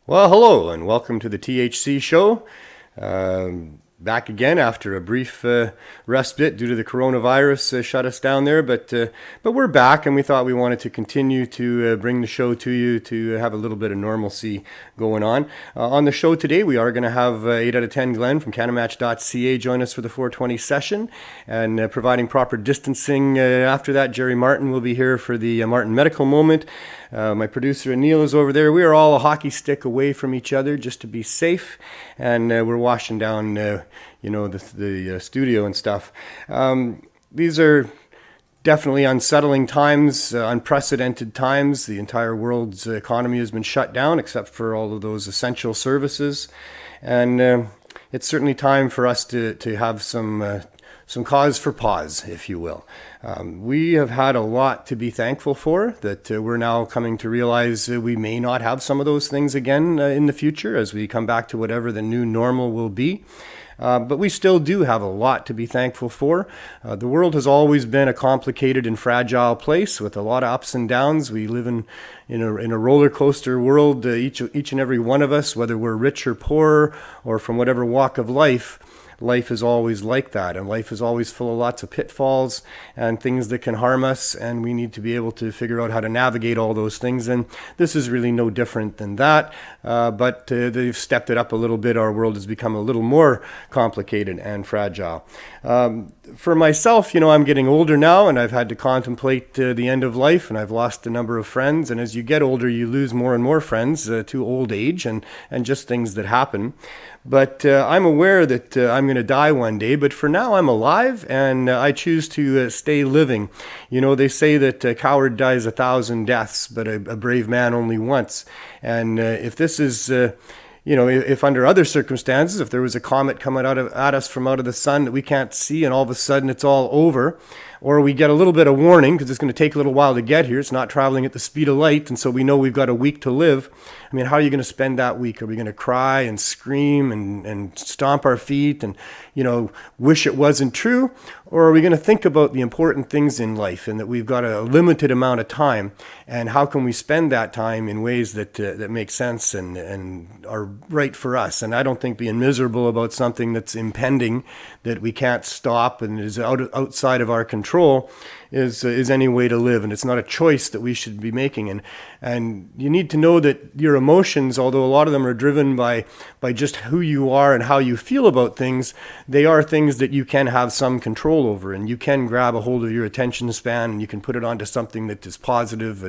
Well, hello and welcome to the THC show. Back again after a brief respite due to the coronavirus shut us down there, but we're back, and we thought we wanted to continue to bring the show to you to have a little bit of normalcy going on. On the show today, we are going to have 8 out of 10 Glenn from CannaMatch.ca join us for the 420 session, and providing proper distancing. After that, Jerry Martin will be here for the Martin Medical Moment. My producer Neil is over there. We are all a hockey stick away from each other just to be safe, and we're washing down, the studio and stuff. These are definitely unsettling times, unprecedented times. The entire world's economy has been shut down except for all of those essential services, and it's certainly time for us to have some cause for pause, if you will. We have had a lot to be thankful for, that we're now coming to realize we may not have some of those things again in the future as we come back to whatever the new normal will be. But we still do have a lot to be thankful for. The world has always been a complicated and fragile place with a lot of ups and downs. We live in a roller coaster world, each and every one of us, whether we're rich or poor or from whatever walk of life. Life is always like that, and life is always full of lots of pitfalls and things that can harm us, and we need to be able to figure out how to navigate all those things, and this is really no different than that, but they've stepped it up a little bit. Our world has become a little more complicated and fragile. For myself, I'm getting older now, and I've had to contemplate the end of life, and I've lost a number of friends, and as you get older, you lose more and more friends to old age and just things that happen. But I'm aware that I'm going to die one day, but for now I'm alive, and I choose to stay living. They say that a coward dies 1,000 deaths, but a brave man only once. And if this is... if under other circumstances, if there was a comet coming at us from out of the sun that we can't see and all of a sudden it's all over, or we get a little bit of warning because it's going to take a little while to get here, it's not traveling at the speed of light, and so we know we've got a week to live. I mean, how are you going to spend that week? Are we going to cry and scream and stomp our feet and, wish it wasn't true? Or are we going to think about the important things in life and that we've got a limited amount of time, and how can we spend that time in ways that make sense and are right for us? And I don't think being miserable about something that's impending, that we can't stop and is outside of our control, is any way to live, and it's not a choice that we should be making. And you need to know that your emotions, although a lot of them are driven by just who you are and how you feel about things, they are things that you can have some control over, and you can grab a hold of your attention span and you can put it onto something that is positive,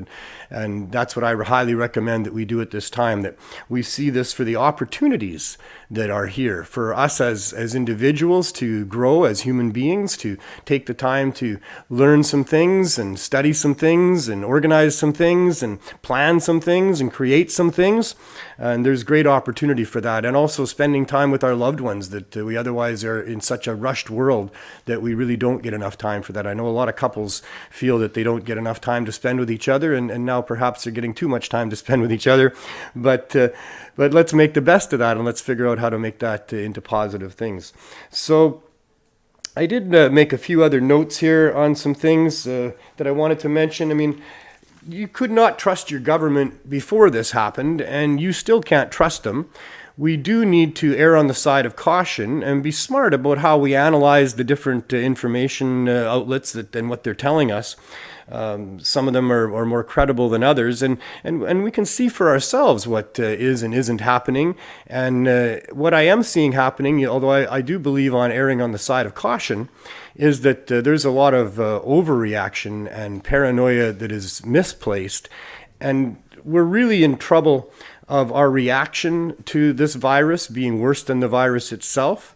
and that's what I highly recommend that we do at this time, that we see this for the opportunities that are here for us as individuals to grow as human beings, to take the time to learn some things and study some things and organize some things and plan some things and create some things. And there's great opportunity for that. And also spending time with our loved ones, that we otherwise are in such a rushed world that we really don't get enough time for that. I know a lot of couples feel that they don't get enough time to spend with each other, and now perhaps they're getting too much time to spend with each other. But let's make the best of that, and let's figure out how to make that into positive things. So I did make a few other notes here on some things that I wanted to mention. I mean, you could not trust your government before this happened, and you still can't trust them. We do need to err on the side of caution and be smart about how we analyze the different information outlets and what they're telling us. Some of them are more credible than others, and we can see for ourselves what is and isn't happening. And what I am seeing happening, although I do believe on erring on the side of caution, is that there's a lot of overreaction and paranoia that is misplaced, and we're really in trouble of our reaction to this virus being worse than the virus itself.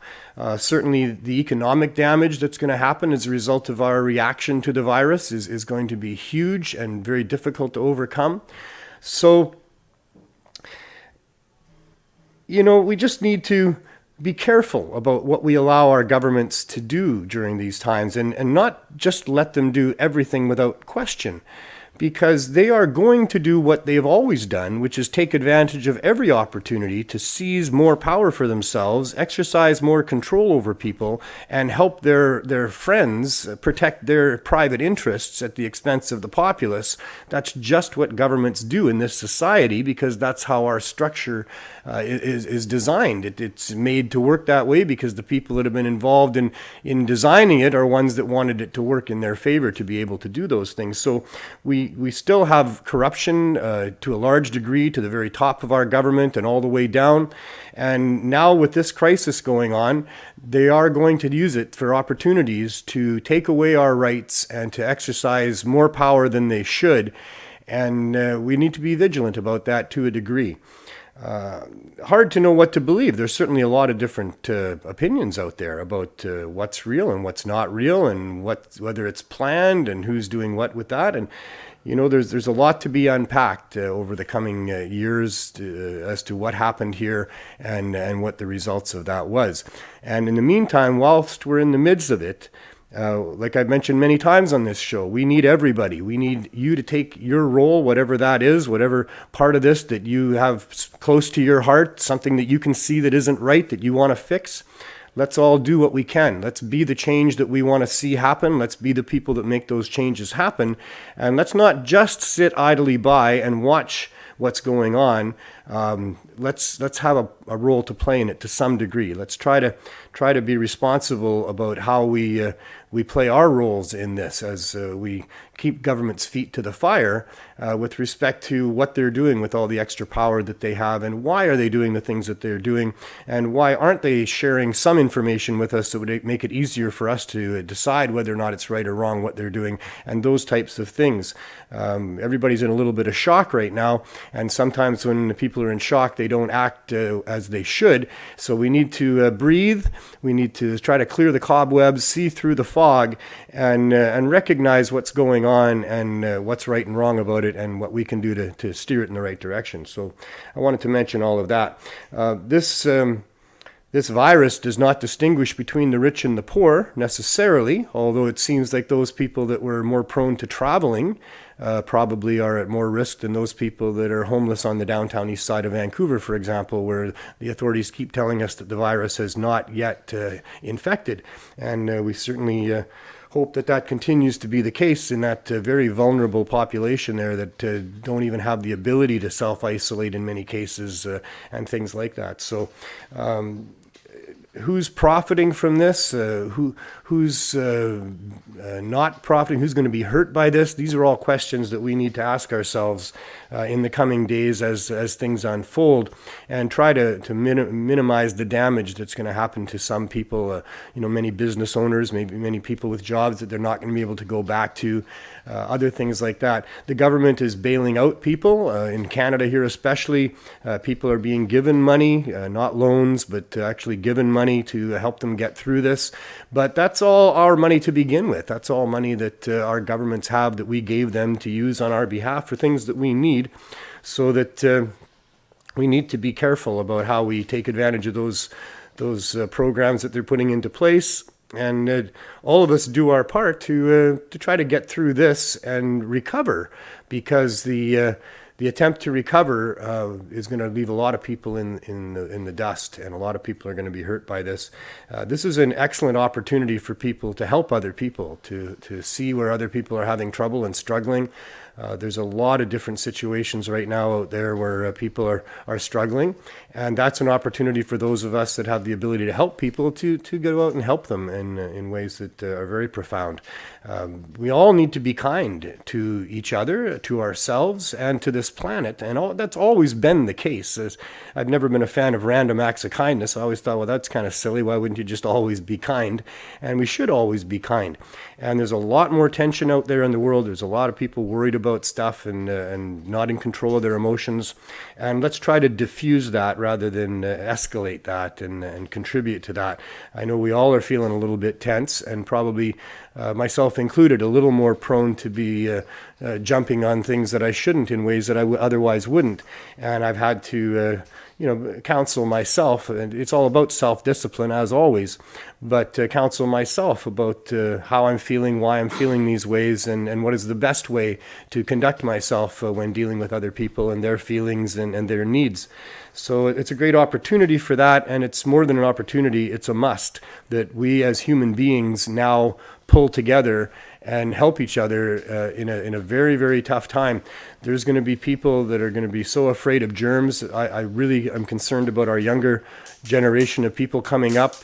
Certainly the economic damage that's going to happen as a result of our reaction to the virus is going to be huge and very difficult to overcome. So, we just need to be careful about what we allow our governments to do during these times, and not just let them do everything without question, because they are going to do what they've always done, which is take advantage of every opportunity to seize more power for themselves, exercise more control over people, and help their friends protect their private interests at the expense of the populace. That's just what governments do in this society, because that's how our structure is designed. It's made to work that way because the people that have been involved in designing it are ones that wanted it to work in their favor to be able to do those things. So we still have corruption to a large degree to the very top of our government and all the way down. And now with this crisis going on, they are going to use it for opportunities to take away our rights and to exercise more power than they should. And we need to be vigilant about that to a degree. Hard to know what to believe. There's certainly a lot of different opinions out there about what's real and what's not real, and whether it's planned and who's doing what with that. And there's a lot to be unpacked over the coming years as to what happened here and what the results of that was. And in the meantime, whilst we're in the midst of it, like I've mentioned many times on this show, we need everybody. We need you to take your role, whatever that is, whatever part of this that you have close to your heart, something that you can see that isn't right, that you want to fix. Let's all do what we can. Let's be the change that we want to see happen. Let's be the people that make those changes happen. And let's not just sit idly by and watch what's going on. Let's have a role to play in it to some degree. Let's try to be responsible about how we play our roles in this as we keep government's feet to the fire with respect to what they're doing with all the extra power that they have, and why are they doing the things that they're doing, and why aren't they sharing some information with us that would make it easier for us to decide whether or not it's right or wrong what they're doing, and those types of things. Everybody's in a little bit of shock right now, and sometimes when people are in shock, they don't act as they should. So we need to breathe. We need to try to clear the cobwebs, see through the fog, and recognize what's going on and what's right and wrong about it, and what we can do to steer it in the right direction. So I wanted to mention all of that. This virus does not distinguish between the rich and the poor necessarily, although it seems like those people that were more prone to traveling probably are at more risk than those people that are homeless on the downtown east side of Vancouver, for example, where the authorities keep telling us that the virus has not yet infected. And we certainly hope that continues to be the case in that very vulnerable population there that don't even have the ability to self-isolate in many cases and things like that. So who's profiting from this? Who's not profiting? Who's going to be hurt by this? These are all questions that we need to ask ourselves in the coming days as things unfold, and try to minimize the damage that's going to happen to some people. Many business owners, maybe many people with jobs that they're not going to be able to go back to. Other things like that. The government is bailing out people. In Canada here especially, people are being given money, not loans, but actually given money to help them get through this. But that's all our money to begin with. That's all money that our governments have that we gave them to use on our behalf for things that we need, so that we need to be careful about how we take advantage of those programs that they're putting into place. And all of us do our part to try to get through this and recover, because the attempt to recover is going to leave a lot of people in the dust, and a lot of people are going to be hurt by this. This is an excellent opportunity for people to help other people, to see where other people are having trouble and struggling. There's a lot of different situations right now out there where people are struggling, and that's an opportunity for those of us that have the ability to help people to go out and help them in ways that are very profound. We all need to be kind to each other, to ourselves, and to this planet, and that's always been the case. I've never been a fan of random acts of kindness. I always thought, well, that's kind of silly. Why wouldn't you just always be kind? And we should always be kind. And there's a lot more tension out there in the world. There's a lot of people worried about stuff and not in control of their emotions. And let's try to diffuse that rather than escalate that and contribute to that. I know we all are feeling a little bit tense, and probably myself included, a little more prone to be jumping on things that I shouldn't in ways that I otherwise wouldn't. And I've had to counsel myself, and it's all about self-discipline as always, but counsel myself about how I'm feeling, why I'm feeling these ways, and what is the best way to conduct myself when dealing with other people and their feelings and their needs. So it's a great opportunity for that, and it's more than an opportunity, it's a must that we as human beings now pull together and help each other in a very, very tough time. There's going to be people that are going to be so afraid of germs. I really am concerned about our younger generation of people coming up.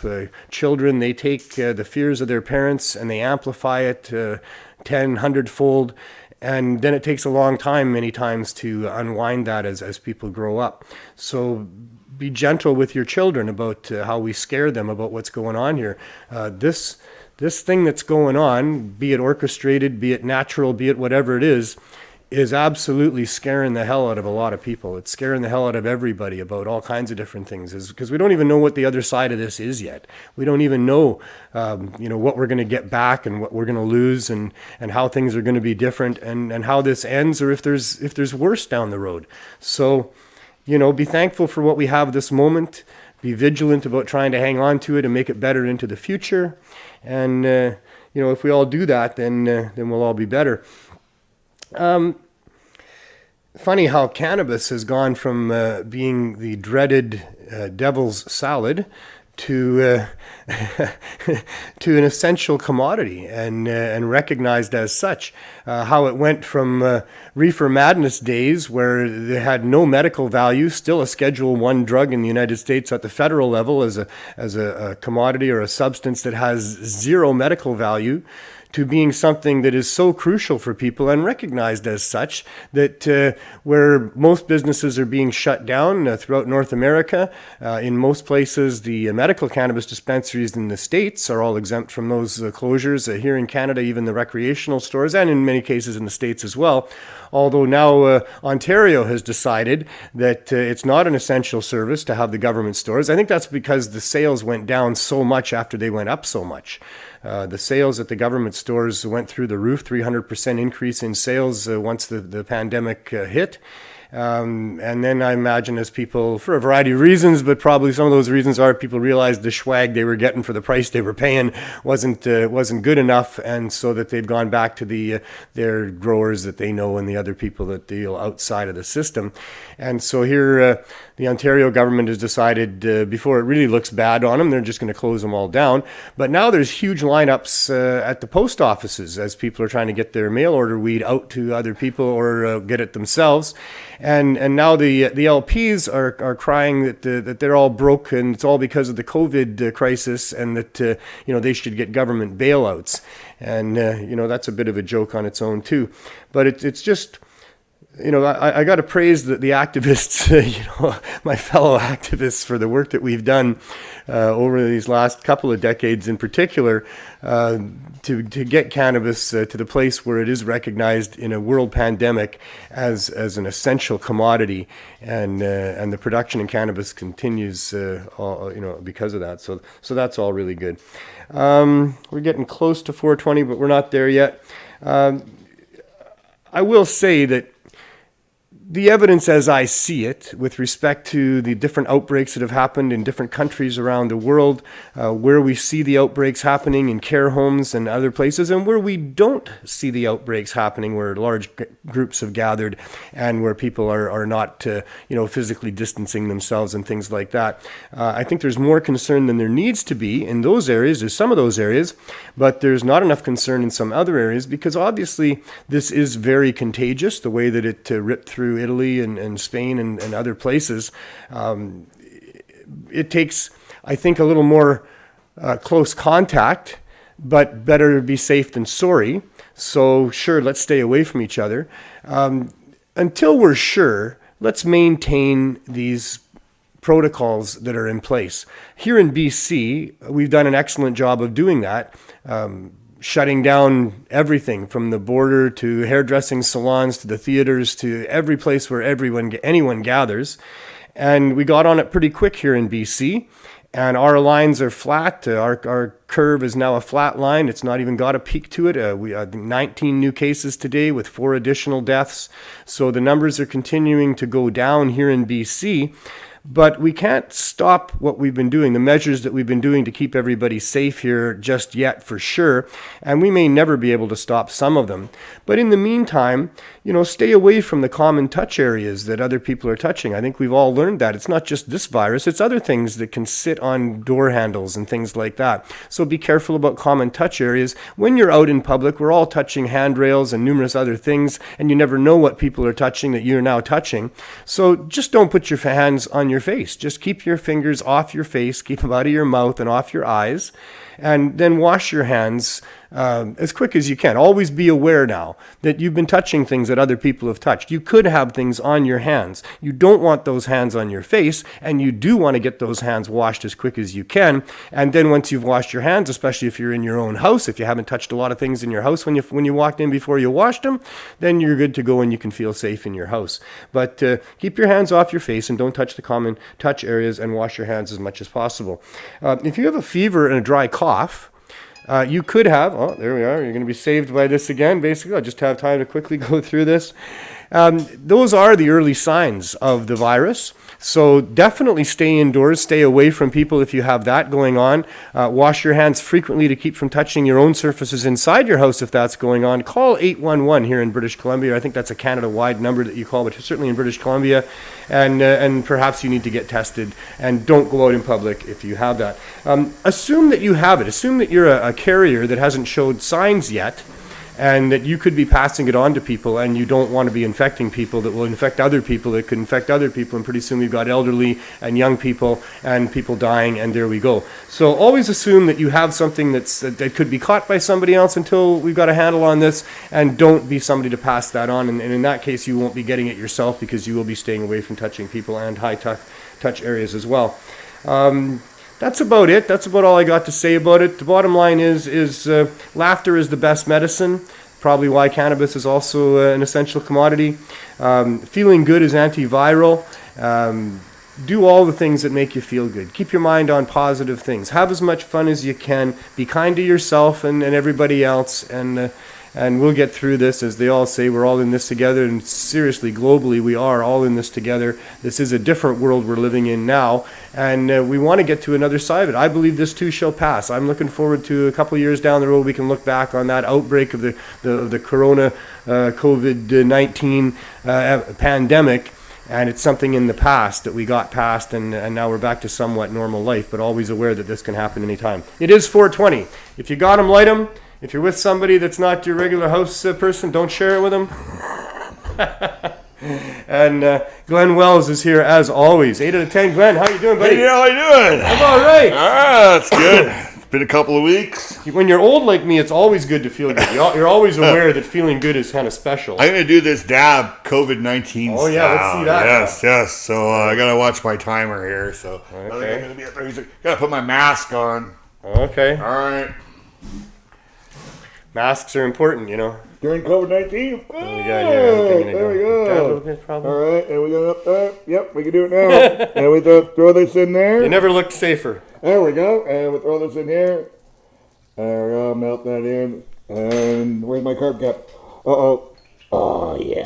Children, they take the fears of their parents and they amplify it 100-fold. And then it takes a long time, many times, to unwind that as people grow up. So be gentle with your children about how we scare them about what's going on here. This thing that's going on, be it orchestrated, be it natural, be it whatever it is absolutely scaring the hell out of a lot of people. It's scaring the hell out of everybody about all kinds of different things, because we don't even know what the other side of this is yet. We don't even know, what we're going to get back and what we're going to lose, and how things are going to be different, and how this ends, or if there's worse down the road. So, be thankful for what we have this moment. Be vigilant about trying to hang on to it and make it better into the future. And, if we all do that, then we'll all be better. Funny how cannabis has gone from being the dreaded devil's salad to to an essential commodity and recognized as such. How it went from reefer madness days, where they had no medical value, still a Schedule I drug in the United States at the federal level as a commodity or a substance that has zero medical value, to being something that is so crucial for people and recognized as such, that where most businesses are being shut down throughout North America, in most places the medical cannabis dispensaries in the States are all exempt from those closures. Here in Canada, even the recreational stores, and in many cases in the States as well. Although now Ontario has decided that it's not an essential service to have the government stores. I think that's because the sales went down so much after they went up so much. The sales at the government stores went through the roof, 300% increase in sales once the pandemic hit. And then I imagine as people, for a variety of reasons, but probably some of those reasons are people realized the swag they were getting for the price they were paying wasn't good enough, and so that they've gone back to their growers that they know and the other people that deal outside of the system. And so here the Ontario government has decided, before it really looks bad on them, they're just going to close them all down. But now there's huge lineups at the post offices as people are trying to get their mail order weed out to other people or get it themselves. And now the LPs are crying that they're all broke, and it's all because of the COVID crisis, and that they should get government bailouts. And that's a bit of a joke on its own too. But it's just, I got to praise the activists, my fellow activists, for the work that we've done over these last couple of decades in particular, to get cannabis to the place where it is recognized in a world pandemic as an essential commodity, and the production in cannabis continues, because of that. So that's all really good. We're getting close to 420, but we're not there yet. I will say that the evidence as I see it with respect to the different outbreaks that have happened in different countries around the world, where we see the outbreaks happening in care homes and other places, and where we don't see the outbreaks happening, where large groups have gathered and where people are not physically distancing themselves and things like that. I think there's more concern than there needs to be in those areas. There's some of those areas, but there's not enough concern in some other areas, because obviously this is very contagious, the way that it ripped through Italy and Spain and other places. It takes, I think, a little more close contact, but better be safe than sorry. So sure, let's stay away from each other. Until we're sure, let's maintain these protocols that are in place. Here in BC, we've done an excellent job of doing that. Shutting down everything from the border to hairdressing salons to the theaters to every place where anyone gathers. And we got on it pretty quick here in BC. And our lines are flat. Our curve is now a flat line. It's not even got a peak to it. We had 19 new cases today with 4 additional deaths. So the numbers are continuing to go down here in BC. But we can't stop what we've been doing, the measures that we've been doing to keep everybody safe here just yet, for sure. And we may never be able to stop some of them. But in the meantime, stay away from the common touch areas that other people are touching. I think we've all learned that. It's not just this virus, it's other things that can sit on door handles and things like that. So be careful about common touch areas. When you're out in public, we're all touching handrails and numerous other things, and you never know what people are touching that you're now touching. So just don't put your hands on your face. Just keep your fingers off your face, keep them out of your mouth and off your eyes, and then wash your hands as quick as you can. Always be aware now that you've been touching things that other people have touched. You could have things on your hands. You don't want those hands on your face, and you do want to get those hands washed as quick as you can. And then once you've washed your hands, especially if you're in your own house, if you haven't touched a lot of things in your house when you walked in before you washed them, then you're good to go and you can feel safe in your house. But keep your hands off your face and don't touch the common touch areas, and wash your hands as much as possible. If you have a fever and a dry cough, you could have, there we are, you're going to be saved by this again, basically. I'll just have time to quickly go through this. Those are the early signs of the virus. So definitely stay indoors, stay away from people if you have that going on. Wash your hands frequently to keep from touching your own surfaces inside your house if that's going on. Call 811 here in British Columbia. I think that's a Canada-wide number that you call, but certainly in British Columbia. And perhaps you need to get tested, and don't go out in public if you have that. Assume that you have it. Assume that you're a carrier that hasn't showed signs yet, and that you could be passing it on to people, and you don't want to be infecting people that will infect other people that could infect other people, and pretty soon we've got elderly and young people and people dying, and there we go. So always assume that you have something that could be caught by somebody else until we've got a handle on this, and don't be somebody to pass that on, and in that case you won't be getting it yourself, because you will be staying away from touching people and high touch areas as well. That's about it. That's about all I got to say about it. The bottom line is laughter is the best medicine. Probably why cannabis is also an essential commodity. Feeling good is antiviral. Do all the things that make you feel good. Keep your mind on positive things. Have as much fun as you can. Be kind to yourself and everybody else. And we'll get through this. As they all say, we're all in this together. And seriously, globally, we are all in this together. This is a different world we're living in now. And we want to get to another side of it. I believe this too shall pass. I'm looking forward to a couple of years down the road, we can look back on that outbreak of the corona COVID-19 pandemic. And it's something in the past that we got past, and now we're back to somewhat normal life, but always aware that this can happen anytime. It is 420. If you got them, light them. If you're with somebody that's not your regular house person, don't share it with them. And Glenn Wells is here as always. 8 out of 10. Glenn, how you doing, buddy? Hey, how you doing? I'm all right. That's good. It's been a couple of weeks. When you're old like me, it's always good to feel good. You're always aware that feeling good is kind of special. I'm going to do this dab COVID-19 Oh, yeah, let's see that. Yes. So I got to watch my timer here. So Okay. I'm going to be at 30. Got to put my mask on. Okay. All right. Masks are important, During COVID-19. Oh, there we go. All right, and we got it up there. Yep, we can do it now. And we throw this in there. You never looked safer. There we go. And we throw this in here. There we go. Melt that in. And where's my carb cap? Uh-oh. Oh, yeah.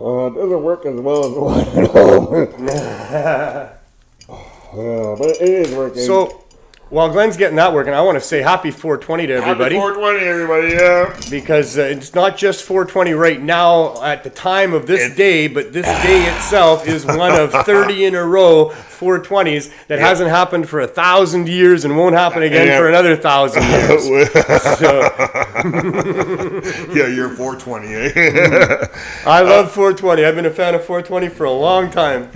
It doesn't work as well as the one at home. But it is working. So, while Glenn's getting that working, I want to say happy 420 to everybody. Happy 420, everybody, yeah. Because it's not just 420 right now at the time of this day, but this day itself is one of 30 in a row 420s that hasn't happened for 1,000 years and won't happen again for another 1,000 years. Yeah, you're 420, eh? I love 420. I've been a fan of 420 for a long time.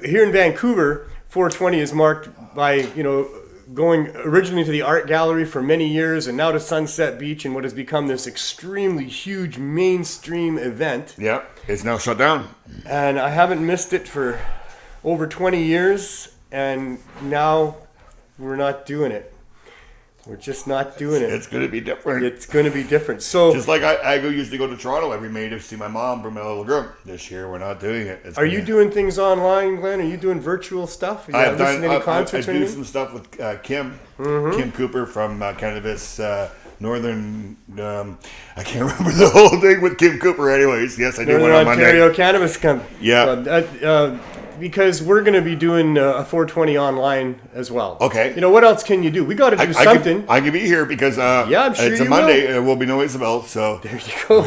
Here in Vancouver, 420 is marked by, going originally to the art gallery for many years and now to Sunset Beach and what has become this extremely huge mainstream event. Yeah, it's now shut down. And I haven't missed it for over 20 years, and now we're not doing it. We're just not doing it. It's going to be different. It's going to be different. So, just like I usually go to Toronto every May to see my mom bring my little girl. This year, we're not doing it. Are you doing things online, Glenn? Are you doing virtual stuff? I do some stuff with Kim Cooper from Cannabis Northern. I can't remember the whole thing with Kim Cooper. Anyways, yes, I do Northern one on Ontario Monday. Cannabis Club. Yeah. Because we're going to be doing a 420 online as well. Okay. You know, what else can you do? We got to do something. I can be here because I'm sure it's a you Monday. We'll be no Isabel. So There you go.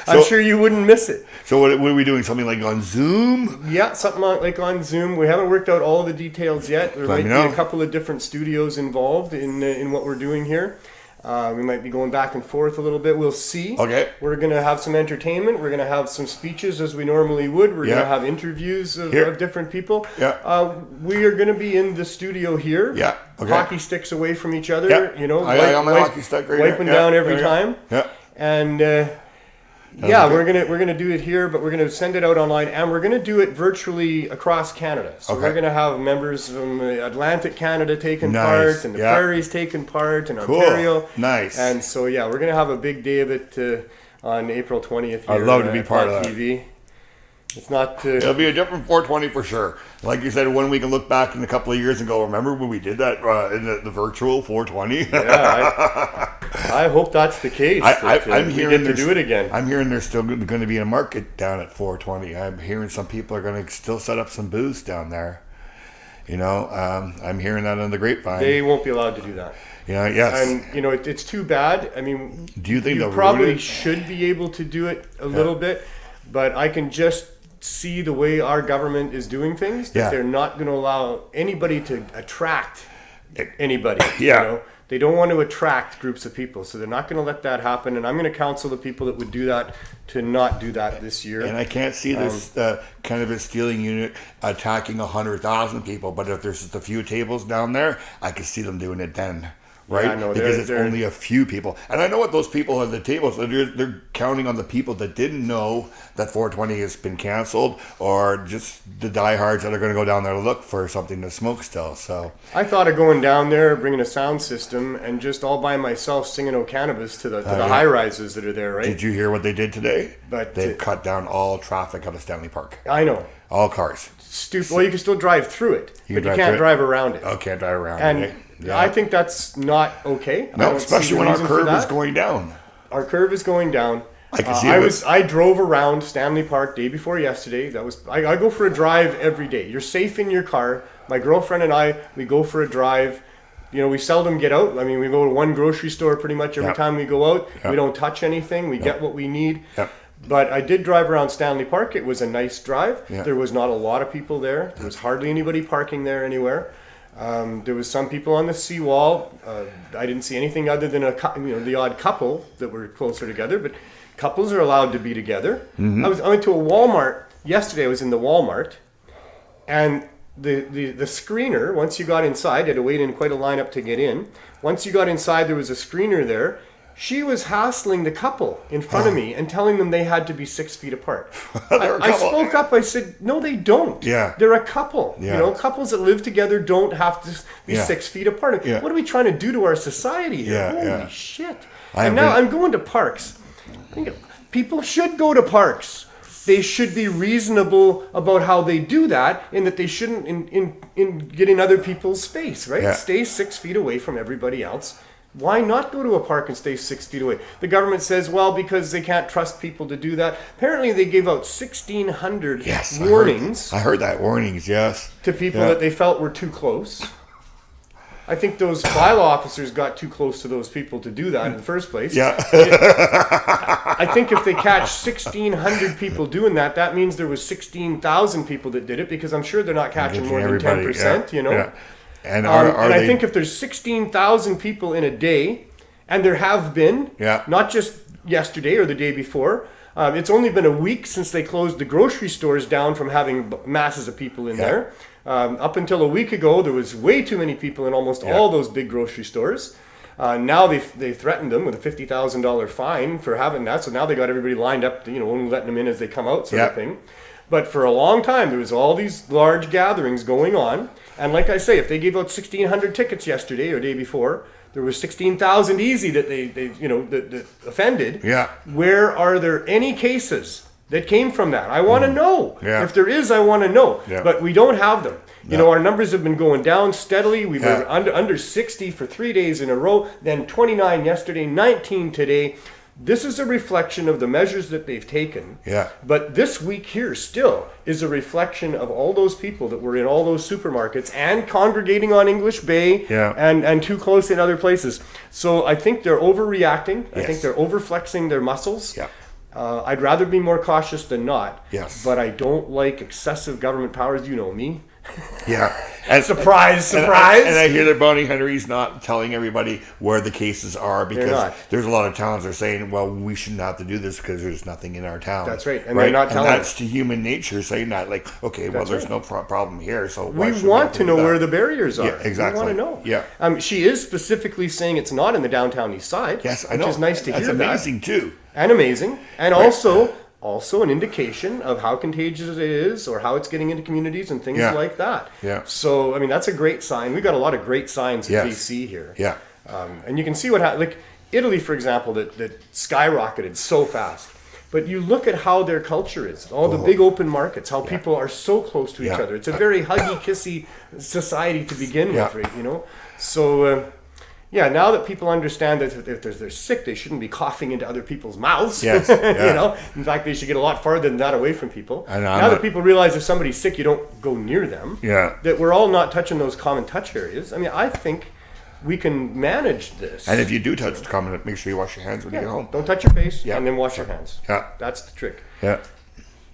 I'm sure you wouldn't miss it. So what are we doing? Something like on Zoom? Yeah, something like on Zoom. We haven't worked out all the details yet. There might be a couple of different studios involved in what we're doing here. We might be going back and forth a little bit. We'll see. Okay. We're going to have some entertainment. We're going to have some speeches as we normally would. We're going to have interviews of different people. Yeah. We are going to be in the studio here. Yeah. Okay. Hockey sticks away from each other. Yeah. You know, I got my hockey stick right wiping here. down every time. Yeah. And we're gonna do it here, but we're gonna send it out online, and we're gonna do it virtually across Canada. So we're gonna have members from Atlantic Canada taking part, and the Prairies taking part, and Ontario. Nice. And so we're gonna have a big day of it on April 20th. I'd love to be part of that. TV. It's not. It'll be a different 420 for sure. Like you said, when we can look back in a couple of years and go, remember when we did that in the virtual 420? I hope that's the case. I'm hearing to do it again. I'm hearing there's still going to be a market down at 420. I'm hearing some people are going to still set up some booths down there. You know, I'm hearing that on the grapevine. They won't be allowed to do that. Yeah, yes. And, you know, it's too bad. I mean, do you think you probably should be able to do it a little bit, but I can just see the way our government is doing things, that they're not going to allow anybody to attract anybody. You know? They don't want to attract groups of people, so they're not going to let that happen. And I'm going to counsel the people that would do that to not do that this year. And I can't see this cannabis stealing unit attacking 100,000 people, but if there's just a few tables down there, I could see them doing it then. Right? Yeah, no, because it's only a few people. And I know what those people at the tables, they're counting on the people that didn't know that 420 has been canceled, or just the diehards that are going to go down there to look for something to smoke still. So I thought of going down there, bringing a sound system, and just all by myself singing "Oh Cannabis" to the high rises that are there, right? Did you hear what they did today? But they've cut down all traffic out of Stanley Park. I know. All cars. Stupid. Well, you can still drive through it, but you can't drive around it. Oh, can't drive around and it. Yeah. I think that's not okay. No, especially when our curve is going down. Our curve is going down. I can see it. I drove around Stanley Park day before yesterday. I go for a drive every day. You're safe in your car. My girlfriend and we go for a drive. You know, we seldom get out. I mean, we go to one grocery store pretty much every time we go out. We don't touch anything. We get what we need. But I did drive around Stanley Park. It was a nice drive. There was not a lot of people there. There was hardly anybody parking there anywhere. There was some people on the seawall. I didn't see anything other than the odd couple that were closer together. But couples are allowed to be together. I went to a Walmart yesterday. I was in the Walmart, and the screener. Once you got inside, you had to wait in quite a lineup to get in. Once you got inside, there was a screener there. She was hassling the couple in front of me and telling them they had to be 6 feet apart. I spoke up. I said, no, they don't. They're a couple. You know, couples that live together don't have to be 6 feet apart. What are we trying to do to our society here? Holy shit. And now I'm going to parks. People should go to parks. They should be reasonable about how they do that, and that they shouldn't in get in other people's space, right? Stay 6 feet away from everybody else. Why not go to a park and stay 6 feet away? The government says, well, because they can't trust people to do that. Apparently, they gave out 1,600 warnings. I heard that, warnings, yes. To people that they felt were too close. I think those bylaw officers got too close to those people to do that in the first place. I think if they catch 1,600 people doing that, that means there was 16,000 people that did it, because I'm sure they're not catching more than 10%, you know? And I think if there's 16,000 people in a day, and there have been, not just yesterday or the day before, it's only been a week since they closed the grocery stores down from having masses of people in there. Up until a week ago, there was way too many people in almost all those big grocery stores. Now they threatened them with a $50,000 fine for having that, so now they got everybody lined up, only letting them in as they come out, sort of thing. But for a long time, there was all these large gatherings going on. And like I say, if they gave out 1,600 tickets yesterday or day before, there was 16,000 easy that they that offended. Where are there any cases that came from that. I want to know. Yeah. If there is, I want to know. Yeah. But we don't have them. You know, our numbers have been going down steadily. We were Yeah. under 60 for 3 days in a row, then 29 yesterday, 19 today. This is a reflection of the measures that they've taken. Yeah. But this week here still is a reflection of all those people that were in all those supermarkets and congregating on English Bay and too close in other places. So I think they're overreacting. I think they're overflexing their muscles. Yeah. I'd rather be more cautious than not. Yes. But I don't like excessive government powers. You know me. Yeah. And, surprise. And I hear that Bonnie Henry's not telling everybody where the cases are because there's a lot of towns that are saying, well, we shouldn't have to do this because there's nothing in our town. That's right. And they're not telling us. That's to human nature saying that, like, okay, well, there's no problem here. So why we want to know where the barriers are. Yeah, exactly. We want to know. Yeah. She is specifically saying it's not in the downtown east side. Yes, I know. Which is nice to hear. That's amazing, too. And amazing. And also an indication of how contagious it is or how it's getting into communities and things like that. Yeah. So, I mean, that's a great sign. We've got a lot of great signs in BC here. Yeah. And you can see what happened. Like Italy, for example, that skyrocketed so fast. But you look at how their culture is, all the big open markets, how people are so close to each other. It's a very huggy, kissy society to begin with, right? You know? So... now that people understand that if they're sick, they shouldn't be coughing into other people's mouths. Yes, You know, in fact, they should get a lot farther than that away from people. Now that people realize if somebody's sick, you don't go near them. Yeah. That we're all not touching those common touch areas. I mean, I think we can manage this. And if you do touch the common, make sure you wash your hands when you get home. Don't touch your face and then wash your hands. Yeah. That's the trick. Yeah.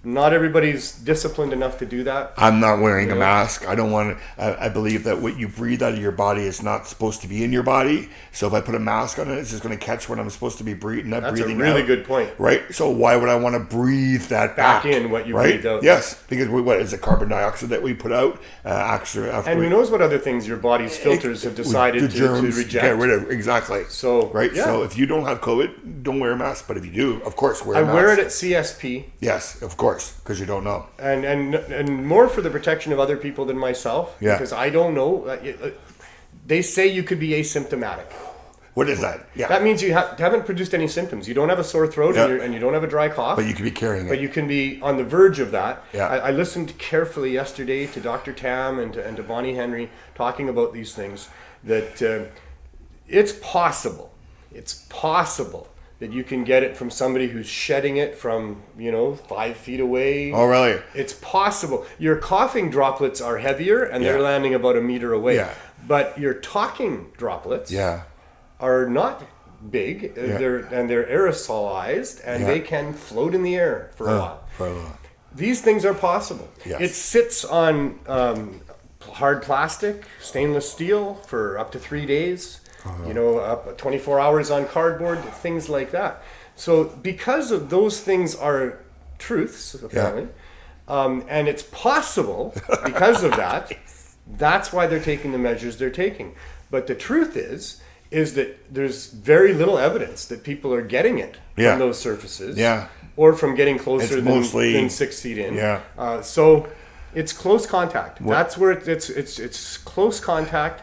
Not everybody's disciplined enough to do that. I'm not wearing a mask. I don't want to. I believe that what you breathe out of your body is not supposed to be in your body. So if I put a mask on it, it's just going to catch what I'm supposed to be breathing. That's a really good point. Right? So why would I want to breathe that back in what you breathed out? Yes, because what is it, carbon dioxide that we put out? After and who knows what other things your body's filters have decided to reject. Get rid of. Exactly. So So if you don't have COVID, don't wear a mask. But if you do, of course, wear a mask. I wear it at CSP. Yes, of course, because you don't know. And more for the protection of other people than myself. Yeah. Because I don't know. They say you could be asymptomatic. What is that? Yeah. That means you haven't produced any symptoms. You don't have a sore throat and you don't have a dry cough. But you could be carrying it. But you can be on the verge of that. Yeah. I listened carefully yesterday to Dr. Tam and to Bonnie Henry talking about these things. That it's possible. It's possible that you can get it from somebody who's shedding it from, 5 feet away. Oh, really? It's possible. Your coughing droplets are heavier and they're landing about a meter away. Yeah. But your talking droplets are not big. They're aerosolized and they can float in the air for a while. For a while. These things are possible. Yes. It sits on hard plastic, stainless steel for up to 3 days. Up 24 hours on cardboard, things like that. So because of those things are truths, apparently, and it's possible because of that, that's why they're taking the measures they're taking. But the truth is that there's very little evidence that people are getting it from those surfaces or from getting closer than 6 feet in. Yeah. So it's close contact. That's where it's close contact.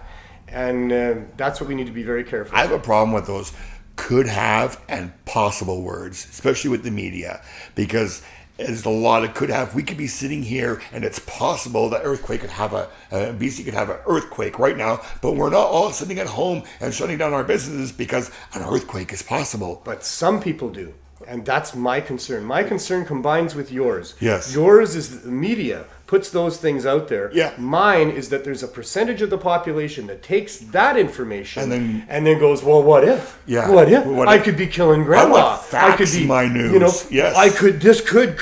And that's what we need to be very careful I have a problem with those could have and possible words, especially with the media, because there's a lot of could have. We could be sitting here and it's possible that earthquake could have BC could have an earthquake right now, but we're not all sitting at home and shutting down our businesses because an earthquake is possible. But some people do. And that's my concern. My concern combines with yours. Yes. Yours is that the media puts those things out there. Yeah. Mine is that there's a percentage of the population that takes that information and then goes, well, what if? Yeah. What if? I could be killing grandma. I want facts I could be, my news. Yes. I could, this could.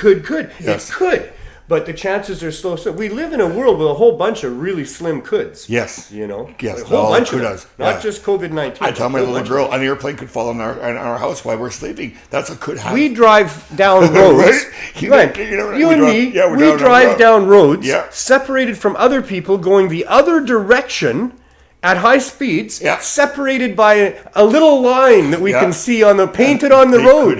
Yes. It could. But the chances are so. We live in a world with a whole bunch of really slim coulds. Yes. Yes. A whole bunch of them. Not just COVID-19. I tell my little girl, an airplane could fall in our house while we're sleeping. That's a could happen. We drive down roads. Right? You and me, we drive down roads separated from other people going the other direction at high speeds, separated by a little line that we can see painted on the road.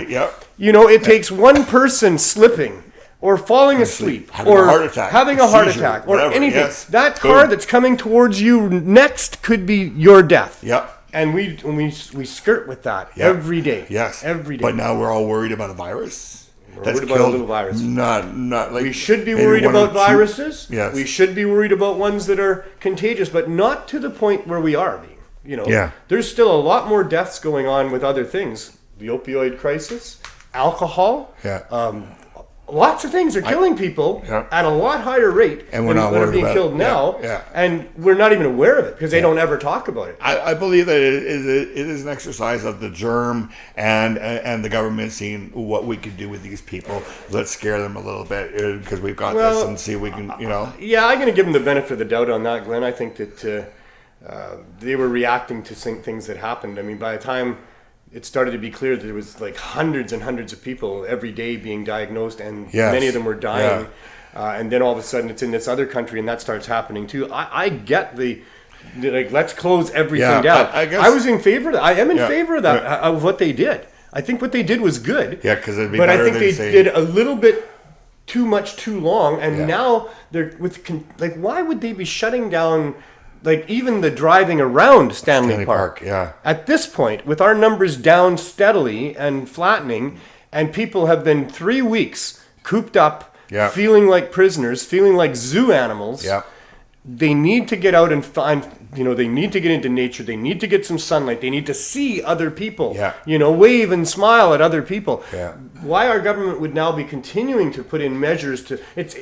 It takes one person slipping or falling asleep, having a heart attack, or anything. That car that's coming towards you next could be your death. And we skirt with that every day. Yes. Every day. But now we're all worried about a virus. that's worried about a killed. little virus. Not like We should be maybe worried one or about two- viruses. Yes. We should be worried about ones that are contagious, but not to the point where we are being. Yeah. There's still a lot more deaths going on with other things. The opioid crisis, alcohol. Yeah. Lots of things are killing people at a lot higher rate And we're than not that are worried being about killed it. now. Yeah. And we're not even aware of it because they don't ever talk about it. I believe that it is an exercise of the germ and the government seeing what we could do with these people. Let's scare them a little bit because we've got this and see if we can, Yeah, I'm going to give them the benefit of the doubt on that, Glenn. I think that they were reacting to things that happened. I mean, by the time it started to be clear that there was like hundreds and hundreds of people every day being diagnosed, and many of them were dying. And then all of a sudden it's in this other country and that starts happening too. I get the like, let's close everything down. I was in favor of that. I am in favor of that, of what they did. I think what they did was good. Yeah, because it'd be but better I think than they did a little bit too much too long, and now they're like, why would they be shutting down like even the driving around Stanley Park? At this point, with our numbers down steadily and flattening, and people have been 3 weeks cooped up, feeling like prisoners, feeling like zoo animals. They need to get out and find, they need to get into nature. They need to get some sunlight. They need to see other people, wave and smile at other people. Why our government would now be continuing to put in measures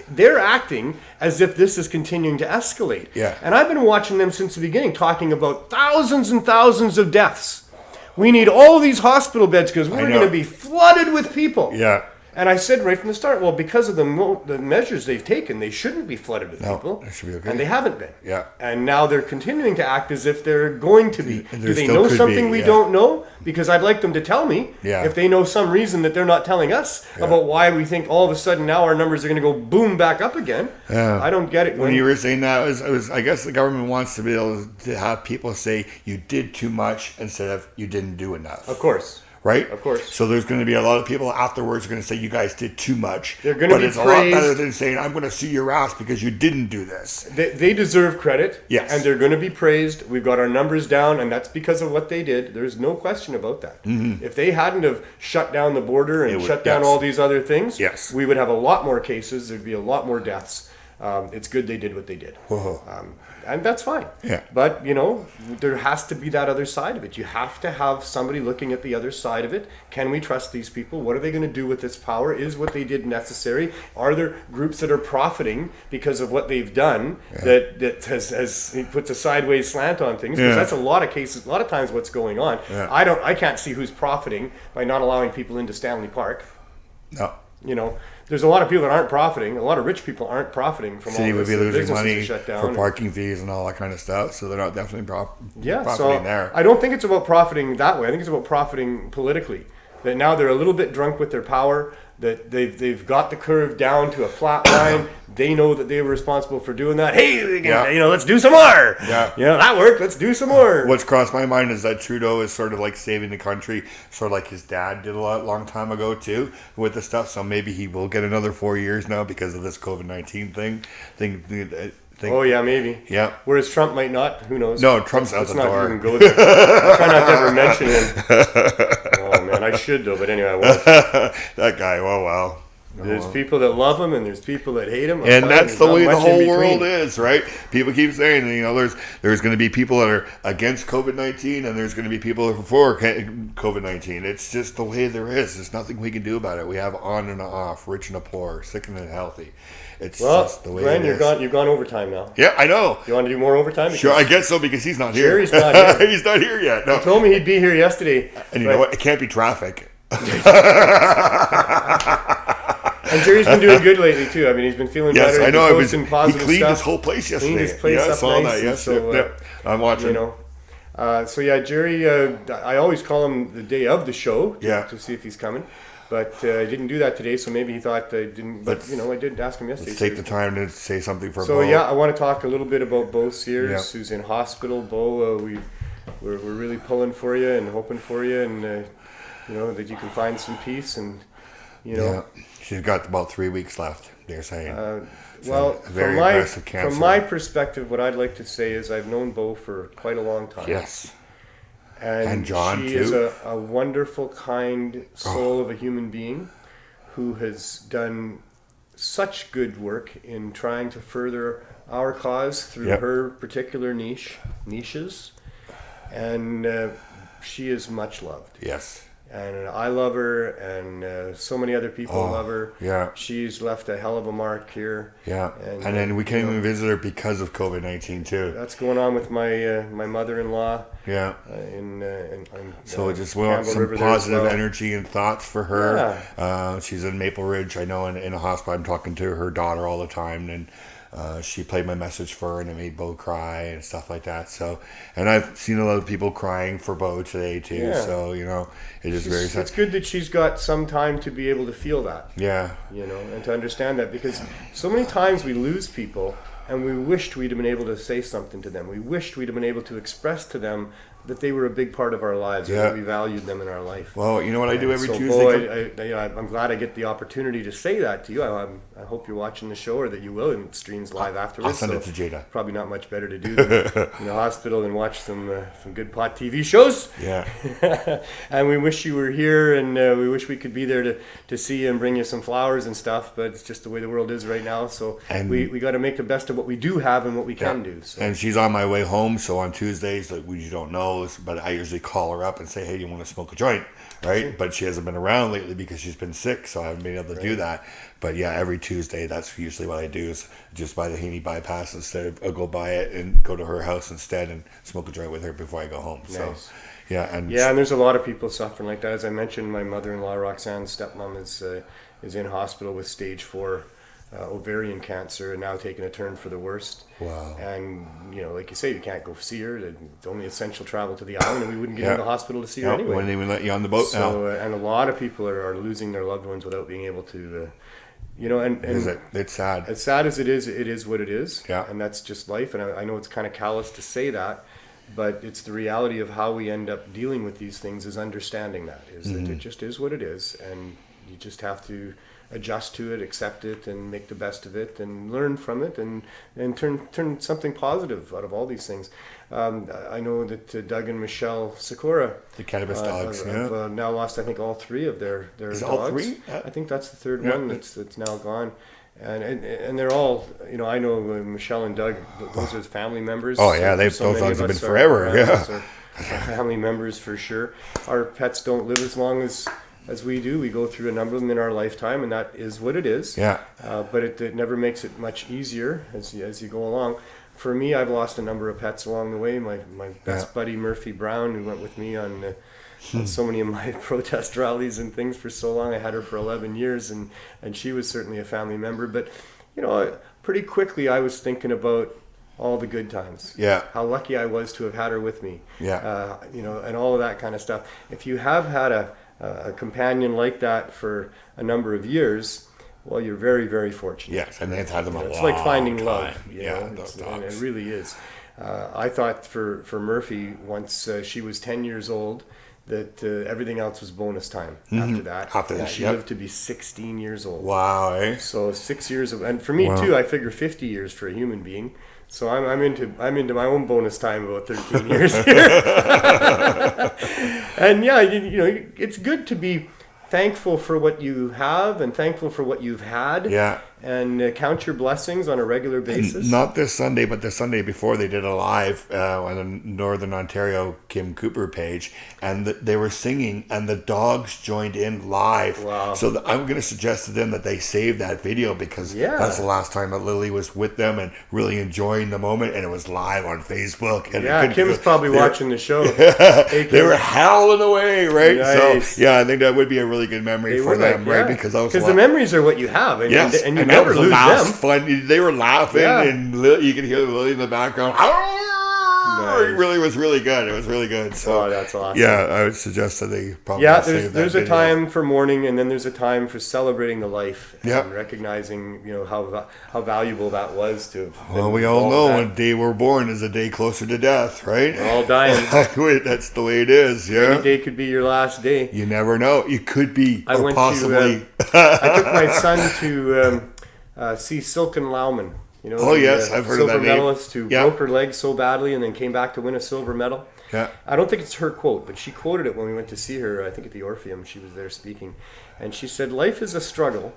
they're acting as if this is continuing to escalate. And I've been watching them since the beginning, talking about thousands and thousands of deaths. We need all these hospital beds because we're going to be flooded with people. And I said right from the start, well, because of the measures they've taken, they shouldn't be flooded with people. That should be okay. And they haven't been. And now they're continuing to act as if they're going to be. Do they know something we don't know? Because I'd like them to tell me if they know some reason that they're not telling us about why we think all of a sudden now our numbers are going to go boom back up again. I don't get it. When you were saying that, I guess the government wants to be able to have people say you did too much instead of you didn't do enough. Of course. Right? Of course. So there's going to be a lot of people afterwards going to say you guys did too much. They're going to be praised. But it's a lot better than saying I'm going to sue your ass because you didn't do this. They deserve credit. Yes. And they're going to be praised. We've got our numbers down, and that's because of what they did. There's no question about that. If they hadn't have shut down the border and shut down all these other things, we would have a lot more cases. There'd be a lot more deaths. It's good they did what they did. And that's fine. But, there has to be that other side of it. You have to have somebody looking at the other side of it. Can we trust these people? What are they going to do with this power? Is what they did necessary? Are there groups that are profiting because of what they've done that has puts a sideways slant on things? Because that's a lot of cases, a lot of times what's going on. I can't see who's profiting by not allowing people into Stanley Park. There's a lot of people that aren't profiting. A lot of rich people aren't profiting from all this. City would be losing money shut down for parking fees and all that kind of stuff, so they're not definitely profiting there. I don't think it's about profiting that way. I think it's about profiting politically. That now they're a little bit drunk with their power. That they've got the curve down to a flat line. They know that they were responsible for doing that. Hey, let's do some more. That worked. Let's do some more. What's crossed my mind is that Trudeau is sort of like saving the country, sort of like his dad did a long time ago too, with the stuff. So maybe he will get another 4 years now because of this COVID-19 thing. Oh yeah, maybe. Whereas Trump might not. Who knows? No, Trump's out the door. Let's not even go there. I try not to ever mention him. Oh man, I should though, but anyway, I won't. That guy. Wow. There's people that love him and there's people that hate him. And that's the way the whole world is, right? People keep saying, there's going to be people that are against COVID-19 and there's going to be people that are for COVID-19. It's just the way there is. There's nothing we can do about it. We have on and off, rich and poor, sick and healthy. It's just the way Glenn, it is. you've gone overtime now. Yeah, I know. You want to do more overtime? Sure, I guess so because he's not here. Jerry's not here. He's not here yet. No. He told me he'd be here yesterday. And you know what? It can't be traffic. And Jerry's been doing good lately too. I mean, he's been feeling better. Yes, I know. He cleaned his whole place yesterday. Cleaned his place up I saw nice. that. Yes, so, I'm watching. Jerry. I always call him the day of the show to see if he's coming. But I didn't do that today, so maybe he thought I didn't. But I did ask him yesterday. Let's take the time to say something for Bo. So I want to talk a little bit about Bo Sears, who's in hospital. Bo, we're really pulling for you and hoping for you, and that you can find some peace and she's got about 3 weeks left. They're saying. Very aggressive cancer. From my perspective, what I'd like to say is I've known Bo for quite a long time. Yes. And John, she too. is a wonderful, kind soul of a human being who has done such good work in trying to further our cause through her particular niches, and she is much loved. Yes. And I love her, and so many other people love her. Yeah. She's left a hell of a mark here. Yeah. And then we can't even visit her because of COVID-19 too. That's going on with my my mother-in-law. Yeah. So just we want Campbell some River there as positive well. energy and thoughts for her. Yeah. She's in Maple Ridge, I know, in a hospital. I'm talking to her daughter all the time, and she played my message for her, and it made Bo cry and stuff like that. So, and I've seen a lot of people crying for Bo today too. Yeah. So, you know, it is very sad. It's good that she's got some time to be able to feel that. Yeah. You know, and to understand that, because so many times we lose people and we wished we'd have been able to say something to them. We wished we'd have been able to express to them that they were a big part of our lives, and that we valued them in our life. Well, you know what I do every Tuesday? Bo, I'm glad I get the opportunity to say that to you. I hope you're watching the show, or that you will, and it streams live afterwards. I'll send it to Jada. Probably not much better to do than in the hospital and watch some good pot TV shows. Yeah. And we wish you were here, and we wish we could be there to see you and bring you some flowers and stuff, but it's just the way the world is right now. So we got to make the best of what we do have and what we can do. So. And she's on my way home, so on Tuesdays, like you don't know, but I usually call her up and say, hey, do you want to smoke a joint? Right? But she hasn't been around lately because she's been sick, so I haven't been able to do that. But yeah, every Tuesday, that's usually what I do, is just by the Haney bypass instead of, I'll go by it and go to her house instead and smoke a joint with her before I go home. Nice. So yeah, and there's a lot of people suffering like that. As I mentioned, my mother-in-law, Roxanne's stepmom, is in hospital with stage 4 ovarian cancer, and now taking a turn for the worst. Wow. And you know, like you say, you can't go see her. It's only essential travel to the island, and we wouldn't get in the hospital to see her anyway. Wouldn't even let you on the boat now. And a lot of people are losing their loved ones without being able to. And it's sad. As sad as it is what it is. Yeah. And that's just life. And I know it's kind of callous to say that, but it's the reality of how we end up dealing with these things, is understanding that it just is what it is, and you just have to adjust to it, accept it, and make the best of it, and learn from it, and turn something positive out of all these things. I know that Doug and Michelle Sikora, the cannabis dogs, have now lost, I think, all 3 of their dogs. All 3? I think that's the third one that's now gone. And they're all, you know, I know Michelle and Doug, those are family members. Oh yeah, those dogs have been forever. Are family members for sure. Our pets don't live as long as we do. We go through a number of them in our lifetime, and that is what it is. Yeah. But it never makes it much easier as you go along. For me, I've lost a number of pets along the way. My best buddy, Murphy Brown, who went with me on so many of my protest rallies and things for so long. I had her for 11 years, and she was certainly a family member. But, you know, pretty quickly I was thinking about all the good times. Yeah. How lucky I was to have had her with me. Yeah. You know, and all of that kind of stuff. If you have had a companion like that for a number of years, well, you're very, very fortunate. Yes, and they've had them a long time. It's like finding love. Those dogs. And it really is. I thought for Murphy, once she was 10 years old, that everything else was bonus time after that. After that, she lived to be 16 years old. Wow, eh? So 6 years of, and for me too, I figure 50 years for a human being. So I'm into my own bonus time about 13 years here. And yeah, you know, it's good to be thankful for what you have and thankful for what you've had. Yeah. And count your blessings on a regular basis. And not this Sunday, but the Sunday before, they did a live on the Northern Ontario Kim Cooper page, and they were singing, and the dogs joined in live. Wow. So I'm going to suggest to them that they save that video, because that's the last time that Lily was with them and really enjoying the moment, and it was live on Facebook. And Kim's probably watching the show. They were howling away, right? Nice. So yeah, I think that would be a really good memory for them, right? Because the memories are what you have, and you never lose them. Fun. They were laughing, and you could hear Lily in the background. Nice. It really was really good. It was really good. So that's awesome. Yeah, I would suggest that they probably there's a time for mourning, and then there's a time for celebrating the life and recognizing, you know, how valuable that was to. Well, we all know a day we're born is a day closer to death, right? We're all dying. That's the way it is. Yeah. Every day could be your last day. You never know. You could be, I went possibly. I took my son to see Silken Laumann. You know, I've heard of that name. Silver medalist who broke her leg so badly and then came back to win a silver medal. Yeah. I don't think it's her quote, but she quoted it when we went to see her, I think at the Orpheum. She was there speaking. And she said, life is a struggle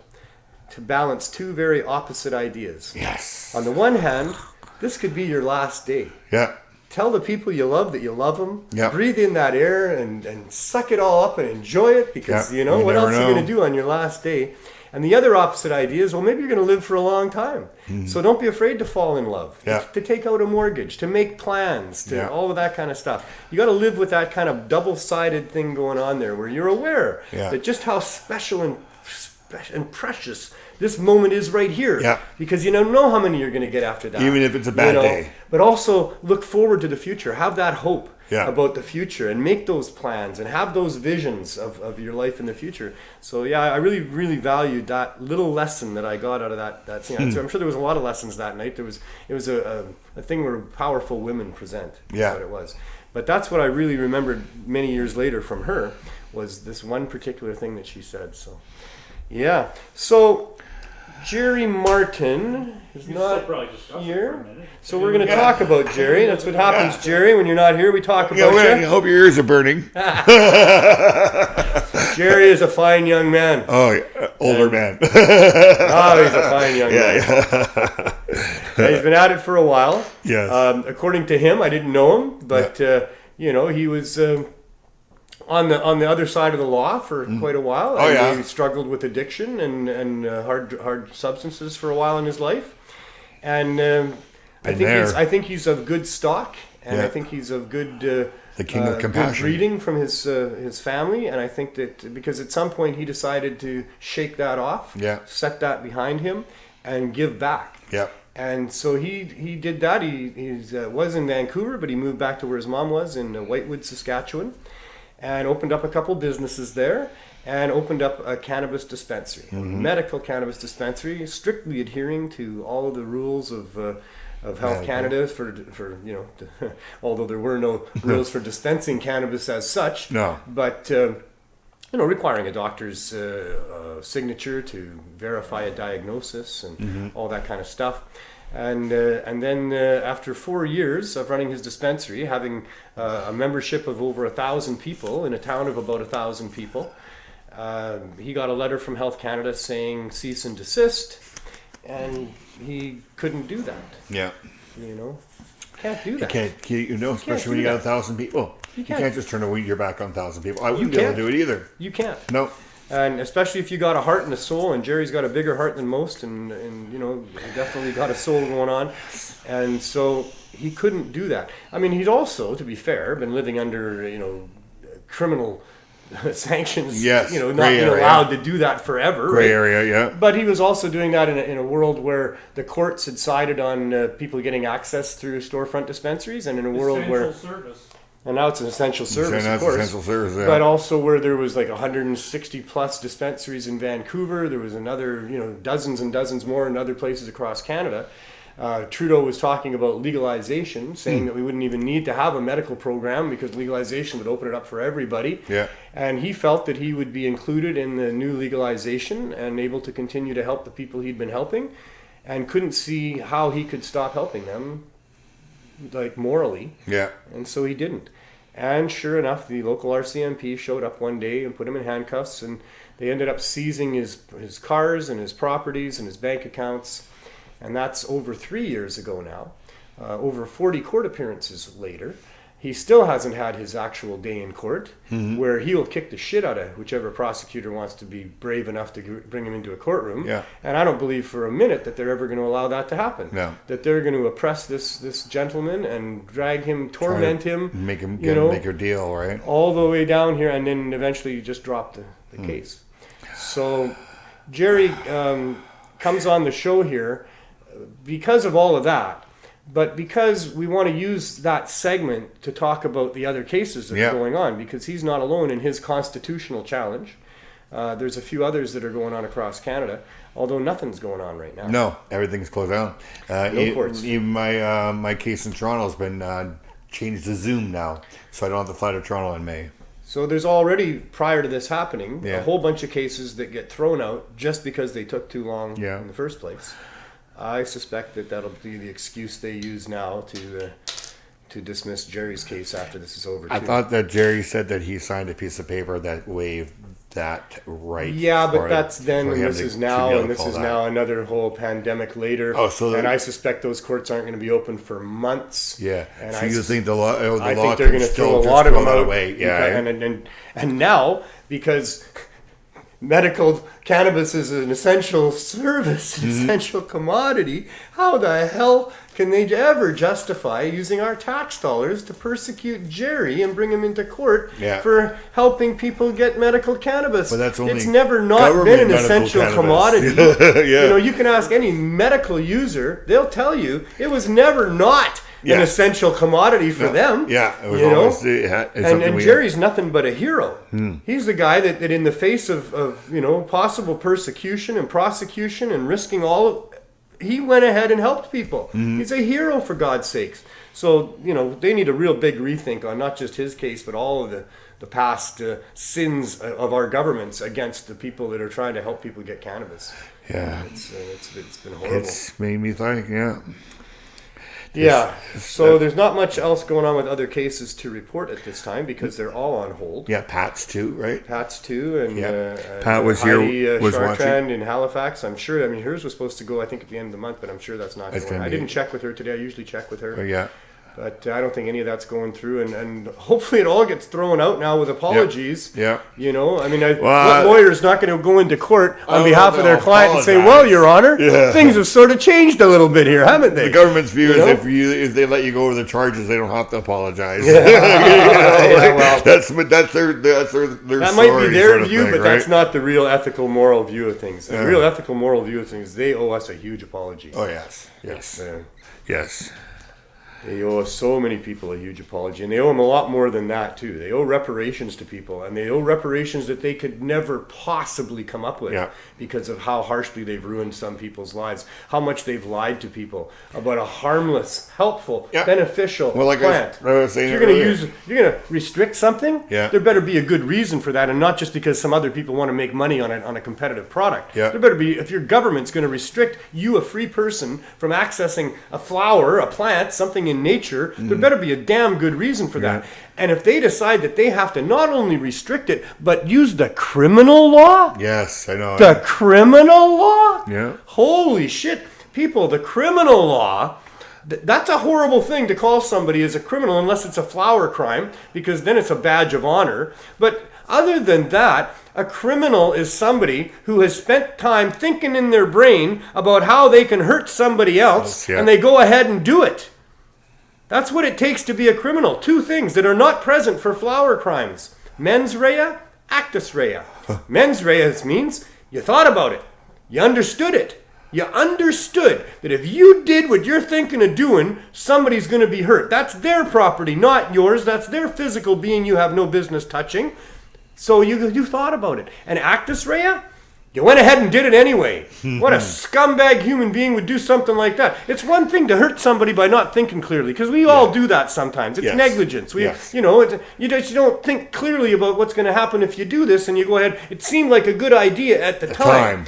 to balance two very opposite ideas. Yes. On the one hand, this could be your last day. Yeah. Tell the people you love that you love them. Yep. Breathe in that air and suck it all up and enjoy it, because, Yep. you know, You what never else are you know. going to do on your last day? And the other opposite idea is, well, maybe you're going to live for a long time. So don't be afraid to fall in love, Yeah. to take out a mortgage, to make plans, to Yeah. all of that kind of stuff. You got to live with that kind of double-sided thing going on there, where you're aware Yeah. that just how special and precious this moment is right here. Yeah. Because you don't know how many you're going to get after that. Even if it's a bad day. But also look forward to the future. Have that hope Yeah. about the future and make those plans and have those visions of your life in the future. So yeah, I really, really valued that little lesson that I got out of that scene. I'm sure there was a lot of lessons that night. It was a thing where powerful women present. That's Yeah. what it was. But that's what I really remembered many years later from her, was this one particular thing that she said. So yeah. So Jerry Martin is not here. So we're going to talk about Jerry. That's what happens, Jerry. When you're not here, we talk about I you. hope your ears are burning. Jerry is a fine young man. Oh, yeah. Older man. Oh, he's a fine young man. Yeah, he's been at it for a while. Yes. According to him, I didn't know him, but you know, he was on the other side of the law for quite a while. Oh, yeah. He struggled with addiction and hard substances for a while in his life, and I think he's of good stock, and I think he's of good. The king of good compassion. breeding from his family, and I think that because at some point he decided to shake that off, set that behind him, and give back. Yeah. And so he did that. He was in Vancouver, but he moved back to where his mom was in Whitewood, Saskatchewan, and opened up a couple businesses there, and opened up a cannabis dispensary, a medical cannabis dispensary, strictly adhering to all of the rules of Health Canada for you know, although there were no rules for dispensing cannabis as such. No. But you know, requiring a doctor's signature to verify a diagnosis and all that kind of stuff. And then after 4 years of running his dispensary, having a membership of over 1,000 people in a town of about 1,000 people, he got a letter from Health Canada saying cease and desist, and he couldn't do that. Yeah. You know, can't do that. Especially when you got 1,000 people. You can't just turn your back on 1,000 people. I wouldn't be able to do it either. You can't. No. And especially if you got a heart and a soul, and Jerry's got a bigger heart than most, and you know, he definitely got a soul going on, and so he couldn't do that. I mean, he'd also, to be fair, been living under, you know, criminal sanctions. Yes, you know, not gray being area. allowed to do that forever. Gray right? area, yeah. But he was also doing that in a world where the courts had sided on people getting access through storefront dispensaries, and in a world where. Service. And now it's an essential service, of course. Essential service, yeah. But also where there was like 160 plus dispensaries in Vancouver. There was another, you know, dozens and dozens more in other places across Canada. Trudeau was talking about legalization, saying that we wouldn't even need to have a medical program because legalization would open it up for everybody. Yeah. And he felt that he would be included in the new legalization and able to continue to help the people he'd been helping, and couldn't see how he could stop helping them, like morally. Yeah. And so he didn't. And sure enough, the local RCMP showed up one day and put him in handcuffs, and they ended up seizing his cars and his properties and his bank accounts. And that's over 3 years ago now, over 40 court appearances later. He still hasn't had his actual day in court, where he'll kick the shit out of whichever prosecutor wants to be brave enough to bring him into a courtroom. Yeah. And I don't believe for a minute that they're ever going to allow that to happen. No. That they're going to oppress this gentleman and drag him, torment him, Make him make your deal, right? all the way down here, and then eventually just drop the case. So Jerry comes on the show here because of all of that. But because we want to use that segment to talk about the other cases that are going on, because he's not alone in his constitutional challenge. There's a few others that are going on across Canada, although nothing's going on right now. No, everything's closed down. No courts. Even my case in Toronto has been changed to Zoom now, so I don't have to fly to Toronto in May. So there's already, prior to this happening, Yeah. a whole bunch of cases that get thrown out just because they took too long Yeah. in the first place. I suspect that that'll be the excuse they use now to dismiss Jerry's case after this is over. I too. thought that Jerry said that he signed a piece of paper that waived that right. Yeah, but for- that's then, for and him this to- is to now, be able and to this call is that. now another whole pandemic later. Oh, so and that- I suspect those courts aren't going to be open for months. Yeah. And So I you think the law? The I law think they're can going to still throw a just lot of throw them that out. away. Yeah. And now, because medical cannabis is an essential service, an essential commodity, how the hell can they ever justify using our tax dollars to persecute Jerry and bring him into court Yeah. for helping people get medical cannabis? But that's only it's never not government been an medical essential cannabis. commodity. Yeah. You know, you can ask any medical user, they'll tell you it was never not an Yeah. essential commodity for them. Yeah. It was you know? always it's something And we- Jerry's nothing but a hero. He's the guy that in the face of possible persecution and prosecution and risking all, he went ahead and helped people. He's a hero, for God's sakes. So, they need a real big rethink on not just his case, but all of the past sins of our governments against the people that are trying to help people get cannabis. Yeah. It's been horrible. It's made me think. Yeah. Yeah, so there's not much else going on with other cases to report at this time because they're all on hold. Yeah. Pat's too, right? Pat's too, and Pat was Heidi, here, was Chartrand watching. in Halifax. I'm sure. I mean, hers was supposed to go, I think, at the end of the month, but I'm sure that's not It's going. gonna I be- didn't check with her today. I usually check with her, Oh, yeah. but I don't think any of that's going through. And hopefully, it all gets thrown out now with apologies. Yeah. I mean, what Well, lawyer's not going to go into court on don't behalf know of if their they'll client and say, apologize. "Well, Your Honor, Yeah. things have sort of changed a little bit here, haven't they?" The government's view You know? is if they let you go over the charges, they don't have to apologize. Yeah, well, that's their that story might be their sort of view, thing, but right? that's not the real ethical, moral view of things. The Yeah. real ethical, moral view of things, they owe us a huge apology. Oh yes, yes, Uh, yes. They owe so many people a huge apology, and they owe them a lot more than that too. They owe reparations to people, and they owe reparations that they could never possibly come up with Yeah. because of how harshly they've ruined some people's lives, how much they've lied to people about a harmless, helpful, Yeah. beneficial Well, like plant. I was saying If you're going earlier. to you're going to restrict something. Yeah. There better be a good reason for that, and not just because some other people want to make money on a competitive product. Yeah. There better be, if your government's going to restrict you, a free person, from accessing a flower, a plant, something in nature, there better be a damn good reason for that. And if they decide that they have to not only restrict it, but use the criminal law, Yes, I know. the criminal law, Yeah. holy shit, people, the criminal law. That's a horrible thing to call somebody as a criminal unless it's a flower crime, because then it's a badge of honor. But other than that, a criminal is somebody who has spent time thinking in their brain about how they can hurt somebody else, Yeah. and they go ahead and do it. That's what it takes to be a criminal. Two things that are not present for flower crimes: mens rea, actus rea. Mens rea means you thought about it, you understood it. You understood that if you did what you're thinking of doing, somebody's going to be hurt. That's their property, not yours. That's their physical being you have no business touching. So you thought about it. And actus rea? You went ahead and did it anyway. What a scumbag human being would do something like that. It's one thing to hurt somebody by not thinking clearly, because we all do that sometimes. It's Yes. negligence. Yes. You just don't think clearly about what's going to happen if you do this, and you go ahead. It seemed like a good idea at the time.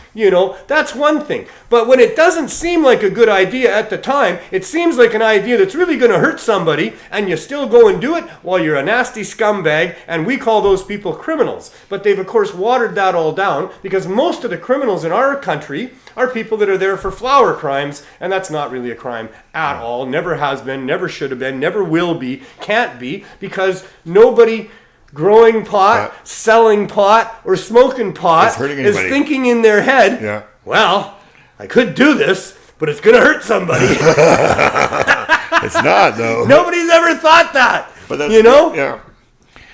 That's one thing. But when it doesn't seem like a good idea at the time, it seems like an idea that's really going to hurt somebody, and you still go and do it, well, you're a nasty scumbag, and we call those people criminals. But they've, of course, watered that all down, because most of the criminals in our country are people that are there for flower crimes, and that's not really a crime at all. Never has been, never should have been, never will be, can't be, because nobody growing pot, selling pot, or smoking pot is thinking in their head, well, I could do this, but it's going to hurt somebody. It's not, though. Nobody's ever thought that. But that's, Yeah.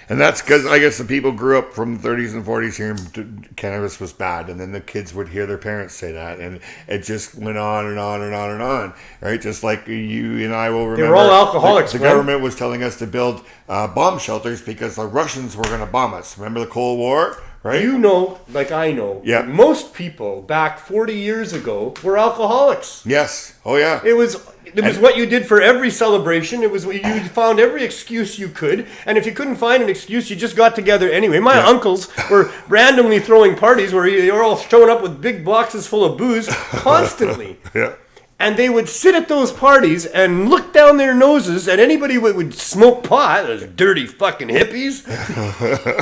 And that's because I guess the people grew up from the 30s and 40s hearing cannabis was bad, and then the kids would hear their parents say that, and it just went on and on and on and on, right? Just like you and I will remember. They were all alcoholics. The government was telling us to build bomb shelters because the Russians were going to bomb us. Remember the Cold War, right? You know, like I know, most people back 40 years ago were alcoholics. Yes. Oh, yeah. It was what you did for every celebration. It was what you found every excuse you could. And if you couldn't find an excuse, you just got together anyway. My uncles were randomly throwing parties where you're all showing up with big boxes full of booze constantly. And they would sit at those parties and look down their noses at anybody who would smoke pot. Those dirty fucking hippies.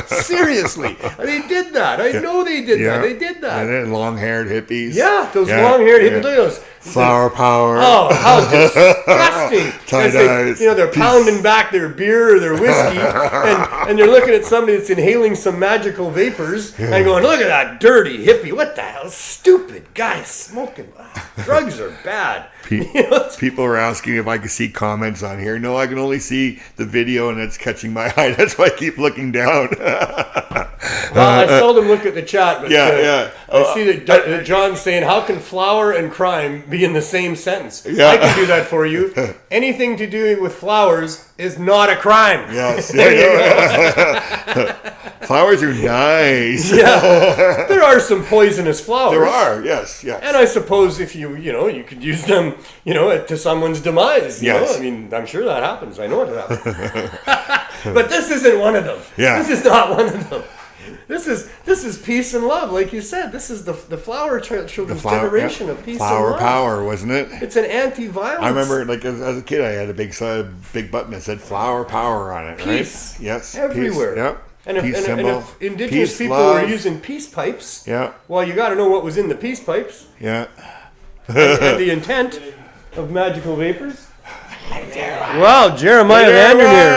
Seriously. They did that. I know they did that. They did that. And then long-haired hippies. Yeah, those long-haired hippies. Look at those. Flower power. Oh, how disgusting. Tie-dyes. They're pounding back their beer or their whiskey, and you're looking at somebody that's inhaling some magical vapors and going, look at that dirty hippie. What the hell? Stupid guy smoking. Drugs are bad. People are asking if I can see comments on here. No, I can only see the video, and it's catching my eye. That's why I keep looking down. Well, I seldom look at the chat, but I see that John's saying, how can flower and crime be in the same sentence? Yeah. I can do that for you. Anything to do with flowers is not a crime. Yes. Flowers are nice. Yeah. There are some poisonous flowers. There are, yes. And I suppose if you could use them, to someone's demise. You know? I mean, I'm sure that happens. I know it happens. But this isn't one of them. Yeah. This is not one of them. This is peace and love, like you said. This is the flower children's generation of peace and love. Flower power, wasn't it? It's an anti-violence. I remember, like as a kid, I had a big button that said "flower power" on it. Peace, right? Yes, everywhere. Peace. Yep. And if indigenous peace, people love. were using peace pipes, yeah. Well, you got to know what was in the peace pipes. Yeah. and the intent of magical vapors. Wow, Jeremiah Vandermeer.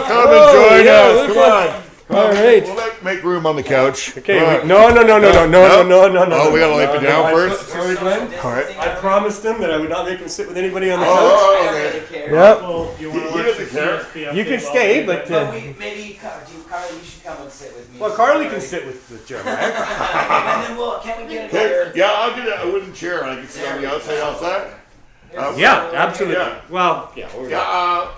Come and join us. Come on. All right. We'll make room on the couch. Okay. Right. No. Oh, we gotta wipe it down first. Sorry, Glenn. All right. I promised him that I would not make him sit with anybody on the couch. Oh, okay. Yep. Well, He doesn't care. You can stay, but maybe Carly, you should come and sit with me. well, Carly can sit with Jeremiah. And then can we get another? Yeah, I'll get a wooden chair and I can sit on the outside. Yeah, absolutely. Yeah. Well,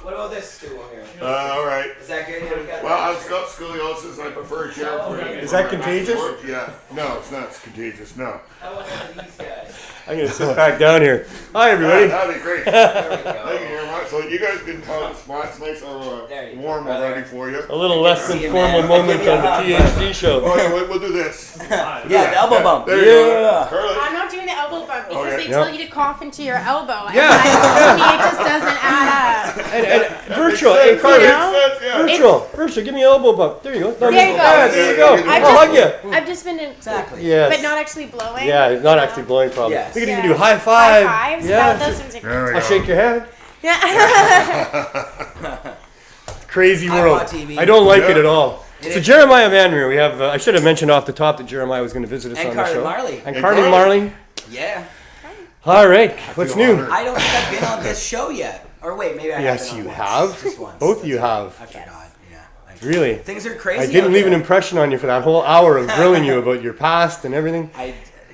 What about this stool here? All right. Is that good? Well, I've got scoliosis and I prefer a chair for it. Is that contagious? Yeah. No, it's not. It's contagious. No. How about one of these guys? I'm going to sit back down here. Hi, everybody. That'd be great. There we go. Thank you very much. So you guys can have the spots nice or warm already for you. A little less than formal moment on the THC show. Oh, yeah, we'll do this. Yeah, the elbow bump. There you go. Carly. I'm not doing the elbow bump because they Yep. tell you to cough into your elbow. Yeah. And to me, it just doesn't add up. And virtual. Hey, Carly. You know? Virtual. Give me an elbow bump. There you go. There you go. Yeah, there you go. I'll hug you. I've just been in, Exactly. Yes. but not actually blowing. Yeah, not actually blowing problem. Yes. We can even Yeah. do high five. High fives. Yeah. Those ones are There we I'll go. shake your hand. Yeah. Crazy iPod world. TV. I don't like it Yeah. at all. It So is. Jeremiah Vandermeer, we have. I should have mentioned off the top that Jeremiah was going to visit us And on the Carly show. Marley. And And Carly Carly. Marley. Yeah. All right. What's feel new? honored. I don't think I've been on this show yet. Or wait, maybe I have. Yes, been on you once. have. Just once. Both of you have. I forgot. Yeah. Really? Things are crazy. I didn't out leave an there. impression on you for that whole hour of grilling you about your past and everything.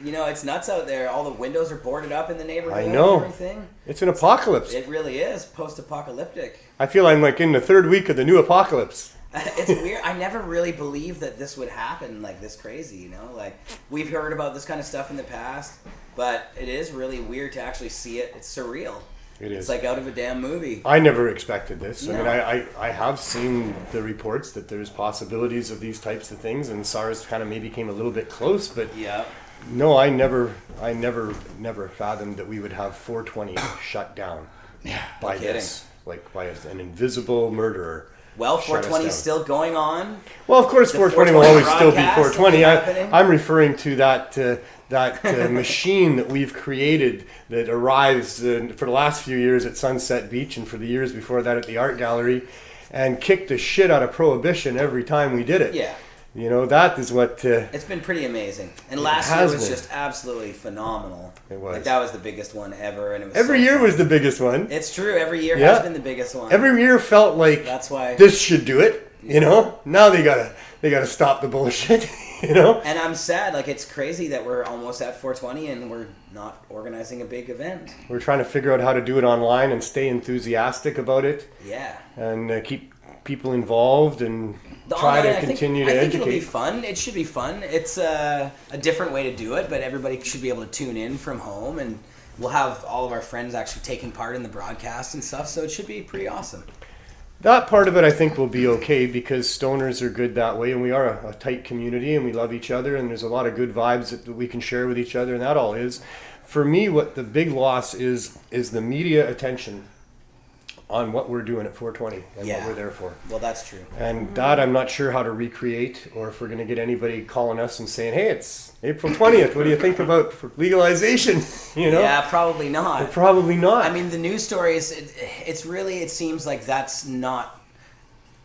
It's nuts out there. All the windows are boarded up in the neighborhood. I know. And everything. It's an apocalypse. It really is post-apocalyptic. I feel I'm like in the third week of the new apocalypse. It's weird. I never really believed that this would happen like this crazy, Like, we've heard about this kind of stuff in the past, but it is really weird to actually see it. It's surreal. It is. It's like out of a damn movie. I never expected this. No. I mean, I have seen the reports that there's possibilities of these types of things, and SARS kind of maybe came a little bit close, but Yeah. no, I never fathomed that we would have 420 shut down by kidding. this, like by an invisible murderer. Well, shut us 420 is down. still going on. Well, of course, The 420 will always still be 420 420. happening. I'm referring to that machine that we've created that arrives for the last few years at Sunset Beach and for the years before that at the Art Gallery, and kicked the shit out of Prohibition every time we did it. Yeah. That is what. It's been pretty amazing. And last year has was been. just absolutely phenomenal. It was. Like, that was the biggest one ever. And it was Every so year fun. was the biggest one. It's true. Every year Yeah. has been the biggest one. Every year felt like That's why. this should do it. Now they gotta stop the bullshit. And I'm sad. Like, it's crazy that we're almost at 420 and we're not organizing a big event. We're trying to figure out how to do it online and stay enthusiastic about it, Yeah. and keep people involved and The try online, to continue I to think it'll be educate. fun. It should be fun. It's a different way to do it, but everybody should be able to tune in from home, and we'll have all of our friends actually taking part in the broadcast and stuff, so it should be pretty awesome. That part of it, I think, will be okay because stoners are good that way, and we are a tight community, and we love each other, and there's a lot of good vibes that we can share with each other, and that all is. For me, what the big loss is the media attention on what we're doing at 420 and what we're there for. Well, that's true. And that I'm not sure how to recreate, or if we're going to get anybody calling us and saying, hey, it's April 20th. What do you think about legalization? You know? Yeah, probably not. Probably not. I mean, the news stories, it seems like that's not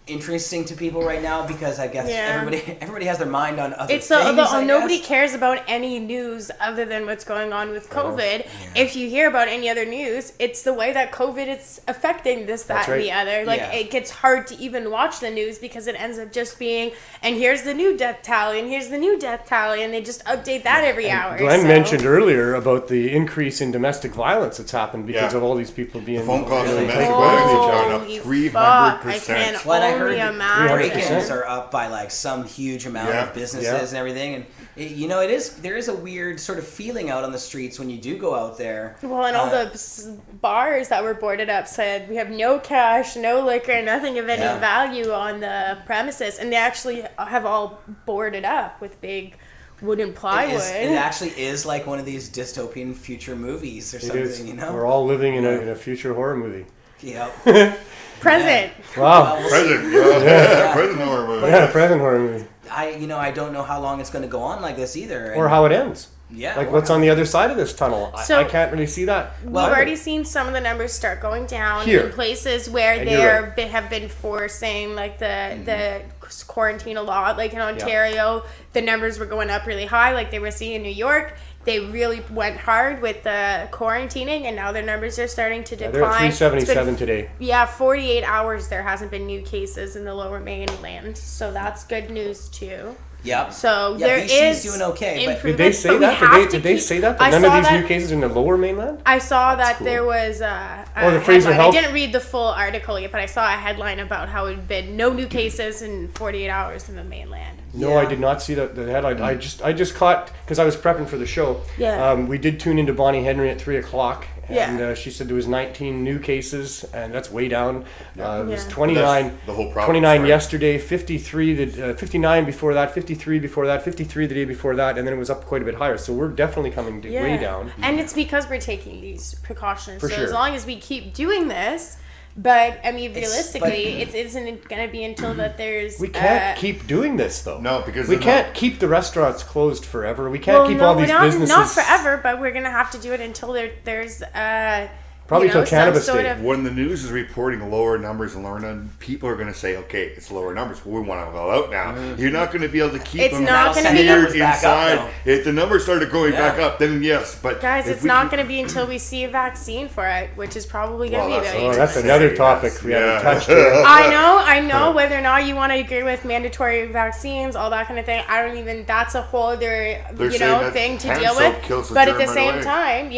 interesting to people right now because I guess everybody has their mind on other things. Nobody cares about any news other than what's going on with COVID. Yeah. If you hear about any other news, it's the way that COVID is affecting this, that, and the other. Like, it gets hard to even watch the news because it ends up just being, and here's the new death tally, and here's the new death tally, and they just update that every hour. Glenn mentioned earlier about the increase in domestic violence that's happened because of all these people being... The phone calls to domestic violence have gone up 300%. I heard break-ins are up by like some huge amount of businesses and everything, and there is a weird sort of feeling out on the streets when you do go out there. Well, and all the bars that were boarded up said we have no cash, no liquor, nothing of any value on the premises, and they actually have all boarded up with big wooden plywood. It actually is like one of these dystopian future movies or something. You know, we're all living in a future horror movie. Yep. Present. Yeah. Wow. Present. Yeah. Present horror movie. Yeah, present horror movie. I don't know how long it's going to go on like this either. Or how it ends. Yeah. Like what's on the other side of this tunnel. I can't really see that. We've already seen some of the numbers start going down here in places where they have been forcing like the quarantine a lot. Like in Ontario, the numbers were going up really high. Like they were seeing in New York. They really went hard with the quarantining, and now their numbers are starting to decline. They're at 377 today. Yeah, 48 hours there hasn't been new cases in the Lower Mainland, so that's good news too. Yep. So there BC's doing okay. But did they say that? Did they say that? None of these new cases are in the Lower Mainland? I saw that there was the Fraser Health. I didn't read the full article yet, but I saw a headline about how it had been no new cases in 48 hours in the mainland. No, I did not see the headline. I just caught, because I was prepping for the show. Yeah. We did tune into Bonnie Henry at 3:00, and Yeah. she said there was 19 new cases, and that's way down. It was That's 29. the whole province, 29 right? yesterday, 53, 59 before that, 53 before that, 53 the day before that, and then it was up quite a bit higher. So we're definitely coming way down. And it's because we're taking these precautions. For so sure. as long as we keep doing this. But, I mean, realistically, it isn't going to be until that there's... We can't keep doing this, though. No, because... We can't keep the restaurants closed forever. We can't keep all these businesses... Not forever, but we're going to have to do it until there's... Probably till Cannabis Day. When the news is reporting lower numbers in Lorna, people are going to say, okay, it's lower numbers. We want to go out now. Mm-hmm. You're not going to be able to keep them seared inside. If the numbers started going back up, then yes. But guys, it's not going to be until we see a vaccine for it, which is probably going to be about 8 that's another topic we haven't touched on. I know whether or not you want to agree with mandatory vaccines, all that kind of thing. I don't even, that's a whole other, thing to deal with. But at the same time,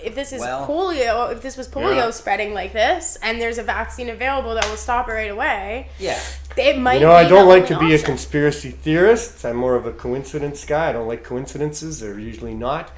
if this was polio spreading like this, and there's a vaccine available that will stop it right away, it might. I don't like to be a conspiracy theorist. I'm more of a coincidence guy. I don't like coincidences. They're usually not.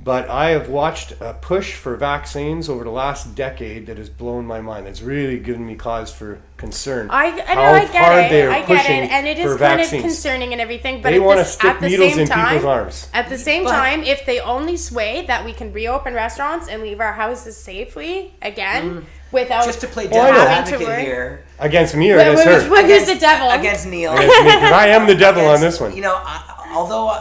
But I have watched a push for vaccines over the last decade that has blown my mind. It's really given me cause for concern. I get it, and it is kind of concerning and everything. But they want to stick needles in people's arms. At the same time, if they only sway that we can reopen restaurants and leave our houses safely again, without just to play devil's advocate here against me or against her? Who's the devil? Against Neil. Against me, 'cause I am the devil on this one. Although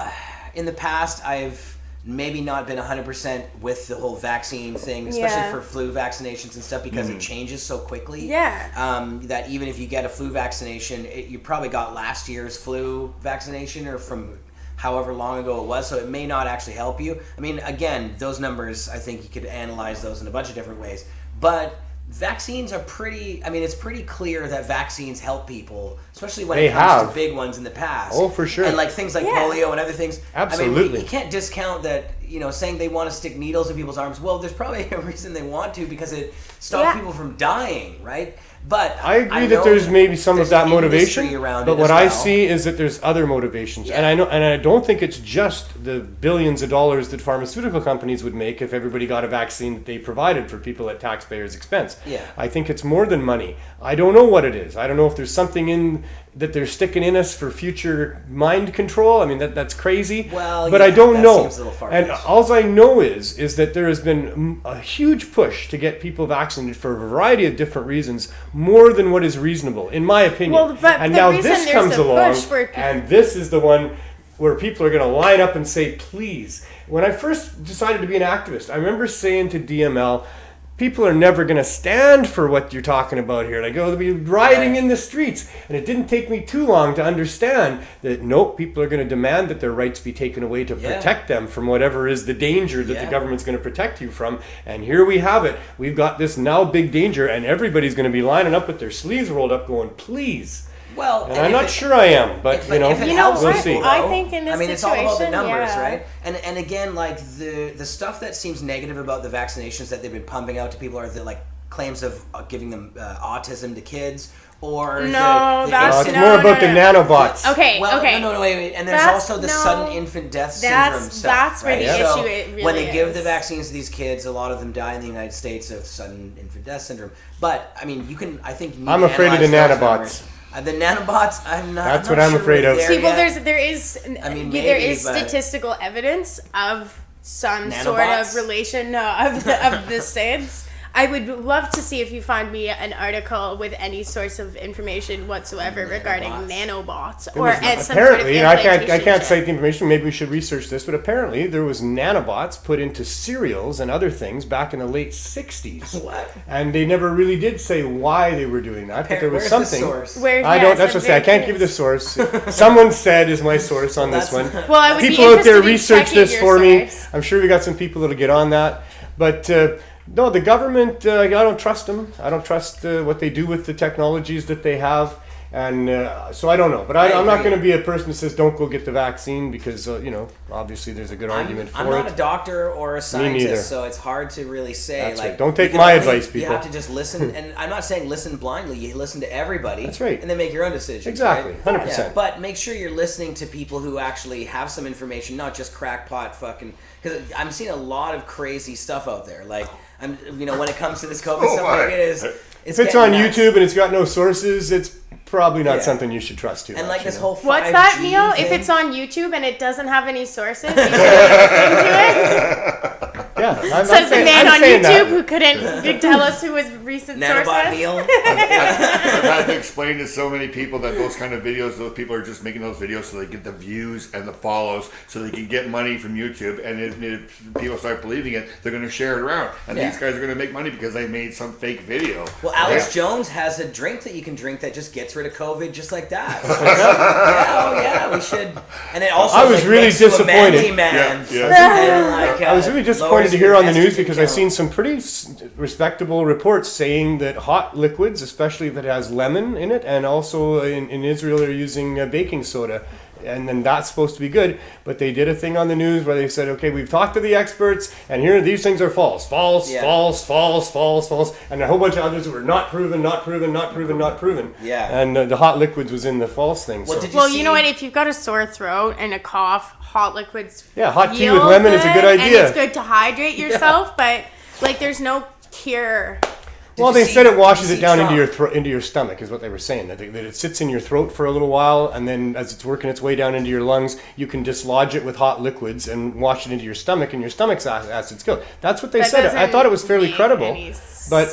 in the past I've maybe not been 100% with the whole vaccine thing, especially for flu vaccinations and stuff, because it changes so quickly. That even if you get a flu vaccination, you probably got last year's flu vaccination or from however long ago it was, so it may not actually help you. I mean, again, those numbers, I think you could analyze those in a bunch of different ways. But vaccines are it's pretty clear that vaccines help people, especially when it comes to big ones in the past. Oh, for sure. And like things like polio and other things. Absolutely. I mean, you can't discount that, saying they want to stick needles in people's arms. Well, there's probably a reason they want to, because it stops people from dying, right? But I agree that there's maybe some of that motivation, but what I see is that there's other motivations, and I don't think it's just the billions of dollars that pharmaceutical companies would make if everybody got a vaccine that they provided for people at taxpayers' expense. Yeah. I think it's more than money. I don't know what it is. I don't know if there's something in that they're sticking in us for future mind control. I mean, that's crazy. Well, but I don't know. Seems a little And far-fetched. all I know is that there has been a huge push to get people vaccinated for a variety of different reasons, more than what is reasonable, in my opinion. Well, but and the now reason this there's comes a along, push for- and this is the one where people are going to line up and say, please. When I first decided to be an activist, I remember saying to DML, people are never going to stand for what you're talking about here. Like, they'll be rioting in the streets. And it didn't take me too long to understand that, nope, people are going to demand that their rights be taken away to protect them from whatever is the danger that the government's going to protect you from. And here we have it. We've got this now big danger, and everybody's going to be lining up with their sleeves rolled up going, please. Well, and I'm not sure I am, but we'll see. I think in this situation, it's all about the numbers, right? And again, like the stuff that seems negative about the vaccinations that they've been pumping out to people are the claims of giving them autism to kids. Or it's more about the nanobots. Okay. No, wait. And there's also the sudden infant death syndrome stuff. That's where the issue really when they give the vaccines to these kids, a lot of them die in the United States of sudden infant death syndrome. But I mean, I'm afraid of the nanobots. The nanobots, I'm not. That's what I'm afraid of. See, well, there is statistical evidence of some sort of relation of the SIDS. I would love to see if you find me an article with any source of information whatsoever regarding nanobots or some sort of I can't cite the information. Maybe we should research this, but apparently there was nanobots put into cereals and other things back in the late 60s. What? And they never really did say why they were doing that, but there was something. The source? That's what I can't give you the source. Someone said is my source on this one. Well, I would people out there research this for me. I'm sure we got some people that'll get on that, but. No, the government, I don't trust them. I don't trust what they do with the technologies that they have. And so I don't know. But I'm not going to be a person that says don't go get the vaccine because, obviously there's a good argument for it. I'm not a doctor or a scientist, so it's hard to really say. That's right. Don't take my advice, people. You have to just listen. And I'm not saying listen blindly. You listen to everybody. That's right. And then make your own decisions. Exactly. Right? 100%. Yeah, but make sure you're listening to people who actually have some information, not just crackpot fucking... Because I'm seeing a lot of crazy stuff out there. Like... when it comes to this COVID stuff, like it is. If it's on YouTube and it's got no sources, it's probably not something you should trust too much. And like this whole 5G what's that, Neil? thing? If it's on YouTube and it doesn't have any sources, you should listen to it. Yeah, says the man on YouTube who couldn't tell us who his recent Nanobot sources. Neil. I've had to explain to so many people that those kind of videos, those people are just making those videos so they get the views and the follows, so they can get money from YouTube. And if people start believing it, they're going to share it around. And these guys are going to make money because they made some fake video. Well, Alex Jones has a drink that you can drink that just gets rid of COVID just like that. We should. And it also I was really disappointed. I was really disappointed to hear on the news because I've seen some pretty respectable reports saying that hot liquids, especially if it has lemon in it, and also in Israel they're using baking soda. And then that's supposed to be good, but they did a thing on the news where they said, okay, we've talked to the experts, and here these things are false, false, and a whole bunch of others were not proven. Yeah. And the hot liquids was in the false thing. Well, you know what? If you've got a sore throat and a cough, hot liquids. Yeah, hot tea with lemon is a good idea. And it's good to hydrate yourself, but there's no cure. Well, they said it washes it down into your stomach, is what they were saying. That it sits in your throat for a little while, and then as it's working its way down into your lungs, you can dislodge it with hot liquids and wash it into your stomach, and your stomach's acid's killed. That's what they said. I thought it was fairly credible. But,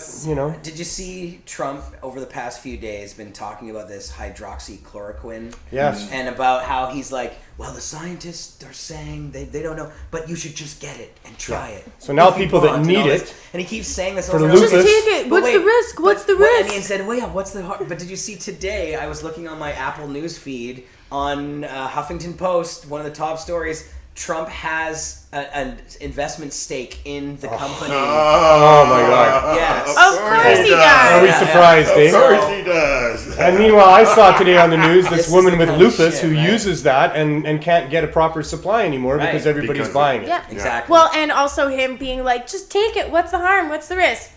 Did you see Trump over the past few days been talking about this hydroxychloroquine? Yes. And about how he's like, well, the scientists are saying they don't know, but you should just get it and try it. So now people that need it. And he keeps saying this over and over. Just take it. What's the risk? What's the risk? And he said, well, yeah, what's the harm? But did you see today, I was looking on my Apple News feed on Huffington Post, one of the top stories, Trump has an investment stake in the company. Oh my God! Yes, of course he does. Are we surprised, Dave? Of course he does. And meanwhile, I saw today on the news this woman with lupus shit, who right? uses that and can't get a proper supply anymore because everybody's buying it. Yeah, exactly. Well, and also him being like, just take it. What's the harm? What's the risk?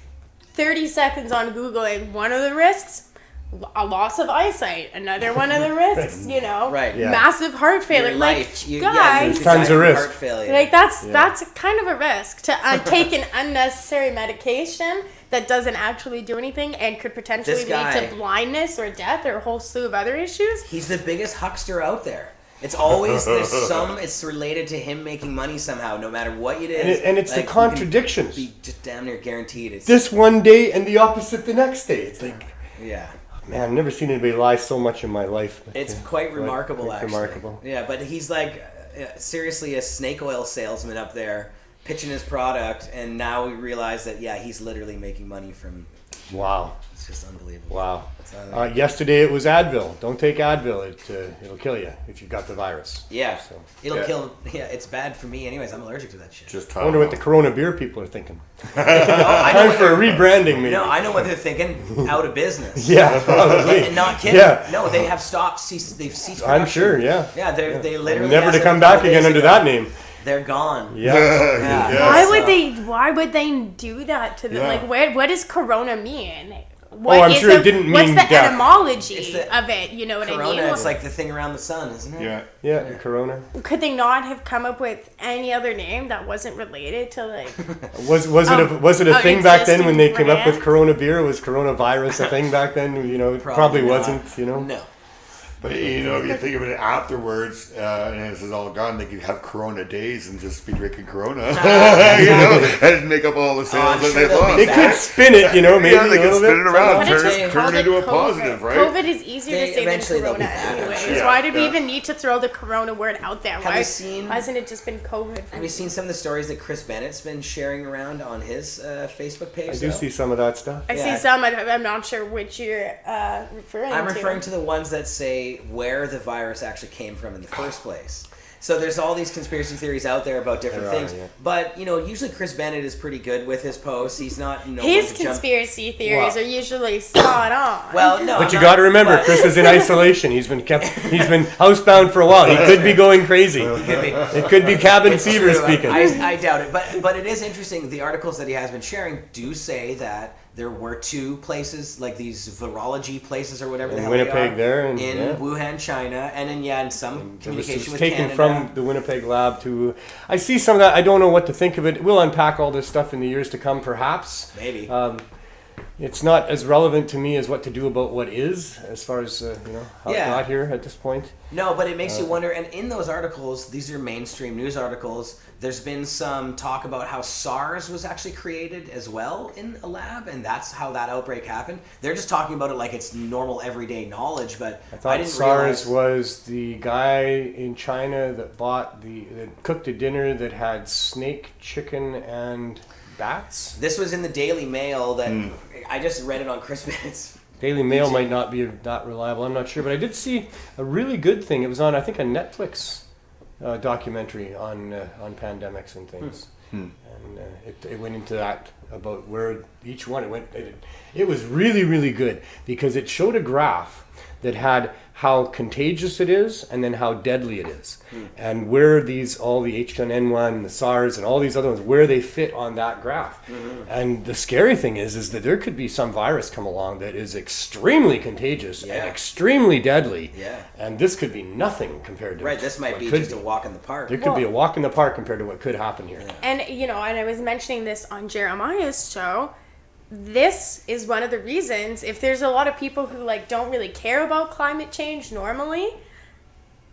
30 seconds on Googling. One of the risks, a loss of eyesight. Another one of the risks, Right. Yeah. massive heart failure. Your Like, life. guys, tons of risk. Heart failure. like that's kind of a risk to take an unnecessary medication that doesn't actually do anything and could potentially lead to blindness or death or a whole slew of other issues. He's the biggest huckster out there. It's always it's related to him making money somehow, no matter what it is. And it's like, the contradictions. Be just damn near guaranteed. It's this one day and the opposite the next day. It's like, yeah. man, I've never seen anybody lie so much in my life. It's quite remarkable, quite actually. remarkable. Yeah, but he's like seriously a snake oil salesman up there pitching his product, and now we realize that he's literally making money from. Wow. It's just unbelievable. Wow. Yesterday it was Advil. Don't take Advil. It'll kill you if you've got the virus. Yeah. So. It'll kill. Yeah, it's bad for me anyways. I'm allergic to that shit. I wonder what the Corona beer people are thinking. Time for a rebranding, maybe. No, I know what they're thinking. Out of business. Yeah, probably. And not kidding. Yeah. No, they have stopped. They've ceased production. I'm sure, yeah. Yeah, they literally. Never as to of come a back couple again days under ago, that name. They're gone. Yeah. Why would they do that to them? Yeah. Like, what does Corona mean? I'm sure it didn't what's mean the death. etymology of it? You know what Corona, I mean? it's like the thing around the sun, isn't it? Yeah, Corona. Could they not have come up with any other name that wasn't related to like? Was it a thing back then when they came up with brand? Corona beer? Was coronavirus a thing back then? It probably not. wasn't. No. But if you think of it afterwards, and this is all gone, they could have Corona days and just be drinking Corona, and make up all the sales that they lost. They could spin it, maybe they a could little spin bit. it around, They turn it into a positive, right? COVID is easier to say than Eventually they'll Corona be back, anyways. actually. Why did we even need to throw the Corona word out there? Have you seen? Why hasn't it just been COVID? Have you seen some of the stories that Chris Bennett's been sharing around on his Facebook page? I do see some of that stuff. I see some. I'm not sure which you're referring to. I'm referring to the ones that say where the virus actually came from in the first place. So there's all these conspiracy theories out there about different things. Yeah. But, usually Chris Bennett is pretty good with his posts. He's not... his conspiracy theories are usually spot on. Well, no. But you got to remember, Chris is in isolation. He's been housebound for a while. He could be going crazy. It could be cabin fever speaking. I doubt it. But it is interesting. The articles that he has been sharing do say that there were two places, like these virology places or whatever the hell Winnipeg they are, in Wuhan, China, and in some communication with taken Canada. from the Winnipeg lab to... I see some of that. I don't know what to think of it. We'll unpack all this stuff in the years to come, perhaps. Maybe. It's not as relevant to me as what to do about what is, as far as, how it got here at this point. No, but it makes you wonder, and in those articles, these are mainstream news articles, there's been some talk about how SARS was actually created as well in a lab, and that's how that outbreak happened. They're just talking about it like it's normal everyday knowledge, but I thought didn't SARS realize... was the guy in China that that cooked a dinner that had snake, chicken, and bats. This was in the Daily Mail that I just read it on Chris Bennett's. Daily Mail might not be that reliable, I'm not sure, but I did see a really good thing. It was on, I think, a Netflix documentary on pandemics and things, and it went into that about where each one it was really, really good because it showed a graph that had how contagious it is and then how deadly it is, and where all the H1N1, the SARS, and all these other ones, where they fit on that graph. And the scary thing is that there could be some virus come along that is extremely contagious and extremely deadly, and this could be nothing compared to this might be just a walk in the park. There could be a walk in the park compared to what could happen here. And and I was mentioning this on Jeremiah's show. This is one of the reasons, if there's a lot of people who don't really care about climate change normally,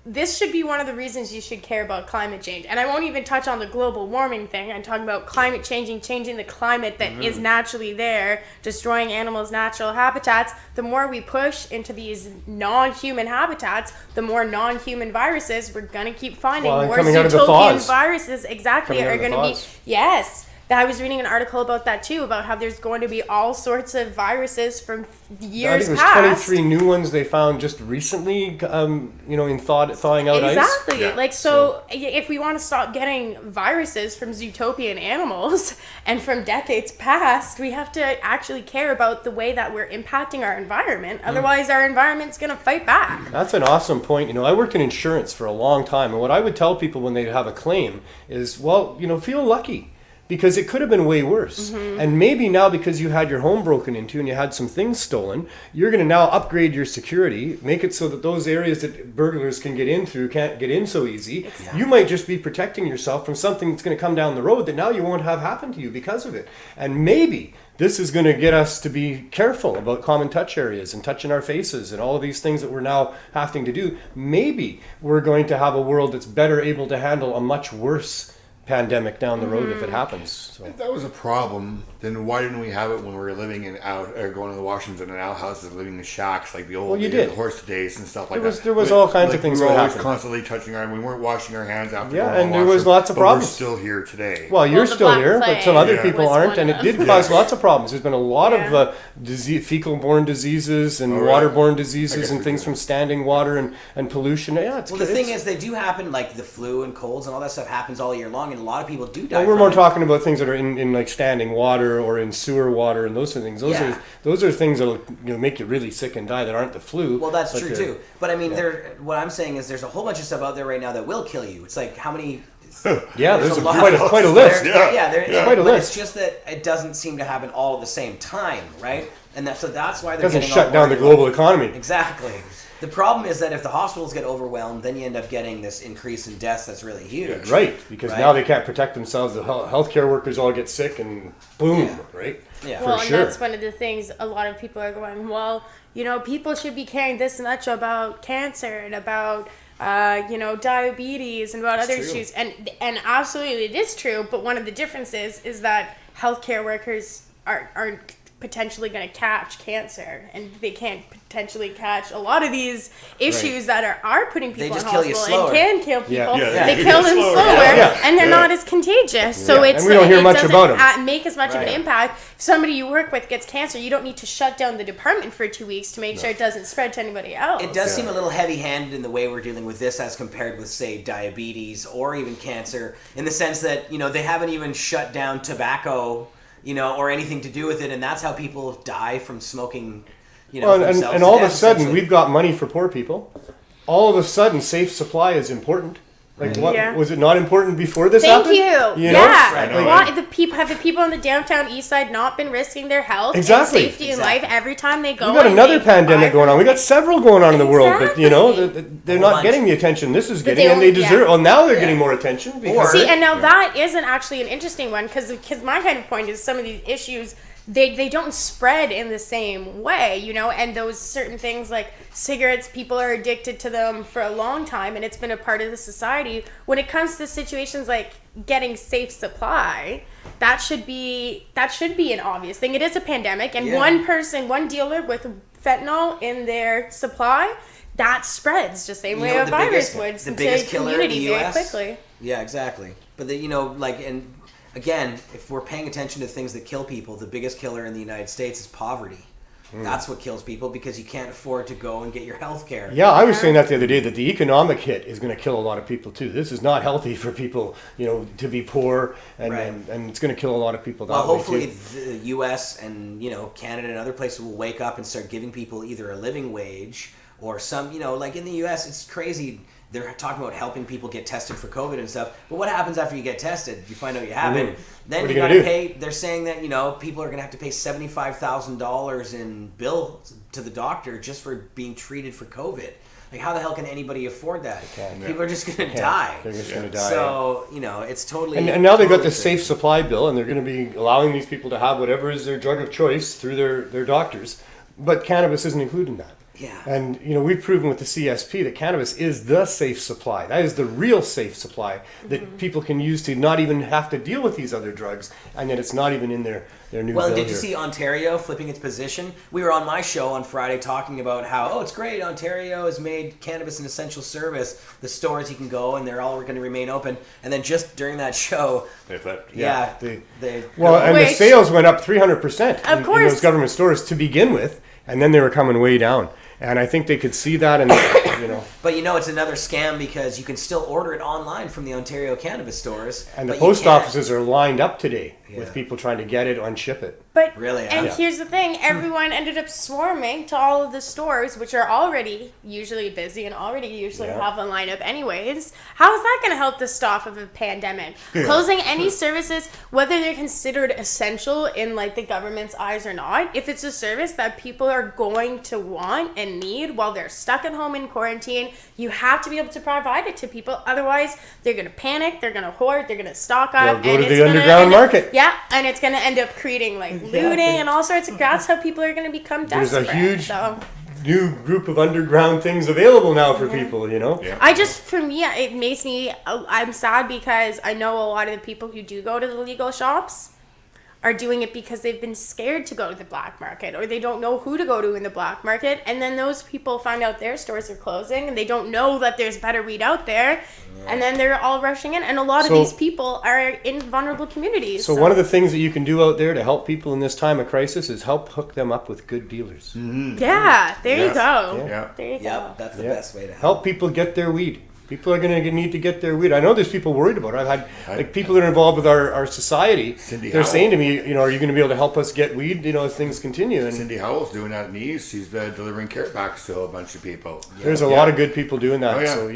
this should be one of the reasons you should care about climate change. And I won't even touch on the global warming thing. I'm talking about climate changing the climate that is naturally there, destroying animals' natural habitats. The more we push into these non-human habitats, the more non-human viruses we're going to keep finding. More coming out of the utopian thaws. viruses are going to be... Yes. I was reading an article about that too, about how there's going to be all sorts of viruses from years past. I think it was 23 new ones they found just recently, in thawing out ice. Exactly. Yeah. So if we want to stop getting viruses from zootopian animals and from decades past, we have to actually care about the way that we're impacting our environment. Otherwise, our environment's going to fight back. That's an awesome point. I worked in insurance for a long time, and what I would tell people when they have a claim is, well, feel lucky. Because it could have been way worse. And maybe now, because you had your home broken into and you had some things stolen, you're going to now upgrade your security, make it so that those areas that burglars can get in through can't get in so easy. Exactly. You might just be protecting yourself from something that's going to come down the road that now you won't have happen to you because of it. And maybe this is going to get us to be careful about common touch areas and touching our faces and all of these things that we're now having to do. Maybe we're going to have a world that's better able to handle a much worse pandemic down the road if it happens. So. If that was a problem, then why didn't we have it when we were living in going to the Washington and outhouses, living in shacks like the old the horse days and stuff like that? There was all kinds of things we were that always happened. Constantly touching our, we weren't washing our hands after. Yeah, and there was lots of problems. We're still here today. Well, you're still here, but some other people aren't, and it did cause lots of problems. There's been a lot of fecal-borne diseases and waterborne diseases and things from standing water and pollution. Yeah, the thing is, they do happen, like the flu and colds and all that stuff happens all year long, and a lot of people do die. We're more talking about things that are in like standing water or in sewer water and those sort of things. Those are things that'll make you really sick and die that aren't the flu. Well, that's true too. But I mean, what I'm saying is there's a whole bunch of stuff out there right now that will kill you. It's like how many. There's quite a list. Quite a list. It's just that it doesn't seem to happen all at the same time, right? And that's why they're doesn't shut down the global economy. Exactly. The problem is that if the hospitals get overwhelmed, then you end up getting this increase in deaths that's really huge. Right, because now they can't protect themselves. The healthcare workers all get sick and boom, right? Yeah. Well, and that's one of the things a lot of people are going, well, people should be caring this much about cancer and about diabetes and about other issues. And absolutely it is true, but one of the differences is that healthcare workers are potentially going to catch cancer, and they can't potentially catch a lot of these issues that are putting people in hospital and can kill people. They kill them slower, and they're not as contagious. So it's and we don't hear much about them. Make as much of an impact. If somebody you work with gets cancer, you don't need to shut down the department for 2 weeks to make sure it doesn't spread to anybody else. It does seem a little heavy-handed in the way we're dealing with this as compared with, say, diabetes or even cancer, in the sense that they haven't even shut down tobacco, or anything to do with it, and that's how people die from smoking, and all of a sudden, we've got money for poor people. All of a sudden, safe supply is important. Like, what was it not important before this happened? Thank you. Why the people on the downtown east side not been risking their health and safety and life every time they go? We got another pandemic going on. We got several going on in the world, but they're not getting the attention this is getting, and they deserve. Well, now they're getting more attention. And now that isn't actually an interesting one because my kind of point is some of these issues. They don't spread in the same way, and those certain things like cigarettes, people are addicted to them for a long time, and it's been a part of the society. When it comes to situations like getting safe supply, that should be an obvious thing. It is a pandemic, and one dealer with fentanyl in their supply, that spreads the same way a virus would. The biggest killer in the US? Very quickly. Yeah, exactly. But again, if we're paying attention to things that kill people, the biggest killer in the United States is poverty. That's what kills people because you can't afford to go and get your health care. Yeah, I was saying that the other day, that the economic hit is going to kill a lot of people too. This is not healthy for people, to be poor, and it's going to kill a lot of people that way too. Well, hopefully the U.S. and, Canada and other places will wake up and start giving people either a living wage or some, like in the U.S., it's crazy. They're talking about helping people get tested for COVID and stuff. But what happens after you get tested? You find out you have it. Then you got to pay. They're saying that, people are going to have to pay $75,000 in bill to the doctor just for being treated for COVID. Like, how the hell can anybody afford that? People are just going to die. They're just going to die. So, it's totally... And now they've got the safe supply bill, and they're going to be allowing these people to have whatever is their drug of choice through their doctors. But cannabis isn't included in that. Yeah. And, we've proven with the CSP that cannabis is the safe supply. That is the real safe supply that people can use to not even have to deal with these other drugs, and yet it's not even in their new Well, bill did you here. see Ontario flipping its position? We were on my show on Friday talking about how, it's great, Ontario has made cannabis an essential service. The stores you can go, and they're all going to remain open. And then just during that show... They flipped. Yeah. And Which, the sales went up 300% of in course. those government stores to begin with, and then they were coming way down. And I think they could see that, and But it's another scam because you can still order it online from the Ontario cannabis stores. And the post offices are lined up today with people trying to get it and ship it. But really, here's the thing: everyone ended up swarming to all of the stores, which are already usually busy and already usually have a lineup anyways. How is that going to help the stop of a pandemic? Yeah. Closing any services, whether they're considered essential in like the government's eyes or not, if it's a service that people are going to want and need while they're stuck at home in quarantine, you have to be able to provide it to people. Otherwise, they're going to panic, they're going to hoard, they're going to stock up. They'll go to the underground market. Yeah, and it's going to end up creating like looting and all sorts of. That's how people are going to become desperate. There's a huge new group of underground things available now for people, Yeah. For me, it makes me, I'm sad because I know a lot of the people who do go to the legal shops are doing it because they've been scared to go to the black market, or they don't know who to go to in the black market, and then those people find out their stores are closing and they don't know that there's better weed out there, and then they're all rushing in, and a lot of these people are in vulnerable communities. So one of the things that you can do out there to help people in this time of crisis is help hook them up with good dealers. Mm-hmm. Yeah, there you go. Yeah. There you go. Yep, that's the best way to help people get their weed. People are going to need to get their weed. I know there's people worried about it. I've had people that are involved with our society. They're saying to me, are you going to be able to help us get weed, as things continue? And Cindy Howell's doing that in the East. She's delivering care packs to a bunch of people. There's a lot of good people doing that. So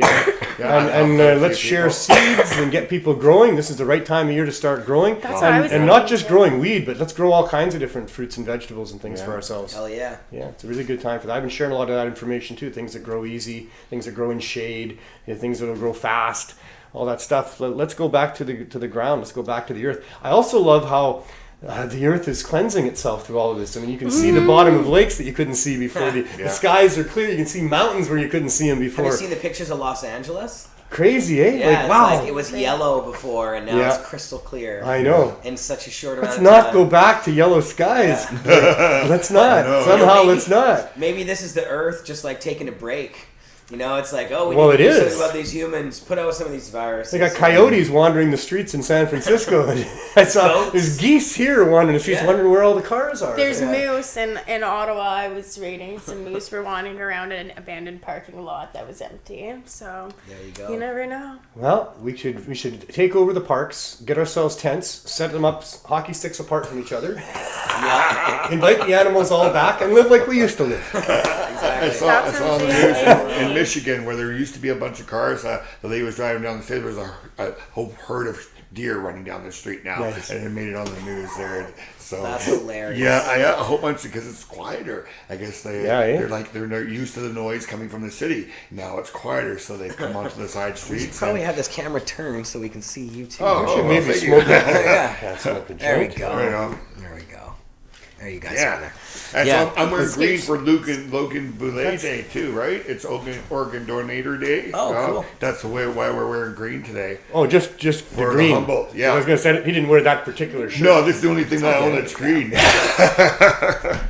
let's share seeds and get people growing. This is the right time of year to start growing. That's what I was and not just growing weed, but let's grow all kinds of different fruits and vegetables and things for ourselves. Hell yeah. Yeah, it's a really good time for that. I've been sharing a lot of that information too. Things that grow easy, things that grow in shade, things that will grow fast. All that stuff. Let's go back to the ground. Let's go back to the earth. I also love how the earth is cleansing itself through all of this. I mean, you can see the bottom of lakes that you couldn't see before. The skies are clear. You can see mountains where you couldn't see them before. Have you seen the pictures of Los Angeles? Crazy, eh? Yeah, wow. It was yellow before, and now it's crystal clear. I know. In such a short amount of time. Let's not go back to yellow skies. Yeah. Let's not. Somehow, let's not. Maybe this is the earth just like taking a break. It's like, we need to do something about these humans, put out some of these viruses. They got coyotes wandering the streets in San Francisco. I saw there's geese here wandering the streets, wondering where all the cars are. There's moose in Ottawa. I was raiding some moose were wandering around an abandoned parking lot that was empty. So there you go. You never know. Well, we should take over the parks, get ourselves tents, set them up hockey sticks apart from each other. Invite the animals all back and live like we used to live. I saw the news in Michigan where there used to be a bunch of cars. The lady was driving down the street. There was a whole herd of deer running down the street now, and it made it on the news there. So that's hilarious. Yeah, a whole bunch because it's quieter. I guess they're used to the noise coming from the city. Now it's quieter, so they come onto the side streets. We should probably have this camera turned so we can see you too. Maybe smoke that. There we go. There you guys are there. And so I'm wearing green for Logan Boulet Day too, right? It's Organ Donator Day. Oh, cool. That's why we're wearing green today. Oh, just the green. Humboldt, yeah. I was going to say he didn't wear that particular shirt. No, this is the only thing that I own that's green.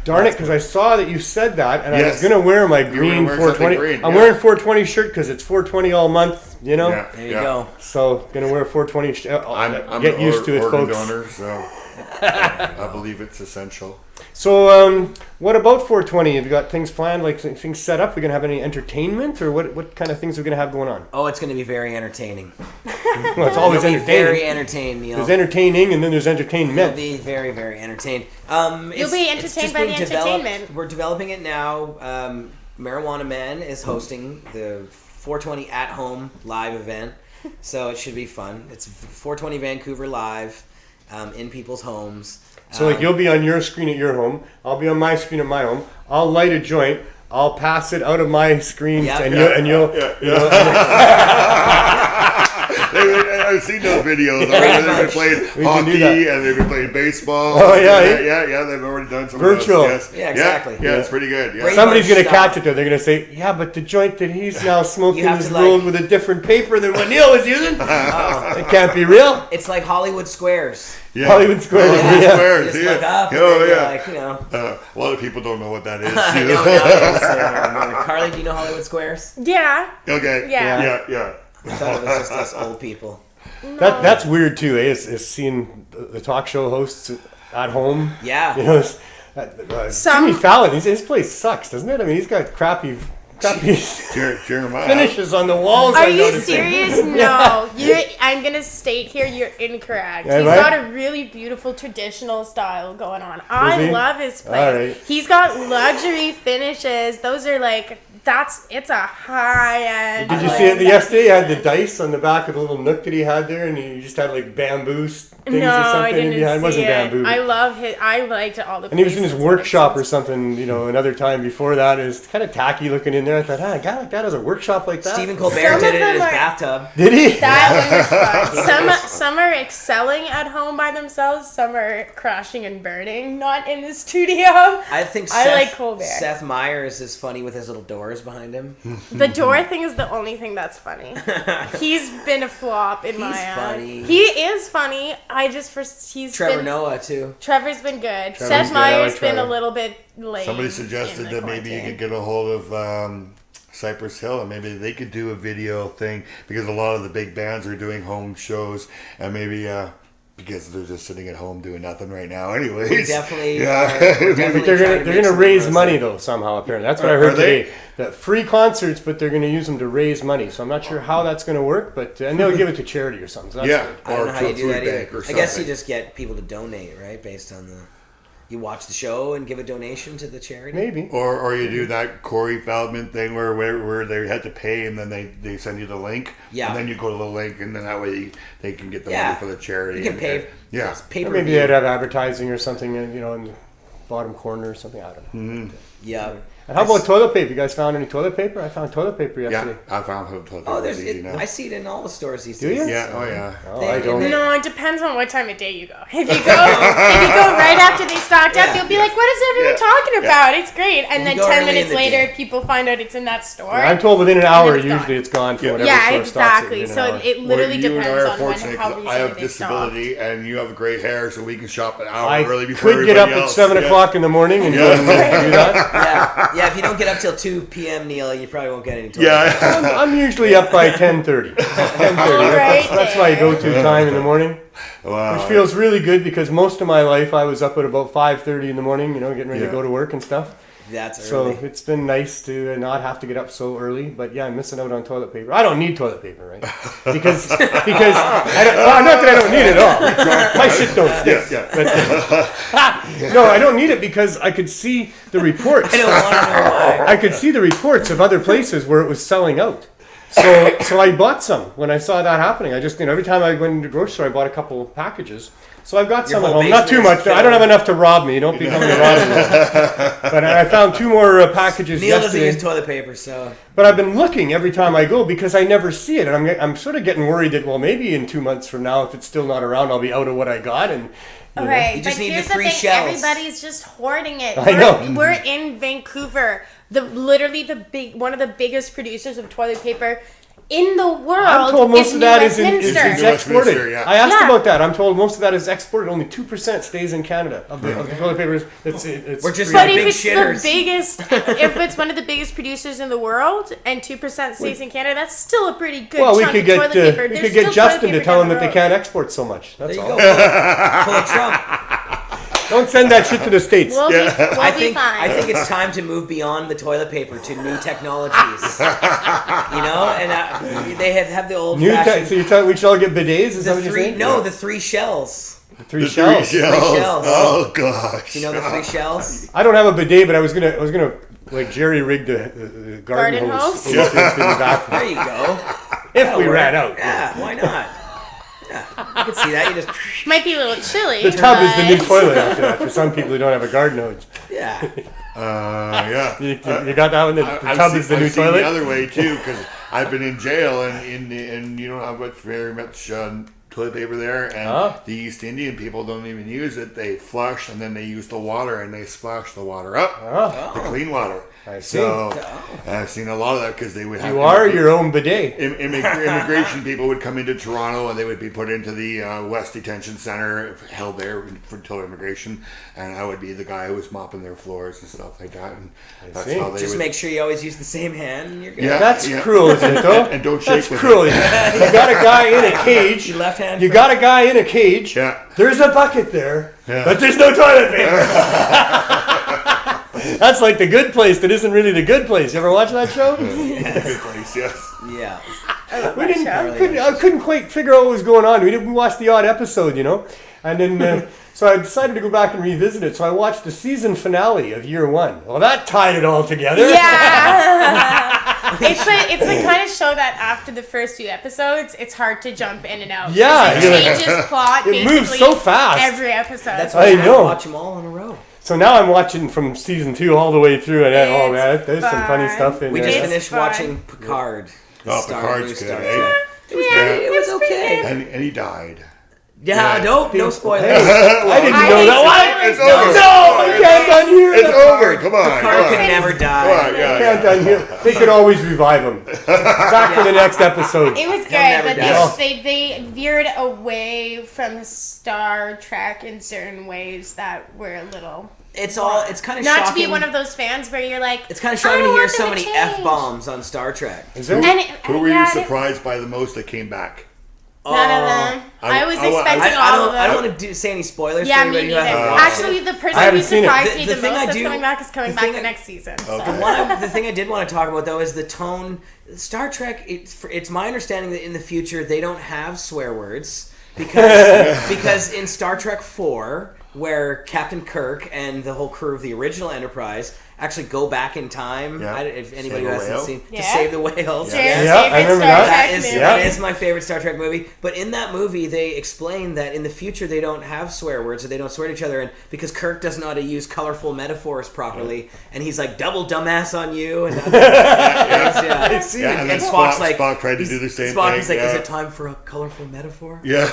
Darn it, because I saw that you said that, and I was going to wear my green 420. Green, I'm wearing 420 shirt because it's 420 all month, Yeah, there you go. So going to wear 420. I'm get used to it, organ folks. Donor, so I believe it's essential. So, what about 420? Have you got things planned, like things set up? Are we going to have any entertainment, or what kind of things are we going to have going on? Oh, it's going to be very entertaining. Well, it's always entertaining. Very entertaining, Neil. There's entertaining, and then there's entertainment. You'll be very, very entertained. You'll be entertained by the entertainment. We're developing it now. Marijuana Man is hosting the 420 at-home live event, so it should be fun. It's 420 Vancouver live in people's homes. So you'll be on your screen at your home. I'll be on my screen at my home. I'll light a joint. I'll pass it out of my screen, and you'll. I've seen those videos. They've been playing hockey and they've been playing baseball. Oh, yeah. Yeah. They've already done some virtual. Of those. Yes. Yeah, exactly. Yeah, it's pretty good. Yeah. Somebody's going to catch it, though. They're going to say, yeah, but the joint that he's now smoking is rolled with a different paper than what Neil was using. It can't be real. It's like Hollywood Squares. Yeah. Hollywood Squares. Squares. Just look up. Like, a lot of people don't know what that is. Carly, do you know Hollywood Squares? Yeah. Okay. Yeah. I thought it was just us old people. No. That's weird too, eh? Is seeing the talk show hosts at home. Yeah. You know, Jimmy Fallon. His place sucks, doesn't it? I mean, he's got crappy finishes on the walls. Are you serious? No. I'm going to state here you're incorrect. He's got a really beautiful traditional style going on. I love his place. Right. He's got luxury finishes. Those are like, it's a high end. Did you see it yesterday? He had the dice on the back of the little nook that he had there, and he just had like bamboo things or something. I didn't see it wasn't bamboo. I love it. I liked all the. And he was in his workshop or something, another time before that. It was kind of tacky looking in there. I thought, a guy like that has a workshop like that. Stephen Colbert did it in his bathtub. Did he? That one was fun. Some are excelling at home by themselves. Some are crashing and burning, not in the studio. I think like Colbert. Seth Meyers is funny with his little doors behind him. The door thing is the only thing that's funny. He's been a flop in my eyes. Funny. He is funny. Trevor Noah too. Trevor's been good. Seth Meyers been a little bit late. Somebody suggested that maybe you could get a hold of Cypress Hill and maybe they could do a video thing because a lot of the big bands are doing home shows and maybe because they're just sitting at home doing nothing right now anyways. We definitely they're going to raise money though somehow apparently. That's what I heard today. That free concerts, but they're going to use them to raise money. So I'm not sure how that's going to work, but and they'll give it to charity or something. So that's good. I don't know how you do that either. I guess you just get people to donate, right? Based on you watch the show and give a donation to the charity. Maybe. Or you do that Corey Feldman thing where they had to pay and then they send you the link. Yeah. And then you go to the link and then that way they can get the money for the charity. You can pay. Or maybe they'd have advertising or something, in the bottom corner or something. I don't know. Mm-hmm. Yeah. And how about toilet paper? You guys found any toilet paper? I found toilet paper yesterday. Yeah, I found toilet paper. I see it in all the stores these days. Do you? Yeah. Oh yeah. I don't. No, it depends on what time of day you go. If you go right after they stocked up, you'll be like, "What is everyone talking about? It's great." And then 10 minutes later, people find out it's in that store. Yeah, I'm told within an hour, usually it's gone for whatever store exactly. Stocks it literally depends on how recently I have disability and you have great hair, so we can shop an hour early before everybody else. I could get up at 7 o'clock in the morning and go and do that. Yeah. If you don't get up till 2 p.m., Neil, you probably won't get any toilet paper. I'm usually up by 10:30. 10:30. That's my go-to time in the morning. Wow. Which feels really good because most of my life I was up at about 5:30 in the morning, getting ready to go to work and stuff. That's early. So it's been nice to not have to get up so early, but I'm missing out on toilet paper. I don't need toilet paper, right? Because not that I don't need it at all. My shit don't stink. But, no, I don't need it because I could see the reports. I don't want to know why. I could see the reports of other places where it was selling out. So I bought some when I saw that happening. I just, every time I went into the grocery store, I bought a couple packages. So I've got some at home. Not too much. I don't have enough to rob me. Don't be coming to rob me. But I found 2 more packages Neil yesterday. Neil doesn't use toilet paper, so. But I've been looking every time I go because I never see it. And I'm sort of getting worried that, maybe in 2 months from now, if it's still not around, I'll be out of what I got. And okay, you just need here's the 3 shells. Everybody's just hoarding it. I know. We're in Vancouver. One of the biggest producers of toilet paper in the world. I'm told most of that is exported. Yeah. I asked about that. I'm told most of that is exported. Only 2% stays in Canada of the toilet paper. We're just but if big it's shitters. the biggest, if it's one of the biggest producers in the world and 2% stays in Canada, that's still a pretty good chunk of toilet paper. We could get Justin to tell them that they can't export so much. That's all. There you go. Pull a Trump. Don't send that shit to the States. We'll be fine. I think it's time to move beyond the toilet paper to new technologies. And they have the old fashioned. So you tell we should all get bidets? Is that what you're saying? No, the 3 shells. The 3 shells. 3 shells. Oh gosh. You know the 3 shells? I don't have a bidet, but I was gonna like jerry rig the garden hose. There you go. If we ran out. Yeah, why not? Yeah, I can see that. You just might be a little chilly. The tub is the new toilet after that for some people who don't have a garden hose. Yeah. Yeah. You got that one? The tub is the new toilet? The other way, too, because I've been in jail, and you don't have very much toilet paper there, and the East Indian people don't even use it. They flush, and then they use the water, and they splash the water up, the clean water. I see. So I've seen a lot of that because they would have... You are your own bidet. Immigration people would come into Toronto, and they would be put into the West Detention Center, held there until immigration, and I would be the guy who was mopping their floors and stuff like that. And that's how they just make sure you always use the same hand, and you're good. Yeah, that's cruel, isn't it, though? And don't shake with cruel. it. You got a guy in a cage. Your left hand. You got a guy in a cage. Yeah. There's a bucket there, but there's no toilet paper. That's like The Good Place that isn't really The Good Place. You ever watch that show? The Good Place, yes. Yeah. I couldn't quite figure out what was going on. We watched the odd episode, and then so I decided to go back and revisit it. So I watched the season finale of year 1. Well, that tied it all together. Yeah. It's the kind of show that after the first 2 episodes, it's hard to jump in and out. Yeah, it changes plot. It moves so fast. Every episode. That's why I have to watch them all in a row. So now I'm watching from season 2 all the way through, and there's some funny stuff in there. We just finished watching Picard. Picard's good. It was okay. And he died. Yeah, no spoilers. I didn't know that. It's over. No, you can't unhear It's over. Come on. Picard can never die. Can't unhear. They could always revive him. Back to the next episode. It was good, but they veered away from Star Trek in certain ways that were a little... It's kind of not shocking. To be one of those fans where you're like, it's kind of shocking to hear so many F-bombs on Star Trek. Is there? Who were you surprised by the most that came back? None of them. I was expecting all of them. I don't want to say any spoilers. Yeah, me neither. Actually, the person who surprised me the most that's coming back is coming back the next season. Okay. The thing I did want to talk about, though, is the tone. Star Trek, it's my understanding that in the future they don't have swear words because in Star Trek 4, where Captain Kirk and the whole crew of the original Enterprise actually go back in time. Yeah. If anybody hasn't seen, to save the whales. I remember that. That is my favorite Star Trek movie. But in that movie, they explain that in the future they don't have swear words, or they don't swear to each other, and because Kirk doesn't know how to use colorful metaphors properly, and he's like double dumbass on you, and and then Spock tried to do the same thing. Spock is like, is it time for a colorful metaphor? Yeah.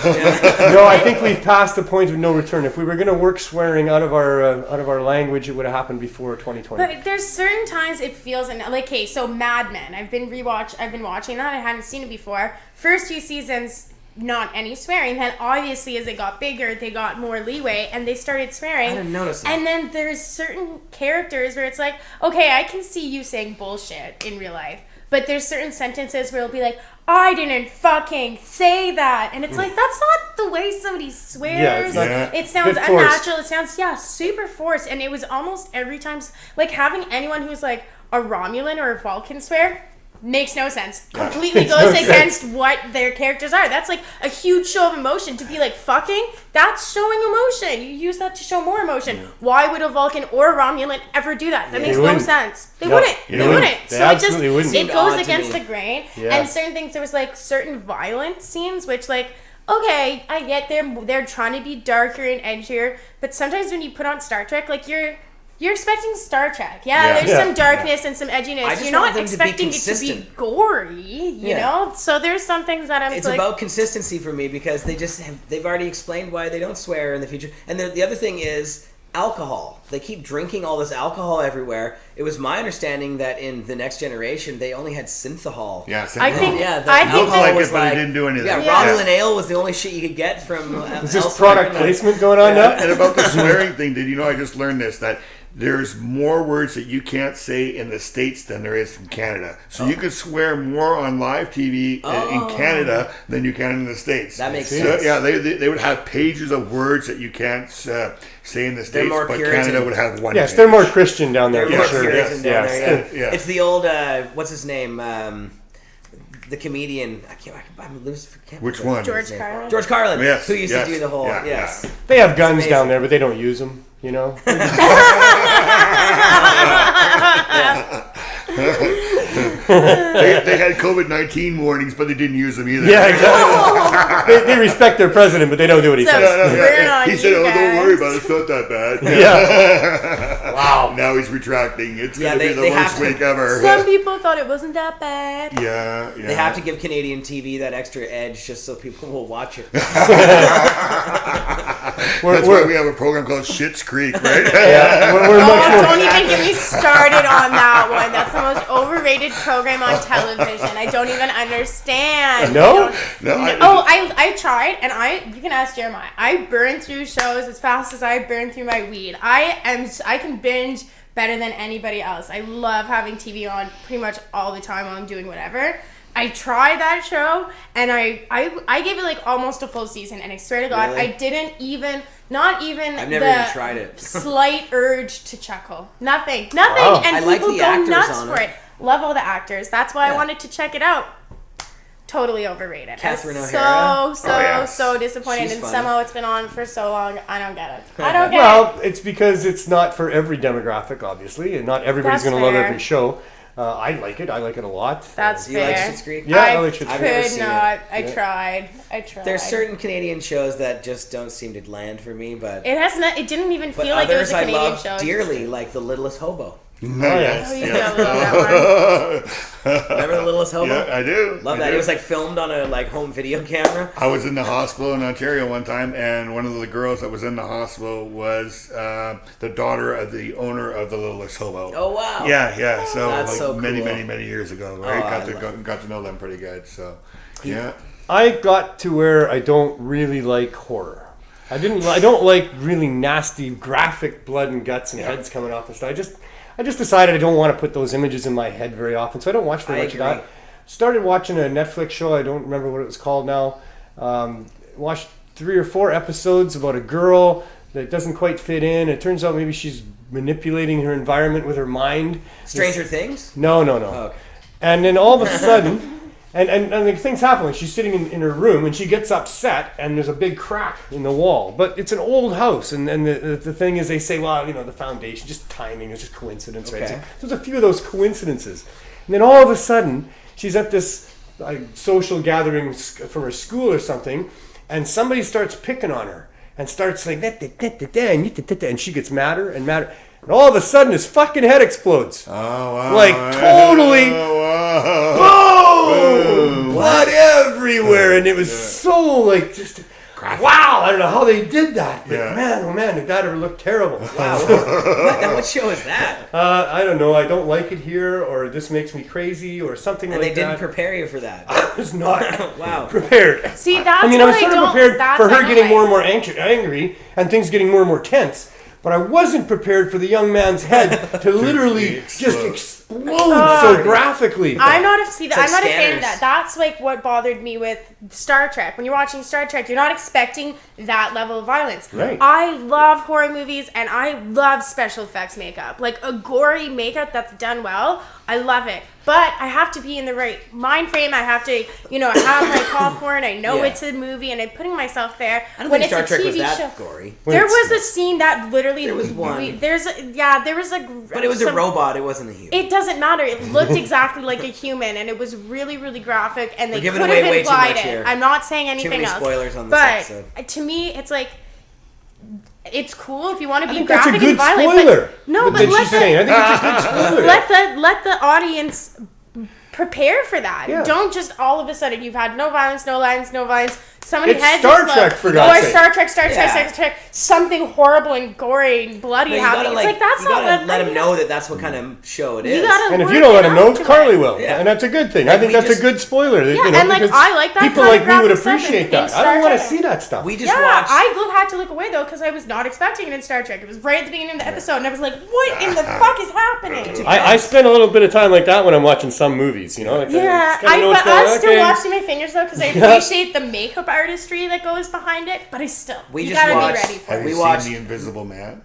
No, I think we've passed the point of no return. If we were going to work swearing out of our language, it would have happened before 2020. But there's certain times it feels like, okay, so Mad Men. I've been watching that. I hadn't seen it before. First 2 seasons, not any swearing. Then obviously as it got bigger, they got more leeway and they started swearing. I didn't notice that. And then there's certain characters where it's like, okay, I can see you saying bullshit in real life. But there's certain sentences where it'll be like, I didn't fucking say that. And it's like, that's not the way somebody swears. It sounds unnatural. It sounds, super forced. And it was almost every time, like having anyone who's like a Romulan or a Vulcan swear makes no sense. Completely goes against what their characters are. That's like a huge show of emotion. To be like, fucking, that's showing emotion. You use that to show more emotion. Why would a Vulcan or a Romulan ever do that? That makes no sense. They wouldn't. They wouldn't. So it goes against the grain. And certain things, there was like certain violent scenes, which like, okay, I get they're trying to be darker and edgier, but sometimes when you put on Star Trek, like you're expecting Star Trek. There's some darkness and some edginess. You're not expecting it to be gory, you know? So there's some things that I'm It's like... It's about consistency for me because they've already explained why they don't swear in the future. And the other thing is alcohol. They keep drinking all this alcohol everywhere. It was my understanding that in the next generation, they only had synthahol. Yeah, synthahol. I think like it, but it didn't do anything. Romulan ale was the only shit you could get from Is this product placement going on now? And about the swearing thing, did you know I just learned this, that there's more words that you can't say in the States than there is in Canada. So you could swear more on live TV in Canada than you can in the States. That makes sense. Yeah, they would have pages of words that you can't say in the States, but Puritan. Canada would have one. Yes, they're more Christian down there. They're more sure. Puritan down there. It's the old, what's his name? The comedian. I'm losing. Which one? George Carlin. George Carlin. Yes. Who used to do the whole. They have guns down there, but they don't use them. You know. They had COVID-19 warnings, but they didn't use them either. Yeah, exactly. they respect their president, but they don't do what he says. He said, "Oh, don't worry about it. It's not that bad." Wow. Now he's retracting. It's going to be the worst week ever. Some people thought it wasn't that bad. Yeah. They have to give Canadian TV that extra edge just so people will watch it. That's why we have a program called Schitt's Creek, right? Don't even get me started on that one. That's the most overrated program on television. I don't even understand. No? I tried, and you can ask Jeremiah. I burn through shows as fast as I burn through my weed. I can binge better than anybody else. I love having TV on pretty much all the time while I'm doing whatever. I tried that show, and I gave it like almost a full season, and I swear to God, really? I didn't even, not even I've never even tried it. slight urge to chuckle. Nothing. Wow. And I like people the go actors nuts on for it. it. Love all the actors. That's why I wanted to check it out. Totally overrated. Catherine O'Hara. So disappointed, She's and funny. somehow it's been on for so long. I don't get it. I don't get it. Well, it's because it's not for every demographic, obviously, and not everybody's That's going to love fair. every show. I like it. I like it a lot. That's Do you like fair. Schitt's Creek? Yeah, I like I Schitt's I've never could seen not. it. I tried. There's certain Canadian shows that just don't seem to land for me, but It has not. It didn't even but feel like it was others a I Canadian love show. dearly, like The Littlest Hobo. Oh, you gotta love that one. Remember The Littlest Hobo? Yeah, I do. Love that. It was like filmed on a home video camera. I was in the hospital in Ontario one time, and one of the girls that was in the hospital was the daughter of the owner of the Littlest Hobo. Oh wow. Yeah. So That's like so many cool. years ago, right? Oh, got to know them pretty good. So yeah. I got to where I don't really like horror. I don't like really nasty, graphic blood and guts and heads coming off and stuff. I just decided I don't want to put those images in my head very often, so I don't watch very much of that. Started watching a Netflix show. I don't remember what it was called now. Watched 3 or 4 episodes about a girl that doesn't quite fit in. It turns out maybe she's manipulating her environment with her mind. Stranger Things? No. Oh, okay. And then all of a sudden, and like things happen. Like she's sitting in her room and she gets upset and there's a big crack in the wall. But it's an old house. And the thing is they say, well, the foundation, just timing, it's just coincidence, right? Okay. So there's a few of those coincidences. And then all of a sudden, she's at this social gathering from her school or something, and somebody starts picking on her and starts like, and she gets madder and madder. And all of a sudden, his fucking head explodes. Oh wow! Like totally, Boom! Blood everywhere, and it was so like just wow. I don't know how they did that, but man, oh man, did that ever look terrible? Wow. What show is that? I don't know. I don't like it here, or this makes me crazy, or something And like that. they didn't prepare you for that. I was not Wow. prepared. See, that's I mean, I was sort of prepared for her getting more and more angry, and things getting more and more tense. But I wasn't prepared for the young man's head to literally just explode so graphically. I'm not a fan of Scanners. that. That's like what bothered me with Star Trek. When you're watching Star Trek, you're not expecting that level of violence. Right. I love horror movies and I love special effects makeup. Like a gory makeup that's done well, I love it. But I have to be in the right mind frame. I have to, have my popcorn. I know it's a movie, and I'm putting myself there. I don't when think it's Star a Trek was TV that show. gory. There was a scene that literally. There was one. There was a. But it was a robot. It wasn't a human. It doesn't matter. It looked exactly like a human, and it was really, really graphic. And they We're could giving have away way too implied much it. here. I'm not saying Too anything many else. spoilers on this but episode. to me, it's like. It's cool if you want to be I think that's a graphic good and violent. spoiler. But, no, but that let she's saying. I think it's a good spoiler. let the audience prepare for that. Yeah. Don't just all of a sudden you've had no violence, no lines, no violence. Somebody It's heads Star explode. Trek, for God's sake. Star Trek. Something horrible and gory and bloody happening. It's like that's not what. Let them know that that's what kind of show it is. You gotta And if work you don't let it them know, out to Carly it. will. Yeah. And that's a good thing. Like, I think we that's just- a good spoiler. Yeah, and like because I like that people kind like of me would graphic stuff appreciate in that. I Star don't want to Trek. see that stuff. We just Yeah, watched. I had to look away though because I was not expecting it in Star Trek. It was right at the beginning of the episode, and I was like, "What in the fuck is happening?" I spend a little bit of time like that when I'm watching some movies, Like, Yeah, just kinda know what's but going I'm on. still Okay. watching my fingers though because I appreciate the makeup artistry that goes behind it. But I still, We you just gotta watched- be ready for Have it. We you watched- seen The Invisible Man?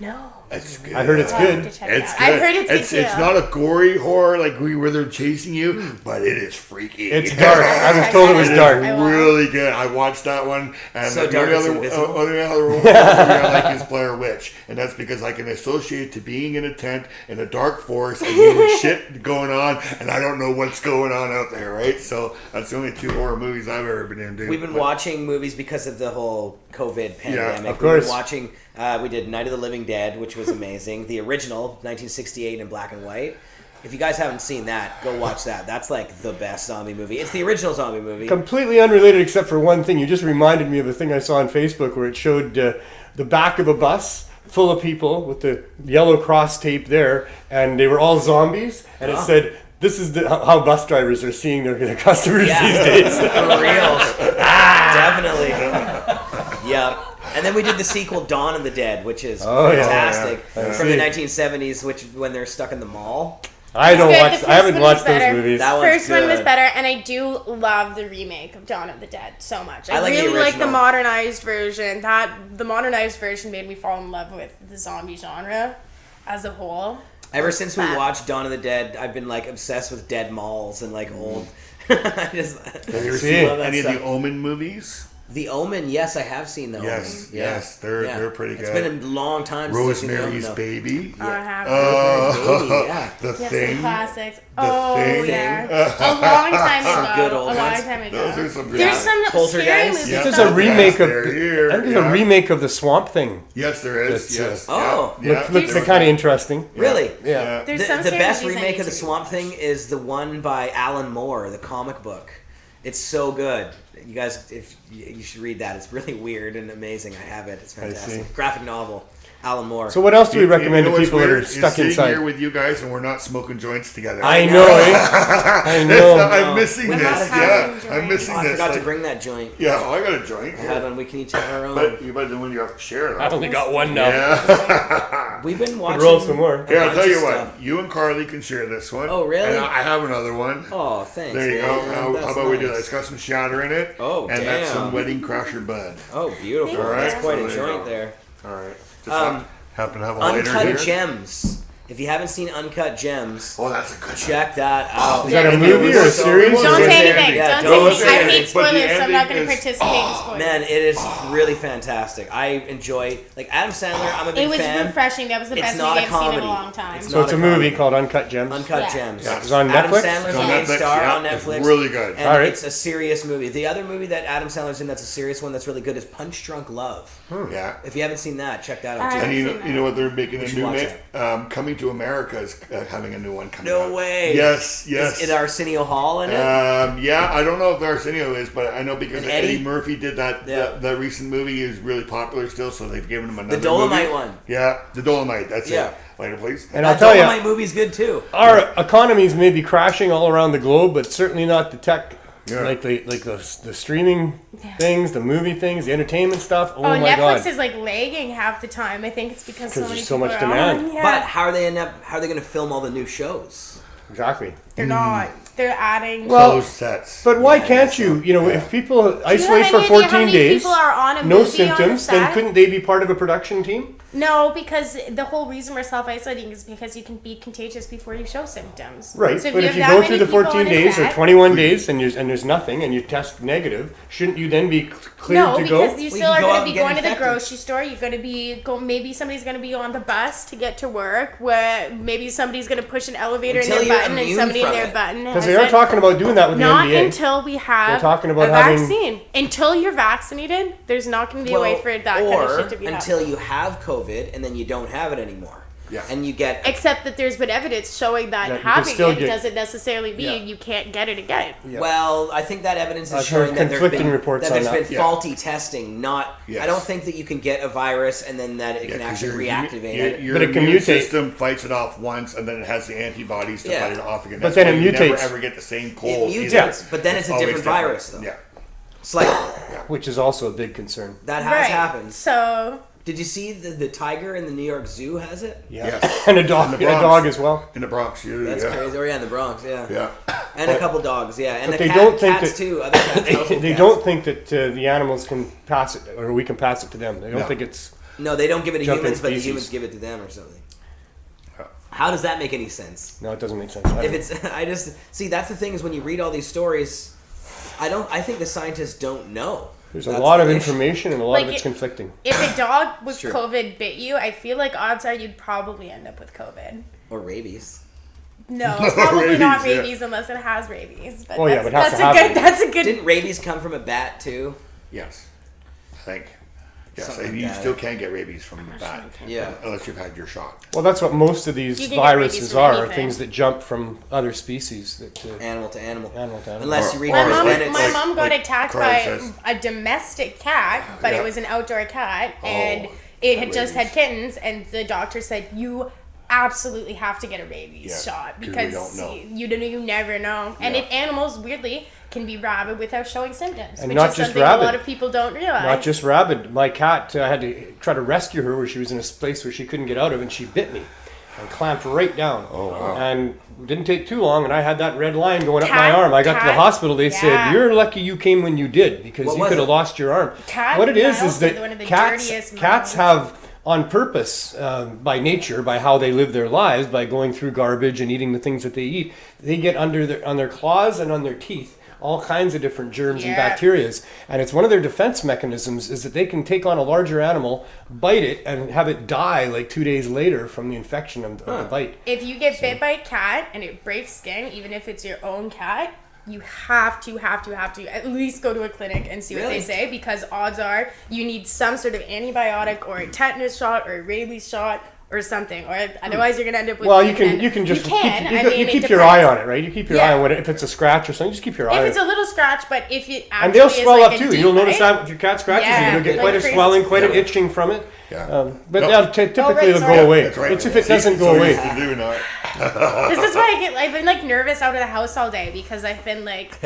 No, It's good. I heard it's I'll have good. to check it It's out. good. I've heard it's good It's too. not a gory horror like where they're chasing you, but it is freaky. It's dark. I was told it was dark. I will. Really good. I watched that one, and So the dark only it's other invisible? one I like is Blair Witch, and that's because I can associate to being in a tent in a dark forest and hearing shit going on, and I don't know what's going on out there, right? So that's the only 2 horror movies I've ever been into. We've been watching movies because of the whole COVID pandemic. of course. We've been watching We did Night of the Living Dead, which was amazing. The original, 1968 in black and white. If you guys haven't seen that, go watch that. That's like the best zombie movie. It's the original zombie movie. Completely unrelated except for one thing. You just reminded me of a thing I saw on Facebook where it showed the back of a bus full of people with the yellow cross tape there, and they were all zombies, and it said, "This is how bus drivers are seeing their customers these days." For real. Definitely. Yeah. And then we did the sequel, Dawn of the Dead, which is fantastic. From the 1970s, when they're stuck in the mall. I haven't watched those movies. The first one was better, and I do love the remake of Dawn of the Dead so much. I really like the modernized version. The modernized version made me fall in love with the zombie genre as a whole. Ever since we watched Dawn of the Dead, I've been like obsessed with dead malls and like old. Have you ever seen any of the Omen movies? The Omen, yes, I have seen the Omen. Yes, they're pretty good. It's been a long time since Rosemary's Baby. I have. Rosemary's Baby, yeah. The Thing. Some classics. The Thing. Yeah. A long time ago. Good old a long time ago. Those are some good There's some scary movies. There's a remake of a remake of the Swamp Thing. Yes, there is. Yes. Looks kind of interesting. Really? Yeah. The best remake of the Swamp Thing is the one by Alan Moore, the comic book. It's so good. You guys, if you should read that. It's really weird and amazing. I have it. It's fantastic. Graphic novel. Alan Moore. So what else do we recommend to people that are stuck sitting inside? Here with you guys, and we're not smoking joints together. I know. I know. I'm missing this. Yeah, I'm missing this. I forgot to bring that joint. Yeah, I got a joint. I had one. We can each have our own. But then when you have to share it, I've only got one now. Yeah. We've been watching. Roll some more. Here, I'll tell you what. You and Carly can share this one. Oh, really? And I have another one. Oh, thanks. There you go. How about we do that? It's got some shatter in it. Oh, and damn. that's some Wedding Crasher bud. Oh, beautiful. All right. That's quite a joint there. All right. Just happen to have a lighter Uncut here. Gems. If you haven't seen Uncut Gems, that's a good check that out. Is that a movie or a series? Don't say anything. Don't say anything. I hate But the spoilers, so I'm not going to ending participate in spoilers. Man, it is really fantastic. I enjoy, like Adam Sandler, I'm a big fan. It was refreshing. That was the best movie I've seen in a long time. So it's a movie called Uncut Gems? Uncut Gems. Yeah. It's on Adam Netflix? Sandler's the main star on Netflix. It's really good. And it's a serious movie. The other movie that Adam Sandler's in that's a serious one that's really good is Punch Drunk Love. Yeah. If you haven't seen that, check that out too. And you know what, they're making a new Coming to America is having a new one coming out. No way. Yes. Is Arsenio Hall in it? Yeah, I don't know if Arsenio is, but I know because Eddie Murphy did that. The recent movie is really popular still, so they've given him another. The Dolomite movie. one. Yeah, the Dolomite. That's it. Later, please. And I'll tell you, Dolomite movie's good too. Our economies may be crashing all around the globe, but certainly not the tech. Like the streaming things, the movie things, the entertainment stuff. Oh my Netflix God! Netflix is like lagging half the time. I think it's because there's so much demand. But how are they going to film all the new shows? Exactly. They're not. They're adding closed sets. But why can't you? If people isolate for 14 days, no symptoms, then couldn't they be part of a production team? No, because the whole reason we're self-isolating is because you can be contagious before you show symptoms. Right, so but if you go through the 14 days or 21 days and there's nothing and you test negative, shouldn't you then be cleared to go? No, because you still are going to be going to the grocery store. You're going to be maybe somebody's going to be on the bus to get to work. Where maybe somebody's going to push an elevator in their button and somebody in their button. Because they are talking about doing that with the NBA. Not until we have a vaccine. Until you're vaccinated, there's not going to be a way for that kind of shit to be until happening. You have COVID and then you don't have it anymore. Yeah. And you get... Except that there's been evidence showing that having it doesn't necessarily mean you can't get it again. Yeah. Well, I think that evidence is showing that there's been faulty testing, not... Yes. I don't think that you can get a virus and then that it can actually reactivate it. Your immune system fights it off once and then it has the antibodies to fight it off again. But then it mutates. You never ever get the same cold. It mutates, but then it's a different virus, though. Yeah. It's like... Which is also a big concern. That has happened. So... Did you see the tiger in the New York Zoo has it? Yeah. Yes. And a dog as well. In the Bronx, That's crazy. Or in the Bronx, Yeah. And a couple dogs, And but the cats too. Other cats, they don't think that the animals can pass it, or we can pass it to them. They don't think it's... No, they don't give it to humans, but the humans give it to them or something. How does that make any sense? No, it doesn't make sense. That's the thing is when you read all these stories, I think the scientists don't know. There's a lot of information and a lot of it's conflicting. If a dog with COVID bit you, I feel like odds are you'd probably end up with COVID. Or rabies. No, probably not rabies unless it has rabies. But that's a good. Didn't rabies come from a bat too? Yes, I think. Yes, and you still can't get rabies from that. Yeah. Unless you've had your shot. Well, that's what most of these viruses are, things that jump from other species. Animal to animal. Unless you read my mom got attacked by a domestic cat, but it was an outdoor cat, and it had just had kittens, and the doctor said, you absolutely have to get a rabies shot because you never know. And if animals, weirdly, can be rabid without showing symptoms, and which not is just something rabid. A lot of people don't realize. Not just rabid. My cat, I had to try to rescue her where she was in a place where she couldn't get out of, and she bit me and clamped right down. Oh, wow. And it didn't take too long, and I had that red line going up my arm. I got to the hospital. They said, you're lucky you came when you did, because you could have lost your arm. What it is that cats have, on purpose, by nature, by how they live their lives, by going through garbage and eating the things that they eat, they get on their claws and on their teeth all kinds of different germs and bacterias. And it's one of their defense mechanisms is that they can take on a larger animal, bite it, and have it die like 2 days later from the infection of the bite. If you get bit by a cat and it breaks skin, even if it's your own cat, you have to at least go to a clinic and see what they say, because odds are you need some sort of antibiotic or a tetanus shot or a rabies shot or something, or otherwise you're gonna end up with. Well, you can just keep your eye on it, right? You keep your eye on it. If it's a scratch or something, just keep your eye on it. If it's a little scratch, but if it actually and they'll swell up too. You'll notice that with your cat scratches, you'll get quite a swelling, quite an itching from it. Yeah. But typically it'll go away. It's if it doesn't go away. This is why I've been like nervous out of the house all day, because I've been like,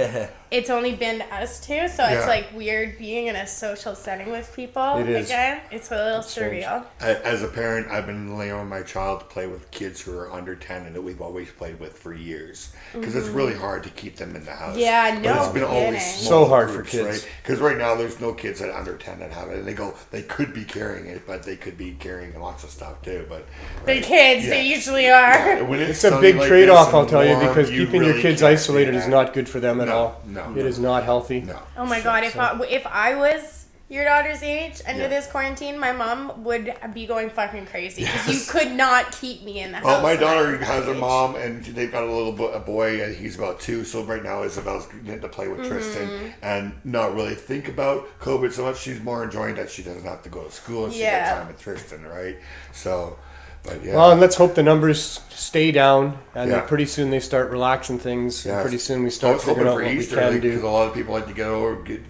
it's only been us two, so it's like weird being in a social setting with people. It is. Again, it's a little surreal. As a parent, I've been allowing my child to play with kids who are under 10 and that we've always played with for years, because it's really hard to keep them in the house. Yeah, no. But it's been always so hard groups, for kids, right? Because right now there's no kids that are under 10 that have it, and they could be carrying it, but they could be carrying lots of stuff too. But they're kids, they usually are. Yeah, it's a big trade-off, I'll tell you, because keeping your kids isolated is not good for them at all. No, it is not healthy. No. Oh my God! If I was your daughter's age under this quarantine, my mom would be going fucking crazy, because you could not keep me in the house. Well, my daughter has a mom, and they've got a boy, and he's about 2. So right now Isabel's getting to play with Tristan and not really think about COVID so much. She's more enjoying that she doesn't have to go to school and she gets time with Tristan, right? So. But well, and let's hope the numbers stay down, and that pretty soon they start relaxing things. And pretty soon we start figuring out what Easter, we can do. Because a lot of people like to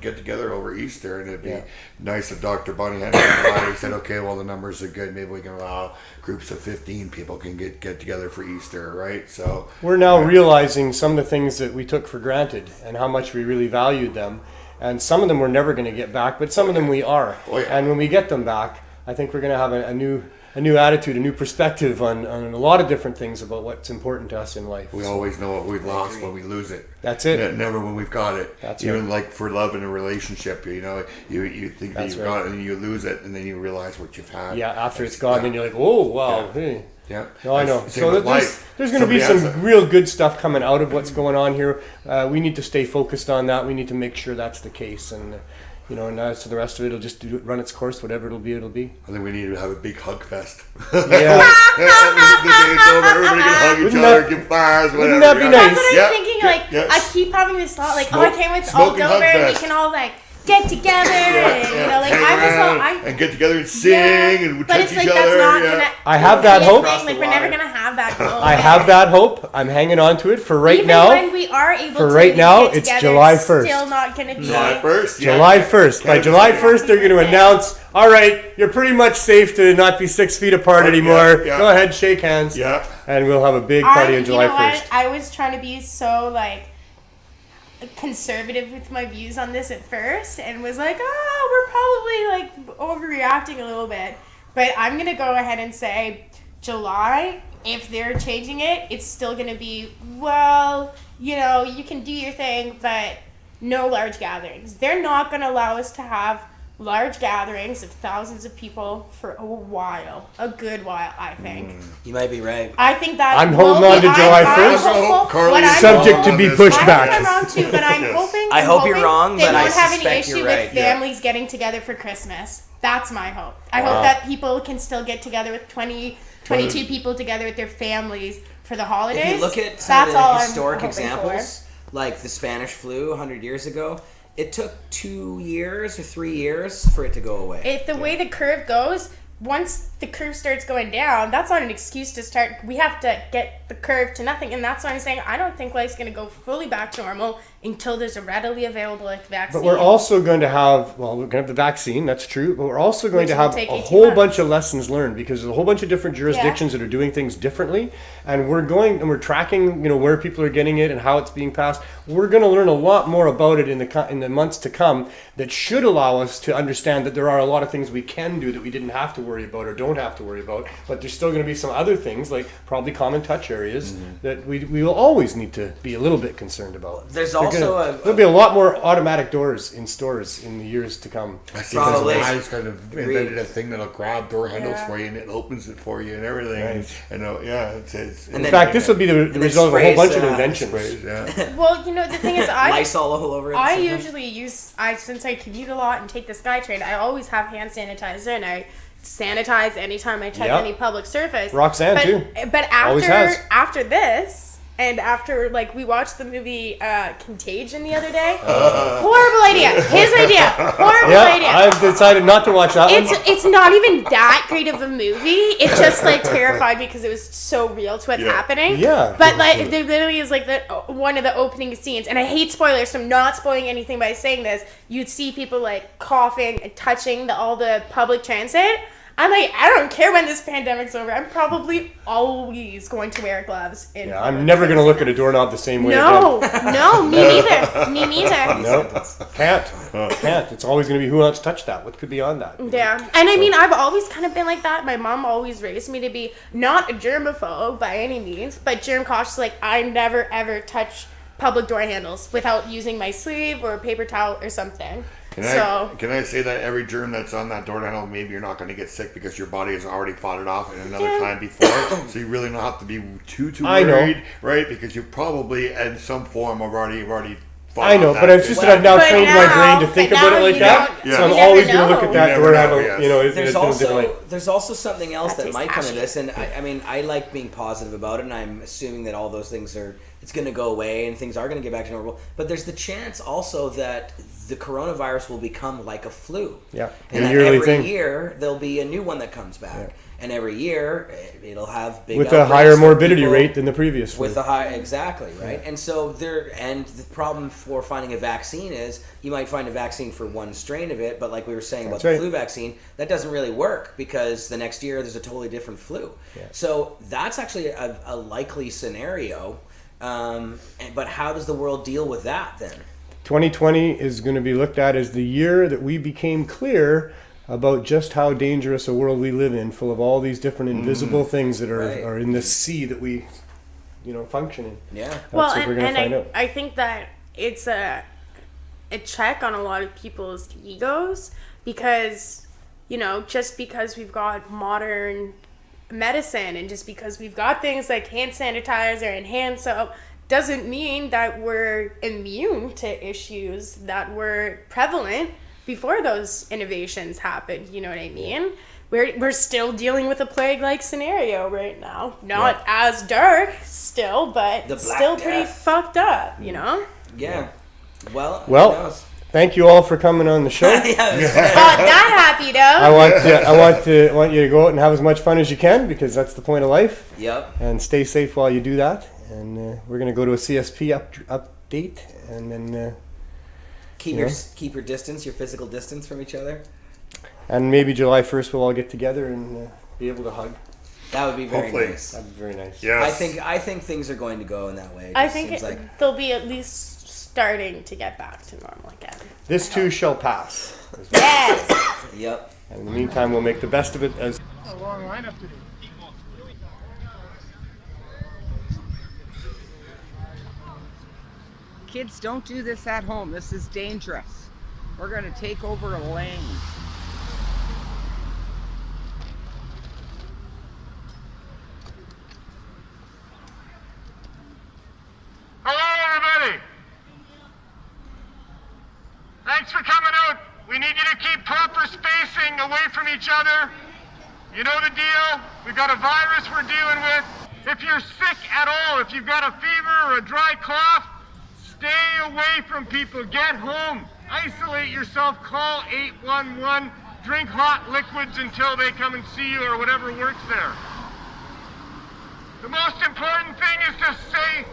get together over Easter, and it'd be nice if Dr. Bonnie Henry said, okay, well, the numbers are good. Maybe we can allow groups of 15 people can get together for Easter, right? So we're now realizing some of the things that we took for granted and how much we really valued them. And some of them we're never going to get back, but some of them we are. Oh, yeah. And when we get them back, I think we're going to have a new attitude, a new perspective on a lot of different things about what's important to us in life. We always know what we've lost when we lose it. That's it. Never when we've got it. That's even like for love in a relationship, you think that you've got it and you lose it, and then you realize what you've had. Yeah, after it's gone, then you're like, oh, wow, hey. Yeah. No, I know. So there's going to be some real good stuff coming out of what's going on here. We need to stay focused on that. We need to make sure that's the case, and and as to the rest of it, it'll just run its course. Whatever it'll be, it'll be. I think we need to have a big hug fest. Yeah. It's over. Everybody can hug each other, give flowers, whatever. Wouldn't that be nice? That's what I'm thinking. I keep having this thought, I can't wait to all go over and we can all get together and get together and sing and touch each other. That's not gonna, I have that hope. We're never gonna have that goal. I have that hope. I'm hanging on to it for right now. When we are able for right now, it's July 1st. Still not gonna be July 1st. July 1st. By July 1st, they're going to announce, all right, you're pretty much safe to not be 6 feet apart anymore. Go ahead, shake hands. Yeah. And we'll have a big party on July 1st. I was trying to be so conservative with my views on this at first, and was like, we're probably overreacting a little bit, but I'm gonna go ahead and say July, if they're changing it, it's still gonna be, you can do your thing, but no large gatherings. They're not gonna allow us to have large gatherings of thousands of people for a good while, I think. You might be right. I think that I'm holding on to July 1st. Subject to be pushed back. I'm wrong too, but I'm hoping. I hope you're wrong, but I suspect you're right. They won't have any issue with families getting together for Christmas. That's my hope. I hope that people can still get together with 22 people together with their families for the holidays. If you look at some of the historic examples, like the Spanish flu 100 years ago, It took 2 years or 3 years for it to go away. If the way the curve goes, once the curve starts going down, that's not an excuse to start. We have to get the curve to nothing. And that's why I'm saying I don't think life's going to go fully back to normal until there's a readily available vaccine. But we're also going to have, we're going to have the vaccine, that's true, but we're also going to have a whole bunch of lessons learned, because there's a whole bunch of different jurisdictions that are doing things differently, and we're tracking, where people are getting it and how it's being passed. We're going to learn a lot more about it in the months to come that should allow us to understand that there are a lot of things we can do that we didn't have to worry about or don't have to worry about, but there's still going to be some other things, like probably common touch areas, that we will always need to be a little bit concerned about. There'll be a lot more automatic doors in stores in the years to come. I see some guys kind of invented a thing that'll grab door handles for you and it opens it for you and everything. Right. And it's in fact, this will be the result of a whole bunch of inventions. Well, the thing is, Lysol all over it. I usually since I commute a lot and take the SkyTrain, I always have hand sanitizer, and I sanitize anytime I check any public surface. Roxanne too. But after this, and after we watched the movie Contagion the other day, horrible idea. His idea, horrible idea. I've decided not to watch that one. It's not even that great of a movie. It just terrified me because it was so real to what's happening. Yeah. But there literally is one of the opening scenes, and I hate spoilers, so I'm not spoiling anything by saying this. You'd see people coughing and touching all the public transit. I'm I don't care when this pandemic's over. I'm probably always going to wear gloves. I'm never going to look at a doorknob the same way again. No, me neither. Me neither. No, can't. It's always going to be who else touched that? What could be on that? Yeah, and I mean, I've always kind of been like that. My mom always raised me to be not a germaphobe by any means, but germ cautious. I never ever touch public door handles without using my sleeve or a paper towel or something. Can I say that every germ that's on that door handle, maybe you're not going to get sick because your body has already fought it off in another time before, so you really don't have to be too worried, right? Because you probably in some form have already fought I know, but it's just that I've now trained my brain to think about it like that, so I'm always going to look at that door handle. There's also something else that might come in this, and I mean, I like being positive about it, and I'm assuming that all those things it's going to go away and things are going to get back to normal. But there's the chance also that the coronavirus will become like a flu. Yeah. And every year there'll be a new one that comes back. Yeah. And every year it'll have big with a higher morbidity rate than the previous flu. With a high, exactly, right? Yeah. And so the problem for finding a vaccine is you might find a vaccine for one strain of it, but like we were saying about the flu vaccine, that doesn't really work because the next year there's a totally different flu. Yeah. So that's actually a likely scenario. But how does the world deal with that then? 2020 is going to be looked at as the year that we became clear about just how dangerous a world we live in, full of all these different invisible things that are in the sea that we, function in. Yeah. That's what we're going to find out. I think that it's a check on a lot of people's egos because, just because we've got modern medicine and just because we've got things like hand sanitizer and hand soap doesn't mean that we're immune to issues that were prevalent before those innovations happened. You know what I mean? We're still dealing with a plague-like scenario right now. Not as dark still, but still pretty fucked up, Yeah. Well, thank you all for coming on the show. Not that happy, though. I want you to go out and have as much fun as you can because that's the point of life. Yep. And stay safe while you do that. And we're going to go to a CSP update, and then keep your distance, your physical distance from each other. And maybe July 1st we'll all get together and be able to hug. That would be very nice. That'd be very nice. Yes. I think things are going to go in that way. I think they'll be at least starting to get back to normal again. This too shall pass. Yes. Yep. And in the meantime, we'll make the best of it as. A long lineup today. Kids, don't do this at home. This is dangerous. We're going to take over a lane. Hello, everybody. Thanks for coming out. We need you to keep proper spacing away from each other. You know the deal. We've got a virus we're dealing with. If you're sick at all, if you've got a fever or a dry cough, stay away from people. Get home. Isolate yourself, call 811, drink hot liquids until they come and see you or whatever works there. The most important thing is to stay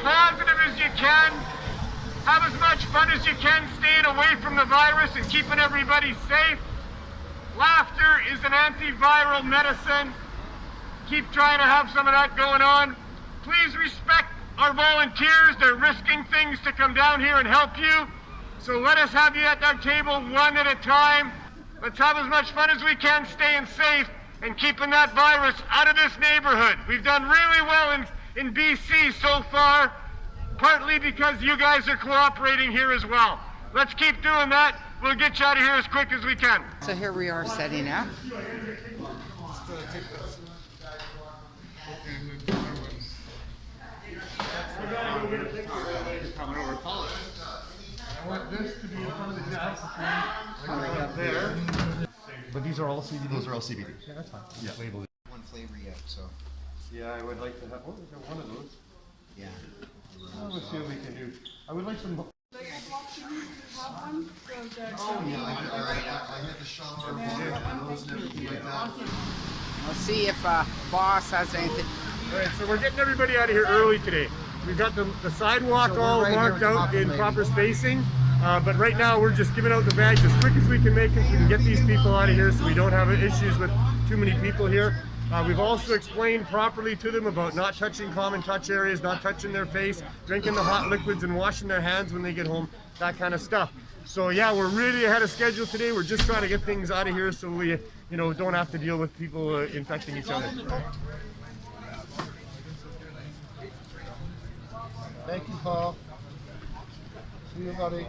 positive as you can, have as much fun as you can, staying away from the virus and keeping everybody safe. Laughter is an antiviral medicine. Keep trying to have some of that going on. Please respect our volunteers. They're risking things to come down here and help you. So let us have you at our table one at a time. Let's have as much fun as we can, staying safe and keeping that virus out of this neighborhood. We've done really well in BC so far, partly because you guys are cooperating here as well. Let's keep doing that. We'll get you out of here as quick as we can. So here we are setting up. I want this to be in front of the desk. Up there. But these are all CBD? Those are all CBD. Yeah, that's fine. Yeah. Label it. One flavor yet, so. Yeah, I would like to have, is there one of those? Yeah. Let's see what we can do. I would like some. Oh, yeah, I had the shop and everything like that. We'll see if boss has anything. All right, so we're getting everybody out of here early today. We've got the sidewalk all marked out in proper spacing, but right now we're just giving out the bags as quick as we can make them so we can get these people out of here so we don't have issues with too many people here. We've also explained properly to them about not touching common touch areas, not touching their face, drinking the hot liquids and washing their hands when they get home, that kind of stuff. So yeah, we're really ahead of schedule today. We're just trying to get things out of here so we, don't have to deal with people infecting each other. Thank you, Paul. See you, buddy.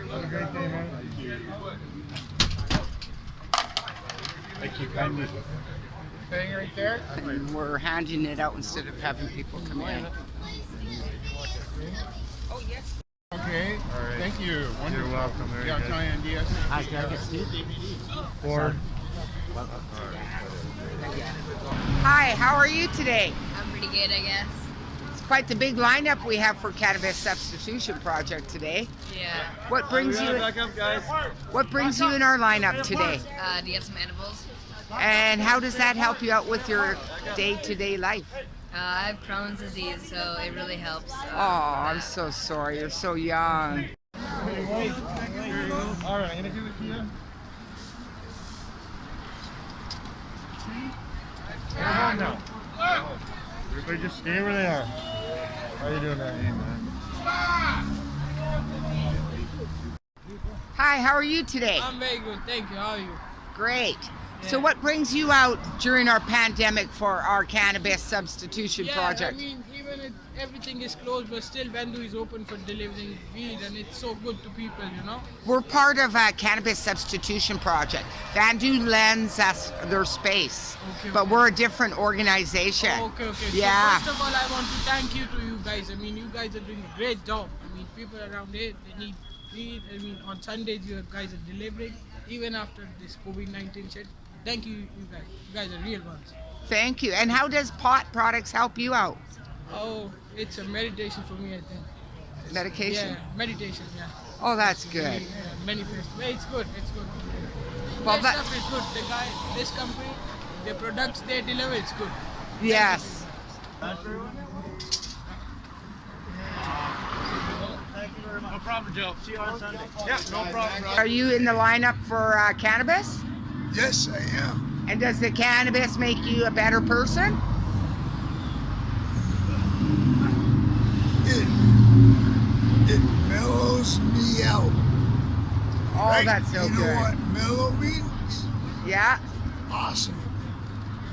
Have a great day, man. Thank you kindly. Staying right there. And we're handing it out instead of having people come in. Oh, yes. Okay. All right. Thank you. Wonderful. You're welcome. Very Yeah, good. can I NDS? Hi, can I get Steve? Or Hi, how are you today? I'm pretty good, I guess. It's quite the big lineup we have for Cannabis Substitution Project today. Yeah. What brings you? back up, guys. What brings you in our lineup today? Do you have some edibles? And how does that help you out with your day-to-day life? I have Crohn's disease, so it really helps. Oh, I'm so sorry. You're so young. All right, I'm gonna give it to you. Come on now. Everybody just stay where they are. How you doing, man? Hi, how are you today? I'm very good, thank you. How are you? Great. So what brings you out during our pandemic for our Cannabis Substitution Project? I mean, even if everything is closed, but still Vandu is open for delivering weed, and it's so good to people, We're part of a Cannabis Substitution Project. Vandu lends us their space, but we're a different organization. Okay. Yeah. So first of all, I want to thank you to you guys. I mean, you guys are doing a great job. I mean, people around here, they need weed. I mean, on Sundays, you guys are delivering, even after this COVID-19 shit. Thank you, you guys. You guys are real ones. Thank you. And how does pot products help you out? Oh, it's a meditation for me, I think. Medication? Yeah, meditation, yeah. Oh, that's good. Yeah, manifest. Yeah, it's good, it's good. Well, Their stuff is good. The guy, this company, the products they deliver, it's good. Yes. Thank you very much. No problem, Joe. See you on Sunday. Yeah, no problem. Are you in the lineup for cannabis? Yes, I am. And does the cannabis make you a better person? It mellows me out. Oh, right? that's so good. good. You know what mellow means? Yeah. Awesome.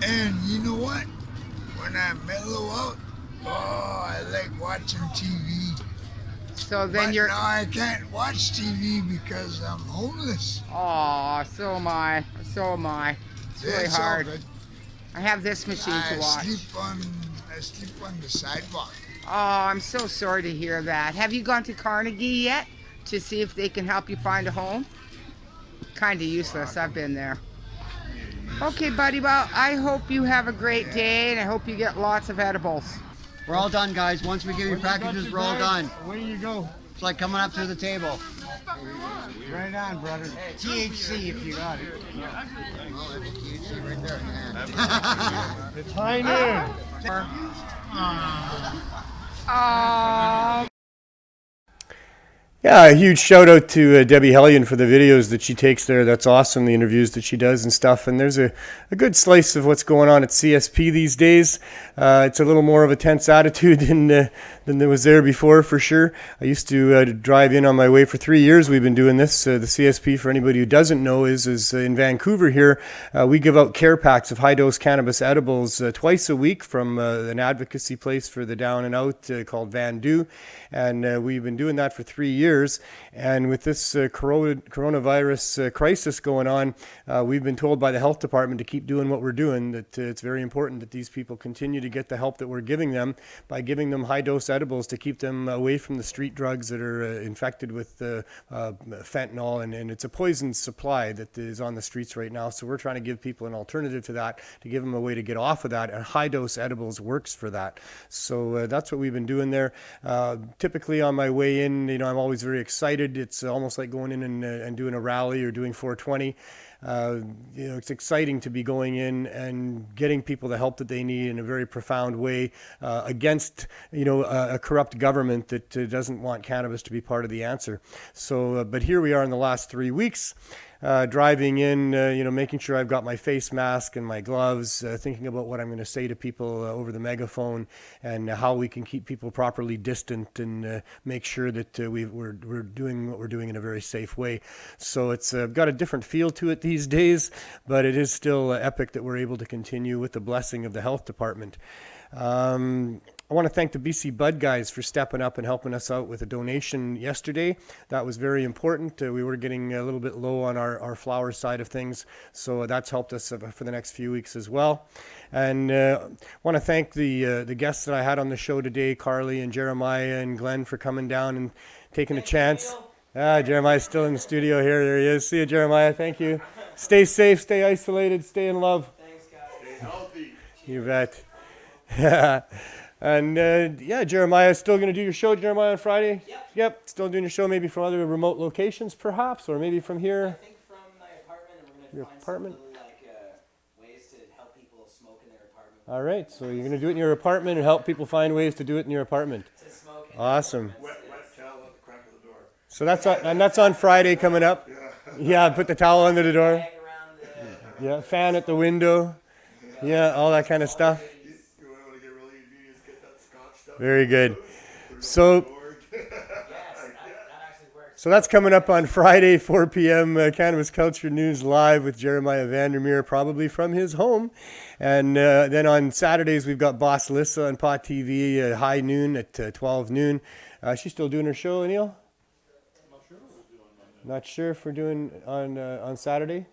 And you know what? When I mellow out, I like watching TV. So then but you're. now I can't watch TV because I'm homeless. Oh, so am I. So am I. It's really It's all hard. good. I have this machine to watch. I sleep on the sidewalk. Oh, I'm so sorry to hear that. Have you gone to Carnegie yet to see if they can help you find a home? Kind of useless. I've been there. Okay, buddy. Well, I hope you have a great day, and I hope you get lots of edibles. We're all done, guys. Once we give you packages, we're all done. Away you go. It's like coming up through the table. Right on, brother. THC if you got it. THC right there. It's high noon. Yeah, a huge shout out to Debbie Hellion for the videos that she takes there. That's awesome, the interviews that she does and stuff. And there's a good slice of what's going on at CSP these days. It's a little more of a tense attitude than there was there before, for sure. I used to drive in on my way for 3 years. We've been doing this. The CSP, for anybody who doesn't know, is in Vancouver here. We give out care packs of high-dose cannabis edibles twice a week from an advocacy place for the down and out called Vandu. And we've been doing that for 3 years. And with this coronavirus crisis going on, we've been told by the health department to keep doing what we're doing, that it's very important that these people continue to get the help that we're giving them by giving them high-dose edibles to keep them away from the street drugs that are infected with fentanyl. And it's a poison supply that is on the streets right now. So we're trying to give people an alternative to that, to give them a way to get off of that. And high-dose edibles works for that. So that's what we've been doing there. Typically on my way in, I'm always very excited. It's almost like going in and doing a rally or doing 420. It's exciting to be going in and getting people the help that they need in a very profound way against, a corrupt government that doesn't want cannabis to be part of the answer. So, but here we are in the last 3 weeks. Driving in, making sure I've got my face mask and my gloves, thinking about what I'm going to say to people over the megaphone and how we can keep people properly distant and make sure that we're doing what we're doing in a very safe way. So it's got a different feel to it these days, but it is still epic that we're able to continue with the blessing of the health department. I want to thank the BC Bud guys for stepping up and helping us out with a donation yesterday. That was very important. We were getting a little bit low on our flower side of things, so that's helped us for the next few weeks as well. And I want to thank the guests that I had on the show today, Carly and Jeremiah and Glenn, for coming down and taking a chance. Jeremiah's still in the studio here. There he is. See you, Jeremiah. Thank you. Stay safe, stay isolated, stay in love. Thanks, guys. Stay healthy. You bet. And Jeremiah's still going to do your show, Jeremiah, on Friday? Yep. Still doing your show, maybe from other remote locations, perhaps, or maybe from here? I think from my apartment, and we're going to find apartment? some little, ways to help people smoke in their apartment. All right, so you're going to do it in your apartment and help people find ways to do it in your apartment. To smoke in awesome. Wet towel at the crack of the door. So that's on Friday coming up. Yeah, put the towel under the door. Yeah, fan at the window. Yeah, all that kind of stuff. Very good. So that's coming up on Friday, 4 p.m. Cannabis Culture News Live with Jeremiah Vandermeer, probably from his home. And then on Saturdays, we've got Boss Lissa on Pot TV, high noon at 12 noon. She's still doing her show, Neil? Not sure if we're doing on Saturday?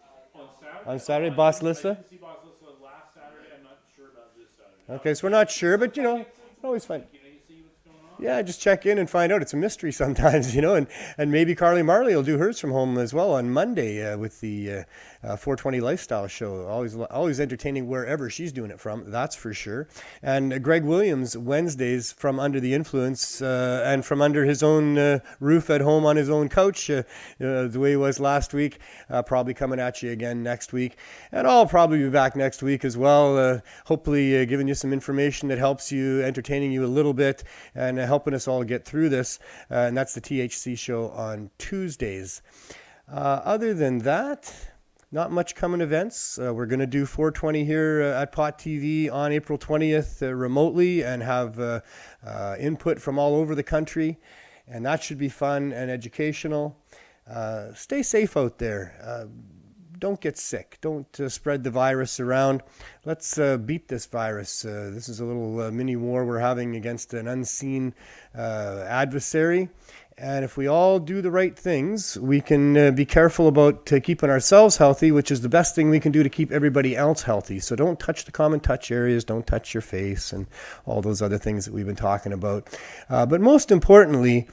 On Saturday, Boss Lissa? Okay, so we're not sure, but always fun. Yeah, just check in and find out. It's a mystery sometimes, and maybe Carly Marley will do hers from home as well on Monday with the 420 Lifestyle Show. Always entertaining wherever she's doing it from, that's for sure. And Greg Williams, Wednesdays from Under the Influence and from under his own roof at home on his own couch, the way he was last week, probably coming at you again next week. And I'll probably be back next week as well, hopefully giving you some information that helps you, entertaining you a little bit, and helping us all get through this. And that's the THC show on Tuesdays. Other than that, not much coming events. We're going to do 420 here at Pot TV on April 20th remotely and have input from all over the country. And that should be fun and educational. Stay safe out there. Don't get sick. Don't spread the virus around. Let's beat this virus. This is a little mini war we're having against an unseen adversary. And if we all do the right things, we can be careful about keeping ourselves healthy, which is the best thing we can do to keep everybody else healthy. So don't touch the common touch areas. Don't touch your face and all those other things that we've been talking about. But most importantly,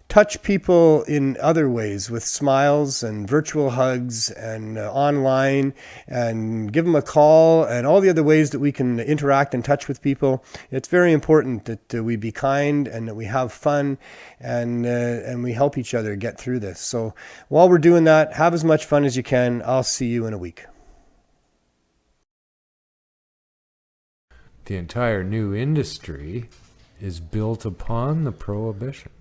touch people in other ways with smiles and virtual hugs and online, and give them a call and all the other ways that we can interact and touch with people. It's very important that we be kind and that we have fun and we help each other get through this. So while we're doing that, have as much fun as you can. I'll see you in a week. The entire new industry is built upon the prohibition.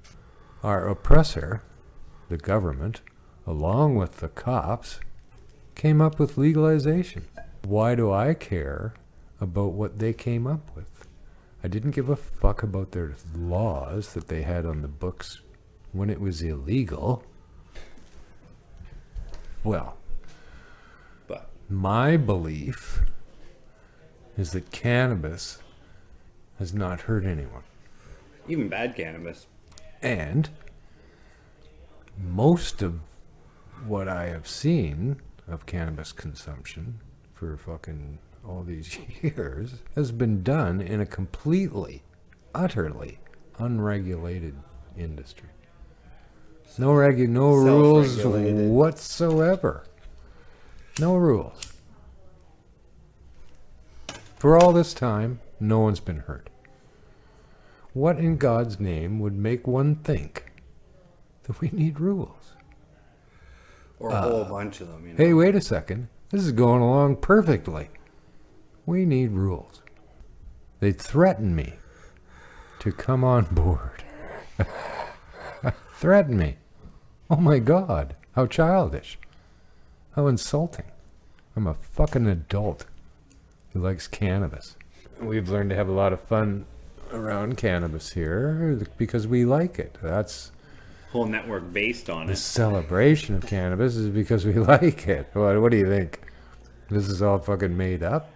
Our oppressor, the government, along with the cops, came up with legalization. Why do I care about what they came up with? I didn't give a fuck about their laws that they had on the books when it was illegal. Well, but my belief is that cannabis has not hurt anyone. Even bad cannabis. And most of what I have seen of cannabis consumption for fucking all these years has been done in a completely, utterly unregulated industry. No rules whatsoever. No rules. For all this time, no one's been hurt. What in God's name would make one think that we need rules? Or a whole bunch of them, you know? Hey, wait a second. This is going along perfectly. We need rules. They threaten me to come on board. Threaten me. Oh my God, how childish. How insulting. I'm a fucking adult who likes cannabis. We've learned to have a lot of fun around cannabis here because we like it. That's whole network based on the it. celebration of cannabis is because we like it. What do you think? This is all fucking made up?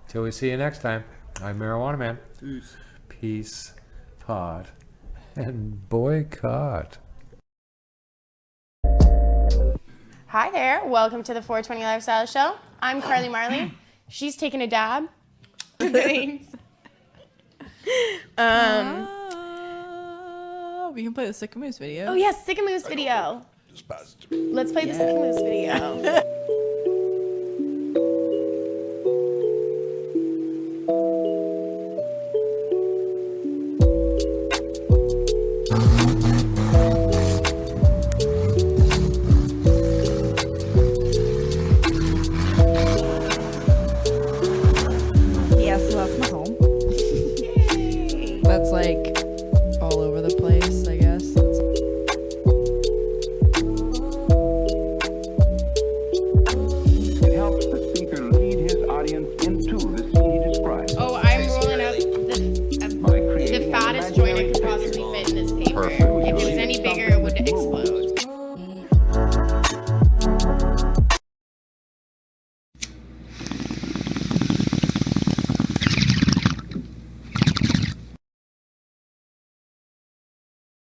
Till we see you next time. I'm Marijuana Man. Peace. Peace, pot, and boycott. Hi there. Welcome to the 420 Lifestyle Show. I'm Carly Marley. She's taking a dab. Thanks. We can play the Sick Moose video. Oh yes, Sick Moose video. Let's play the Sick Moose video.